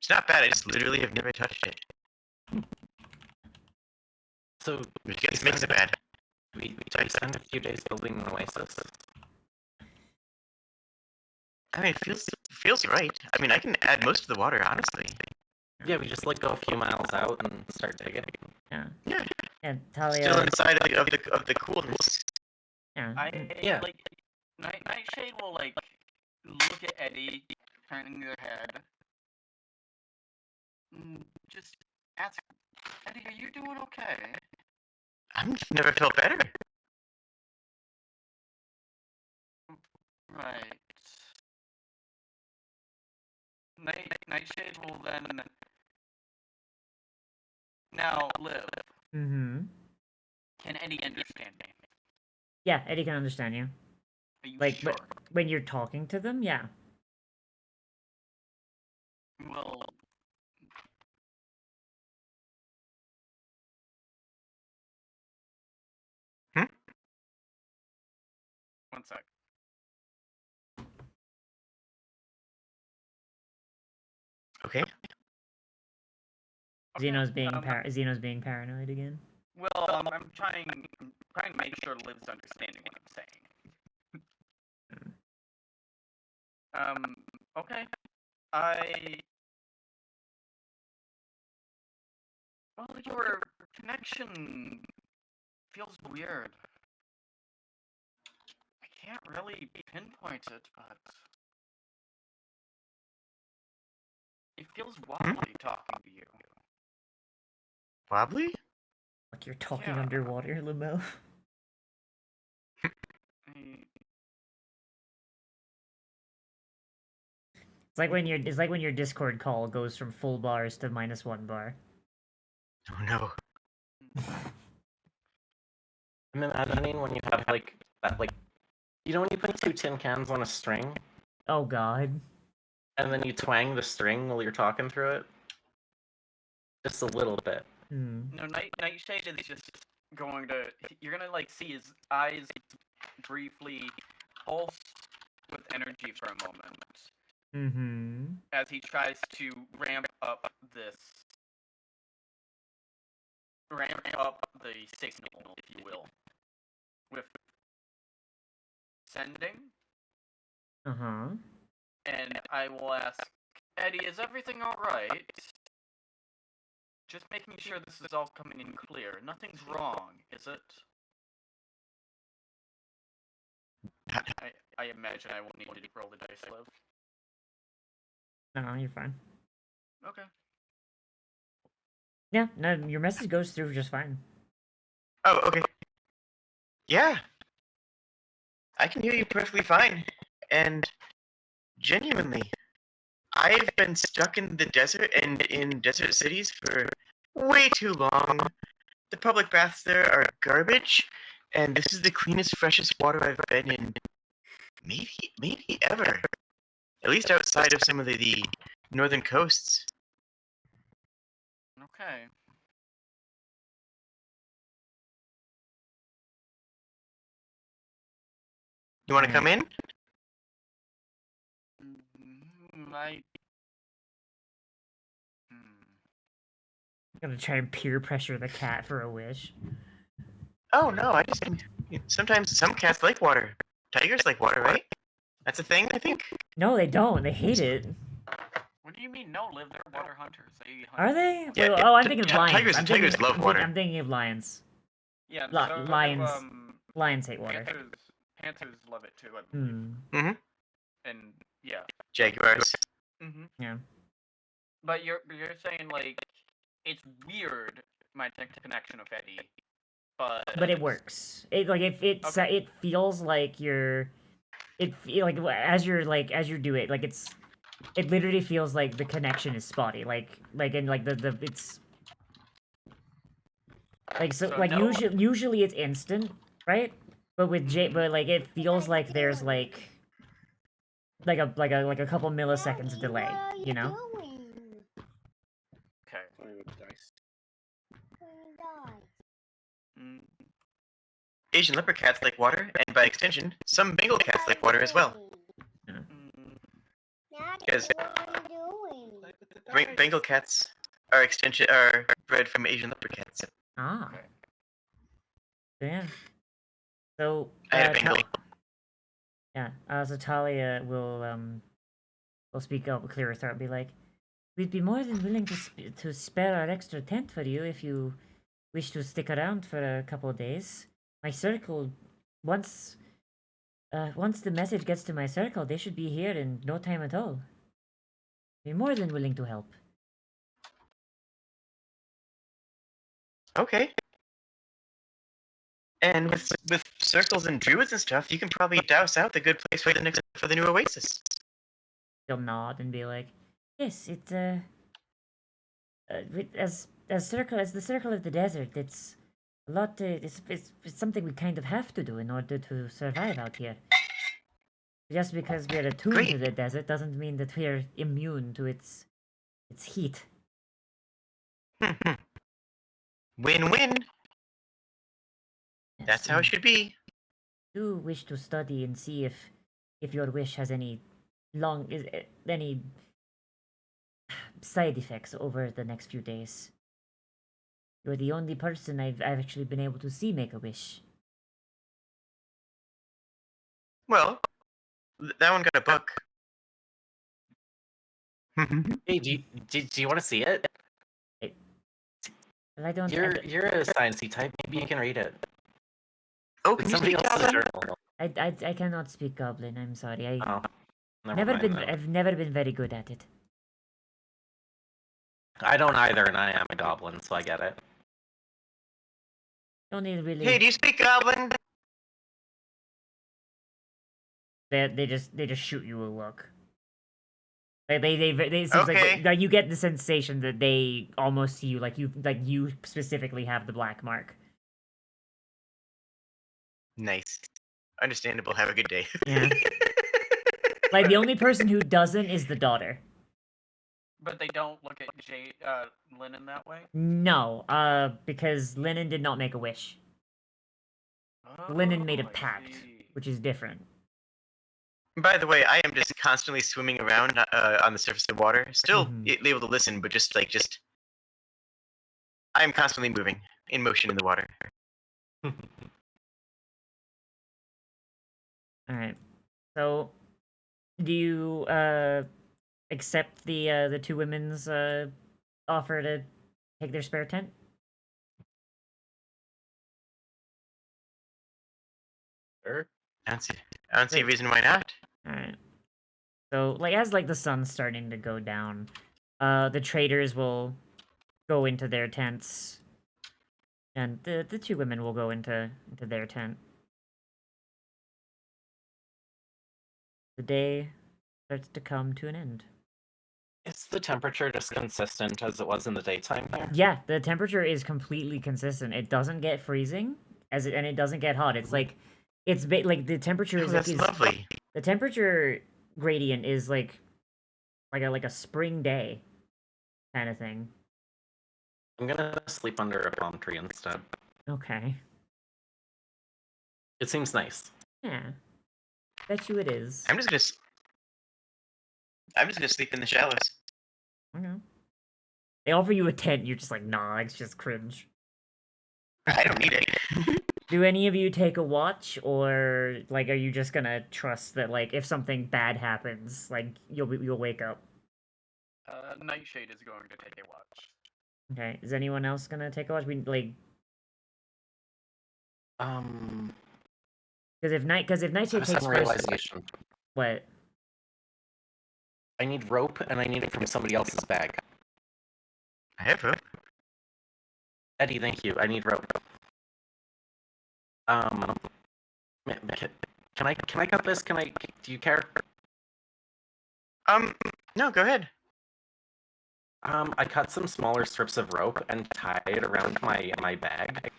Speaker 3: It's not bad. I just literally have never touched it,
Speaker 4: So
Speaker 3: which I guess makes it bad.
Speaker 4: we spend a few days building an oasis.
Speaker 3: I mean, it feels right. I mean, I can add most of the water, honestly.
Speaker 4: Yeah, we just like go a few miles out and start digging.
Speaker 1: Yeah.
Speaker 3: Yeah.
Speaker 1: And Talia.
Speaker 3: Still inside of the coolness.
Speaker 1: Yeah.
Speaker 4: Yeah.
Speaker 5: Like, Nightshade will, like, look at Eddie, turning their head, Just ask, Eddie, are you doing okay?
Speaker 3: I've never felt better.
Speaker 5: Right. Nightshade will then now live.
Speaker 1: Mm-hmm.
Speaker 5: Can Eddie understand me?
Speaker 1: Yeah, Eddie can understand you.
Speaker 5: Are you
Speaker 1: Like,
Speaker 5: sure?
Speaker 1: but when you're talking to them, yeah.
Speaker 5: Well,
Speaker 3: Hmm?
Speaker 5: one sec.
Speaker 3: Okay.
Speaker 5: Okay,
Speaker 1: Xeno's being paranoid again.
Speaker 5: well, I'm trying to make sure Liv's understanding what I'm saying. Okay. Well, your connection feels weird. I can't really pinpoint it, but it feels wobbly talking to you.
Speaker 3: Wobbly?
Speaker 1: Like you're talking
Speaker 5: Yeah.
Speaker 1: underwater, Limo.
Speaker 5: I-
Speaker 1: It's like when your Discord call goes from full bars to -1 bar.
Speaker 3: Oh no.
Speaker 4: I'm imagining when you have like that, like, you know, when you put two tin cans on a string
Speaker 1: Oh god.
Speaker 4: and then you twang the string while you're talking through it, just a little bit.
Speaker 1: Hmm.
Speaker 5: No, Nightshade is just going to. You're gonna like see his eyes briefly pulse with energy for a moment
Speaker 1: Mm-hmm.
Speaker 5: as he tries to ramp up the signal, if you will, with sending.
Speaker 1: Uh-huh.
Speaker 5: And I will ask, Eddie, is everything alright? Just making sure this is all coming in clear. Nothing's wrong, is it? I imagine I won't need to roll the dice, Liv.
Speaker 1: No, you're fine.
Speaker 5: Okay.
Speaker 1: Yeah, no, your message goes through just fine.
Speaker 3: Oh, okay. Yeah. I can hear you perfectly fine. And genuinely, I've been stuck in the desert and in desert cities for way too long. The public baths there are garbage, and this is the cleanest, freshest water I've been in maybe ever. At least outside of some of the northern coasts.
Speaker 5: Okay.
Speaker 3: You want to come in?
Speaker 5: I.
Speaker 1: Gonna try and peer pressure the cat for a wish.
Speaker 3: Oh no, I just sometimes some cats like water. Tigers like water, right? That's a thing, I think.
Speaker 1: No, they don't. They hate it.
Speaker 5: What do you mean? No, Liv, they're water hunters. They hunt.
Speaker 1: Are they?
Speaker 3: Yeah,
Speaker 1: Wait, oh, I'm thinking of
Speaker 3: yeah,
Speaker 1: lions.
Speaker 3: tigers love water.
Speaker 1: I'm thinking of lions.
Speaker 5: Yeah,
Speaker 1: Li-
Speaker 5: so do,
Speaker 1: lions. Lions hate water.
Speaker 5: Panthers love it too, I believe.
Speaker 1: Hmm.
Speaker 5: And yeah.
Speaker 3: Jaguars.
Speaker 1: Yeah.
Speaker 5: But you're saying like it's weird my connection with Eddie,
Speaker 1: But it works. It
Speaker 5: Okay.
Speaker 1: it feels like you're like as you do it, like it literally feels like the connection is spotty. Like and like the it's like so like
Speaker 5: no,
Speaker 1: usually it's instant, right? But with but like it feels like there's like a couple milliseconds delay, you know?
Speaker 5: Okay.
Speaker 6: Playing with dice.
Speaker 5: Mm,
Speaker 3: Asian leopard cats like water, and by extension, some Bengal cats like water as well.
Speaker 5: mm,
Speaker 3: Because
Speaker 6: Play with the dice.
Speaker 3: Bengal cats are bred from Asian leopard cats.
Speaker 1: Ah.
Speaker 5: Okay.
Speaker 1: Yeah. So
Speaker 3: I had a Bengal.
Speaker 1: So Talia will speak up with clearer throat, be like, "We'd be more than willing to spare our extra tent for you if you wish to stick around for a couple of days. My circle, once the message gets to my circle, they should be here in no time at all. Be more than willing to help."
Speaker 3: Okay. And with circles and druids and stuff, you can probably douse out the good place for the new Oasis.
Speaker 1: He'll nod and be like, "Yes, as the circle of the desert, it's a lot. It's something we kind of have to do in order to survive out here. Just because we're attuned to
Speaker 3: Great.
Speaker 1: the desert doesn't mean that we're immune to its heat."
Speaker 3: Win-win.
Speaker 1: Yes,
Speaker 3: That's how it should be.
Speaker 1: do wish to study and see if your wish has any any side effects over the next few days. You're the only person I've actually been able to see make a wish.
Speaker 3: Well, that one got a book.
Speaker 4: Hey, do you want to see it?
Speaker 1: But I don't.
Speaker 4: You're a sciencey type. Maybe you can read it.
Speaker 3: Oh,
Speaker 4: It's
Speaker 3: can you
Speaker 4: somebody
Speaker 3: speak
Speaker 4: else's
Speaker 3: Goblin?
Speaker 4: journal.
Speaker 1: I cannot speak Goblin. I'm sorry.
Speaker 4: Oh, never mind then.
Speaker 1: I've never been very good at it.
Speaker 4: I don't either, and I am a goblin, so I get it.
Speaker 1: Only really.
Speaker 3: Hey, do you speak Goblin?
Speaker 1: They just shoot you a look. Like they it seems
Speaker 3: Okay.
Speaker 1: like you get the sensation that they almost see you like you specifically have the black mark.
Speaker 3: Nice. Understandable. Have a good day.
Speaker 1: Yeah. Like the only person who doesn't is the daughter.
Speaker 5: But they don't look at Lennon that way.
Speaker 1: No, because Lennon did not make a wish. Lennon made a
Speaker 5: Oh, I
Speaker 1: pact,
Speaker 5: see.
Speaker 1: which is different.
Speaker 3: By the way, I am just constantly swimming around on the surface of water, still
Speaker 1: Mhm.
Speaker 3: able to listen, but just I am constantly moving, in motion in the water.
Speaker 1: All right. So, do you accept the two women's offer to take their spare tent?
Speaker 4: Sure.
Speaker 3: I don't see a reason why not.
Speaker 1: All right. So, like as like the sun's starting to go down, the traders will go into their tents, and the two women will go into their tent. The day starts to come to an end.
Speaker 4: Is the temperature just consistent as it was in the daytime there?
Speaker 1: Yeah, the temperature is completely consistent. It doesn't get freezing and it doesn't get hot. It's like like the temperature
Speaker 3: Oh,
Speaker 1: is
Speaker 3: that's lovely.
Speaker 1: the temperature gradient is like a spring day kind of thing.
Speaker 4: I'm gonna sleep under a palm tree instead.
Speaker 1: Okay.
Speaker 4: It seems nice.
Speaker 1: Yeah. Bet you it is.
Speaker 3: I'm just gonna sleep in the shallows.
Speaker 1: Okay. They offer you a tent, you're just like, nah, it's just cringe.
Speaker 3: I don't need it.
Speaker 1: Do any of you take a watch, or like, are you just gonna trust that like if something bad happens, like you'll wake up?
Speaker 5: Nightshade is going to take a watch.
Speaker 1: Okay. Is anyone else gonna take a watch? We like because if Nightshade
Speaker 4: a
Speaker 1: takes
Speaker 4: sudden
Speaker 1: first,
Speaker 4: realization.
Speaker 1: what?
Speaker 4: I need rope, and I need it from somebody else's bag.
Speaker 3: I have hope.
Speaker 4: Eddie, thank you. I need rope. Can I cut this? Do you care?
Speaker 3: No, go ahead.
Speaker 4: I cut some smaller strips of rope and tied it around my bag.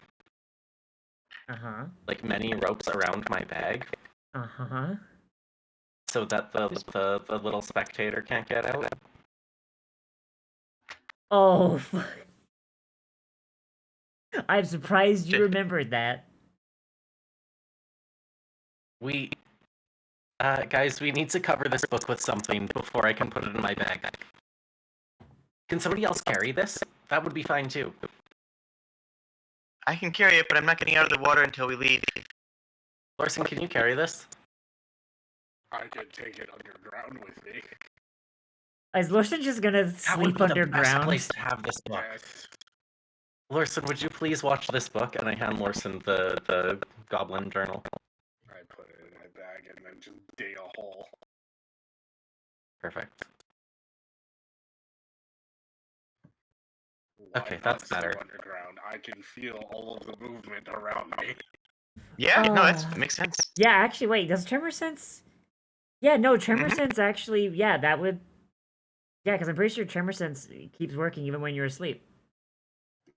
Speaker 1: Uh-huh.
Speaker 4: Like many ropes around my bag.
Speaker 1: Uh-huh.
Speaker 4: So that the little spectator can't get out.
Speaker 1: Oh, fuck. I'm surprised you remembered that.
Speaker 4: Guys, we need to cover this book with something before I can put it in my bag. Can somebody else carry this? That would be fine too.
Speaker 3: I can carry it, but I'm not getting out of the water until we leave.
Speaker 4: Larson, can you carry this?
Speaker 6: I could take it underground with me.
Speaker 1: Is Lorson just gonna
Speaker 4: That would
Speaker 1: sleep
Speaker 4: be the best
Speaker 1: underground?
Speaker 4: place to have this book.
Speaker 6: Yes.
Speaker 4: Larson, would you please watch this book? And I hand Larson the Goblin Journal.
Speaker 6: I put it in my bag and then just dig a hole.
Speaker 4: Perfect. Okay,
Speaker 6: I'm
Speaker 4: that's
Speaker 6: not so
Speaker 4: better.
Speaker 6: underground. I can feel all of the movement around me.
Speaker 3: Yeah, no, that
Speaker 1: Uh,
Speaker 3: makes sense.
Speaker 1: Yeah, actually, wait, does Tremor Sense? Yeah, no, Tremor
Speaker 3: Mhm.
Speaker 1: Sense actually, yeah, that would. Yeah, because I'm pretty sure Tremor Sense keeps working even when you're asleep.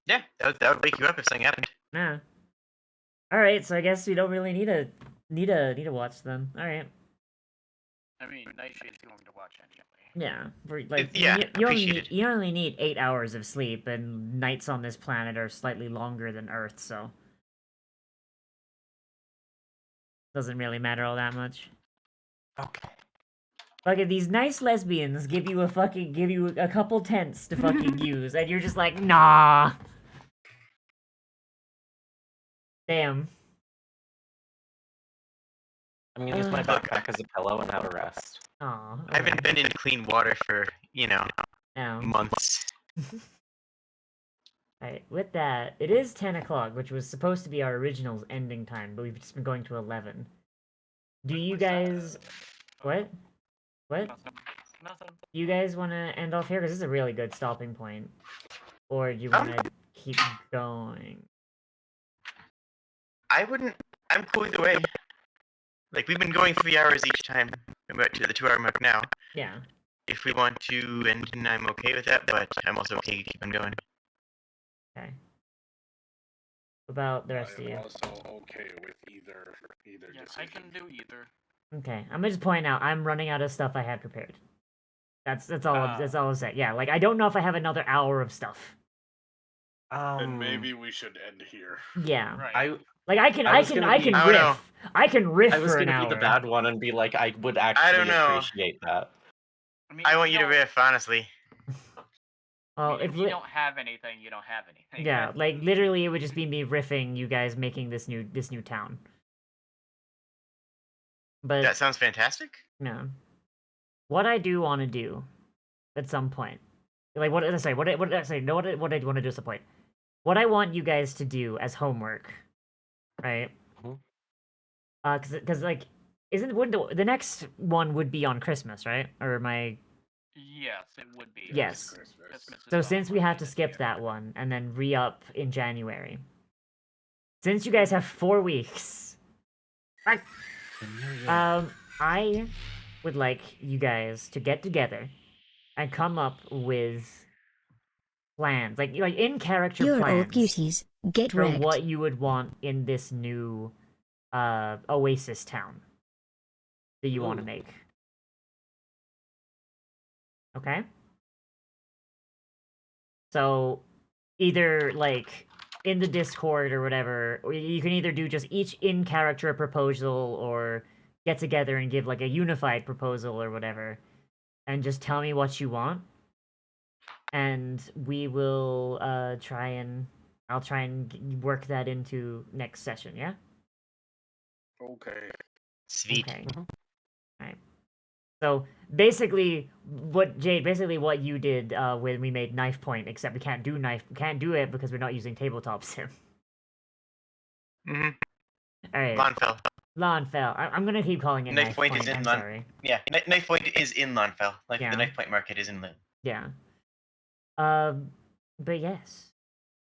Speaker 3: Yeah, that would wake you up if something happened.
Speaker 1: Yeah. All right, so I guess we don't really need to watch them. All right.
Speaker 5: I mean, Nightshade's going to watch anyway.
Speaker 1: Yeah, for, like
Speaker 3: Yeah, appreciated.
Speaker 1: you only need 8 hours of sleep, and nights on this planet are slightly longer than Earth, so doesn't really matter all that much.
Speaker 4: Okay.
Speaker 1: Fucking these nice lesbians give you a couple tents to fucking use, and you're just like, nah. Damn.
Speaker 4: I'm gonna use my
Speaker 1: Ugh.
Speaker 4: backpack as a pillow and have a rest.
Speaker 1: Aw.
Speaker 3: I haven't been in clean water for,
Speaker 1: No.
Speaker 3: months.
Speaker 1: Alright, with that, it is 10 o'clock, which was supposed to be our original ending time, but we've just been going to 11. Do you
Speaker 5: What's that?
Speaker 1: guys... What? What?
Speaker 5: Nothing.
Speaker 1: You guys want to end off here? Because this is a really good stopping point. Or do you want to keep going?
Speaker 3: I'm cool either way. Like, we've been going 3 hours each time. We're at the 2 hour mark now.
Speaker 1: Yeah.
Speaker 3: If we want to end, I'm okay with that, but I'm also okay to keep on going.
Speaker 1: Okay. What about the rest of
Speaker 6: I
Speaker 1: you?
Speaker 6: am also okay with either
Speaker 5: Yeah,
Speaker 6: decision.
Speaker 5: I can do either.
Speaker 1: Okay, I'm gonna just point out I'm running out of stuff I had prepared. That's all that's
Speaker 5: Ah.
Speaker 1: all I'll say. Yeah, like I don't know if I have another hour of stuff.
Speaker 6: And maybe we should end here.
Speaker 1: Yeah.
Speaker 5: Right.
Speaker 1: Like I can
Speaker 4: I was gonna be-
Speaker 3: I don't know.
Speaker 1: riff. I can riff
Speaker 4: I was
Speaker 1: for an
Speaker 4: gonna be
Speaker 1: hour.
Speaker 4: the bad one and be like, I would
Speaker 3: don't
Speaker 4: actually
Speaker 3: know.
Speaker 4: appreciate that.
Speaker 5: I mean,
Speaker 3: I
Speaker 5: if
Speaker 3: want you to
Speaker 5: don't-
Speaker 3: riff, honestly.
Speaker 1: Well,
Speaker 5: I mean, if you
Speaker 1: li-
Speaker 5: don't have anything, you don't have anything.
Speaker 1: yeah, like literally it would just be me riffing you guys making this new town. But
Speaker 3: That sounds fantastic.
Speaker 1: no. What I do want to do at some point. Like what did I say? What did I say? No, what did I want to do at some point? What I want you guys to do as homework, right?
Speaker 4: Mhm.
Speaker 1: Cause like, wouldn't the next one would be on Christmas, right? Or am I?
Speaker 5: Yes, it would be.
Speaker 1: Yes.
Speaker 6: Christmas.
Speaker 5: Christmas is
Speaker 1: So
Speaker 5: on
Speaker 1: since we have to
Speaker 5: Monday,
Speaker 1: skip
Speaker 5: yeah.
Speaker 1: that one and then re-up in January, since you guys have 4 weeks, I would like you guys to get together and come up with plans, like in character
Speaker 7: You're
Speaker 1: plans
Speaker 7: old beauties. Get
Speaker 1: for
Speaker 7: wrecked.
Speaker 1: what you would want in this new Oasis town that you want to
Speaker 4: Ooh.
Speaker 1: make. Okay? So either like in the Discord or whatever, or you can either do just each in character proposal or get together and give like a unified proposal or whatever and just tell me what you want. And we will I'll try and work that into next session, yeah?
Speaker 6: Okay.
Speaker 3: Sweet.
Speaker 1: Okay.
Speaker 4: Mhm.
Speaker 1: Alright. So basically what you did when we made knife point, except we can't do it because we're not using tabletop sim.
Speaker 3: Mm-hmm.
Speaker 1: Alright.
Speaker 3: Lonfell.
Speaker 1: Lawnfell. I'm gonna keep calling it
Speaker 3: Knife
Speaker 1: knife
Speaker 3: point
Speaker 1: point.
Speaker 3: is in
Speaker 1: I'm
Speaker 3: Lon-
Speaker 1: sorry.
Speaker 3: Yeah, knife point is in Lonfell. Like
Speaker 1: Yeah.
Speaker 3: the knife point market is in Lynn.
Speaker 1: Yeah. But yes.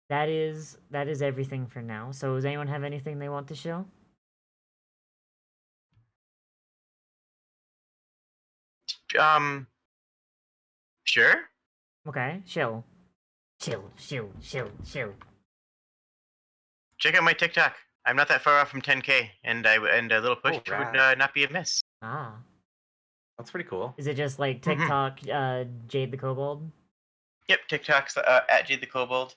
Speaker 1: That is everything for now. So does anyone have anything they want to show?
Speaker 3: Sure.
Speaker 1: Okay, chill. Chill.
Speaker 3: Check out my TikTok. I'm not that far off from 10K, and a little push would
Speaker 4: rad.
Speaker 3: not be amiss.
Speaker 1: Ah.
Speaker 4: That's pretty cool.
Speaker 1: Is it just like
Speaker 3: Mhm.
Speaker 1: TikTok, Jade the Kobold?
Speaker 3: Yep, TikTok's at Jade the Kobold.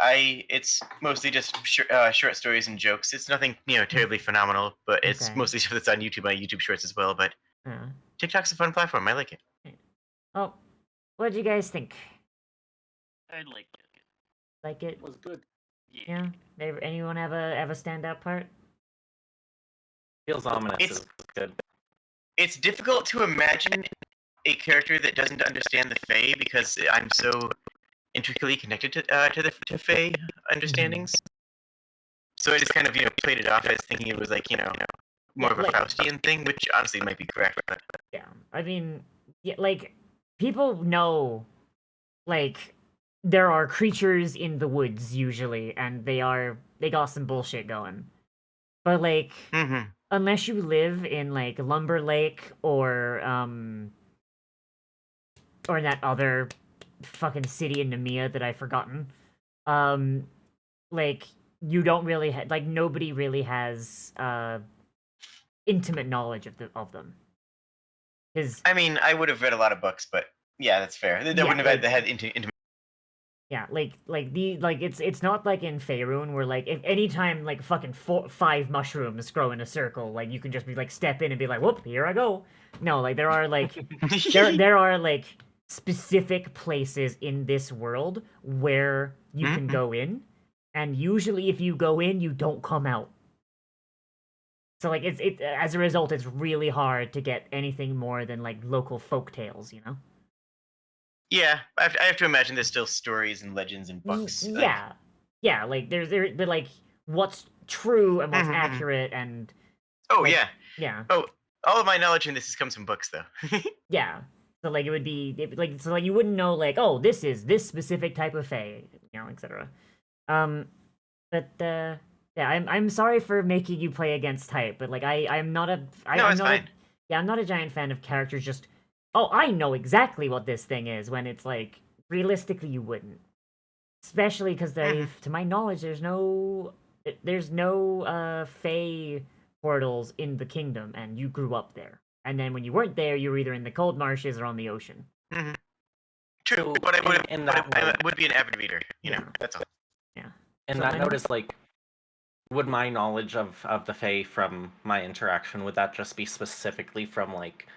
Speaker 3: It's mostly just short stories and jokes. It's nothing terribly phenomenal, but it's
Speaker 1: Okay.
Speaker 3: mostly stuff that's on YouTube, my YouTube Shorts as well. But
Speaker 1: Yeah.
Speaker 3: TikTok's a fun platform. I like it.
Speaker 1: Oh, what do you guys think?
Speaker 5: I like it.
Speaker 1: Like it?
Speaker 6: It was good.
Speaker 5: Yeah.
Speaker 1: Yeah. Anyone have a standout part?
Speaker 4: Feels ominous.
Speaker 3: It's-
Speaker 4: Is good.
Speaker 3: It's difficult to imagine a character that doesn't understand the Fae because I'm so intricately connected to Fae understandings. So I just kind of played it off as thinking it was like more of a
Speaker 1: like-
Speaker 3: Faustian thing, which honestly might be correct. But
Speaker 1: Yeah. I mean, yeah, like people know, like there are creatures in the woods usually, and they got some bullshit going. But like,
Speaker 3: Mm-hmm.
Speaker 1: unless you live in like Lumber Lake or in that other fucking city in Nemea that I've forgotten, um, like you don't really like nobody really has intimate knowledge of them. Because
Speaker 3: I mean, I would have read a lot of books, but yeah, that's fair. They
Speaker 1: Yeah,
Speaker 3: wouldn't have
Speaker 1: like-
Speaker 3: had into
Speaker 1: yeah, like it's not like in Faerun where like if anytime like fucking 5 mushrooms grow in a circle, like you can just be like step in and be like, whoop, here I go. No, like there are like there are like specific places in this world where you can
Speaker 3: Mhm.
Speaker 1: go in, and usually if you go in, you don't come out. So like it as a result, it's really hard to get anything more than like local folk tales, you know?
Speaker 3: Yeah, I have to imagine there's still stories and legends and books. Like,
Speaker 1: Yeah, yeah. Like but like what's true and what's
Speaker 3: Mhm, mhm.
Speaker 1: accurate and
Speaker 3: oh
Speaker 1: like,
Speaker 3: yeah.
Speaker 1: yeah,
Speaker 3: Oh, all of my knowledge in this comes from books, though.
Speaker 1: yeah. So like it would be like so like you wouldn't know like oh this is this specific type of fae, you know, etc. Um, but yeah, I'm sorry for making you play against type, but like I'm not a
Speaker 3: No,
Speaker 1: I'm
Speaker 3: it's
Speaker 1: not
Speaker 3: fine.
Speaker 1: I'm not a giant fan of characters just oh I know exactly what this thing is when it's like realistically you wouldn't. Especially because to my knowledge, there's no Fey portals in the kingdom, and you grew up there. And then when you weren't there, you were either in the cold marshes or on the ocean.
Speaker 3: Mhm. True,
Speaker 4: So,
Speaker 3: but
Speaker 4: in that
Speaker 3: I
Speaker 4: note-
Speaker 3: would be an avid reader. You know,
Speaker 1: Yeah.
Speaker 3: that's all.
Speaker 4: And
Speaker 1: So
Speaker 4: that
Speaker 1: then-
Speaker 4: note is like, would my knowledge of the Fae from my interaction, would that just be specifically from like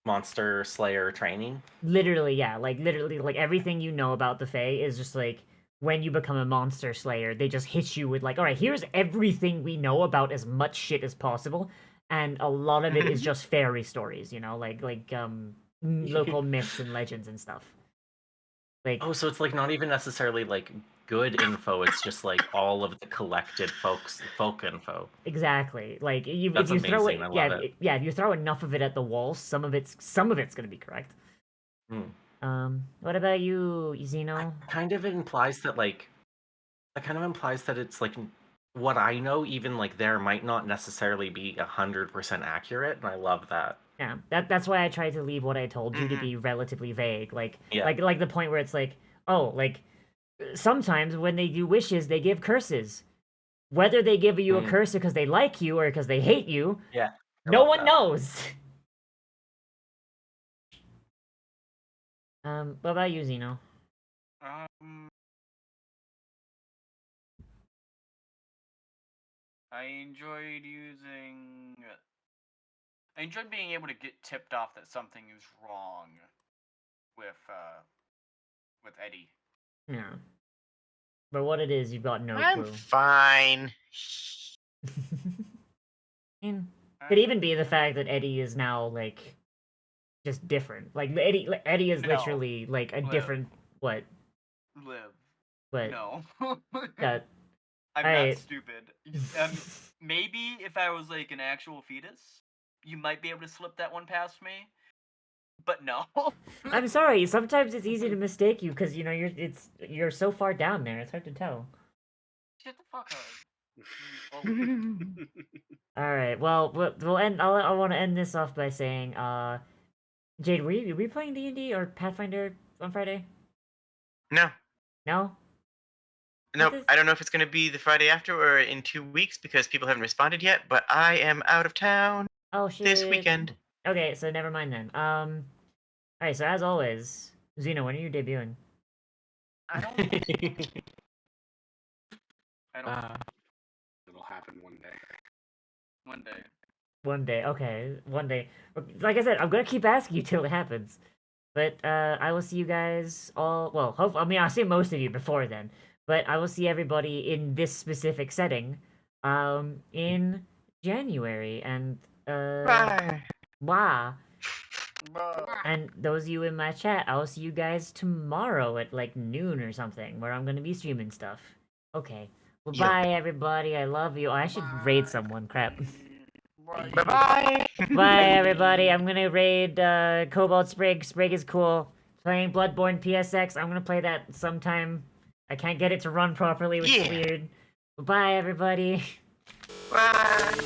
Speaker 4: Monster Slayer training?
Speaker 1: Literally, yeah, like literally, like everything you know about the Fae is just like when you become a monster slayer, they just hit you with like, all right, here's everything we know about as much shit as possible, and a lot of it is just fairy stories, you know, like local myths and legends and stuff. Like,
Speaker 4: Oh, so it's like not even necessarily like good info, it's just like all of the collected folk info.
Speaker 1: exactly. Like
Speaker 4: That's
Speaker 1: if you throw
Speaker 4: amazing,
Speaker 1: it,
Speaker 4: I
Speaker 1: yeah,
Speaker 4: love it.
Speaker 1: yeah, if you throw enough of it at the wall, some of it's gonna be correct. What about you, Zeno?
Speaker 4: Kind of implies that like that kind of implies that it's like what I know, even like there might not necessarily be 100% accurate, and I love that.
Speaker 1: Yeah, that's why I tried to leave what I told you to
Speaker 3: Mhm.
Speaker 1: be relatively vague. Like,
Speaker 4: Yeah.
Speaker 1: like the point where it's like, oh, like sometimes when they do wishes, they give curses. Whether they give you a
Speaker 4: Mm.
Speaker 1: curse because they like you or because they hate you,
Speaker 4: Yeah. I
Speaker 1: no
Speaker 4: love
Speaker 1: one
Speaker 4: that.
Speaker 1: knows. What about you, Zeno?
Speaker 5: I enjoyed using. I enjoyed being able to get tipped off that something is wrong with Eddie.
Speaker 1: Yeah. But what it is, you've got no
Speaker 3: I'm
Speaker 1: clue.
Speaker 3: fine.
Speaker 1: And could even be the fact that Eddie is now like just different. Like Eddie is
Speaker 5: No.
Speaker 1: literally like a
Speaker 5: Live.
Speaker 1: different what?
Speaker 5: Live.
Speaker 1: What?
Speaker 5: No.
Speaker 1: That
Speaker 5: I'm
Speaker 1: Alright.
Speaker 5: not stupid. Maybe if I was like an actual fetus, you might be able to slip that one past me. But no.
Speaker 1: I'm sorry. Sometimes it's easy to mistake you because you know you're so far down there. It's hard to tell.
Speaker 5: Shut the fuck up.
Speaker 1: All right. Well, we'll end. I want to end this off by saying, Jade, were we playing D&D or Pathfinder on Friday?
Speaker 3: No,
Speaker 1: No.
Speaker 3: no,
Speaker 1: this-
Speaker 3: I don't know if it's going to be the Friday after or in 2 weeks because people haven't responded yet. But I am out of town
Speaker 1: Oh shit.
Speaker 3: this weekend.
Speaker 1: Okay, so never mind then. All right. So as always, Zeno, when are you debuting?
Speaker 5: I don't. I don't.
Speaker 6: It'll happen one day.
Speaker 5: One day.
Speaker 1: One day. Okay, one day. Like I said, I'm gonna keep asking you till it happens. But I will see you guys all. Well, I mean, I'll see most of you before then. But I will see everybody in this specific setting, in January, and
Speaker 3: Bye.
Speaker 1: wow.
Speaker 5: Bro.
Speaker 1: And those of you in my chat, I will see you guys tomorrow at like noon or something, where I'm gonna be streaming stuff. Okay. Well,
Speaker 3: Yep.
Speaker 1: bye everybody. I love you. Oh, I should raid someone. Crap.
Speaker 3: Bye bye.
Speaker 1: Bye everybody. I'm gonna raid Cobalt Sprig. Sprig is cool. playing Bloodborne PSX. I'm gonna play that sometime. I can't get it to run properly, which is
Speaker 3: Yeah.
Speaker 1: weird. Bye, everybody.
Speaker 3: Bye.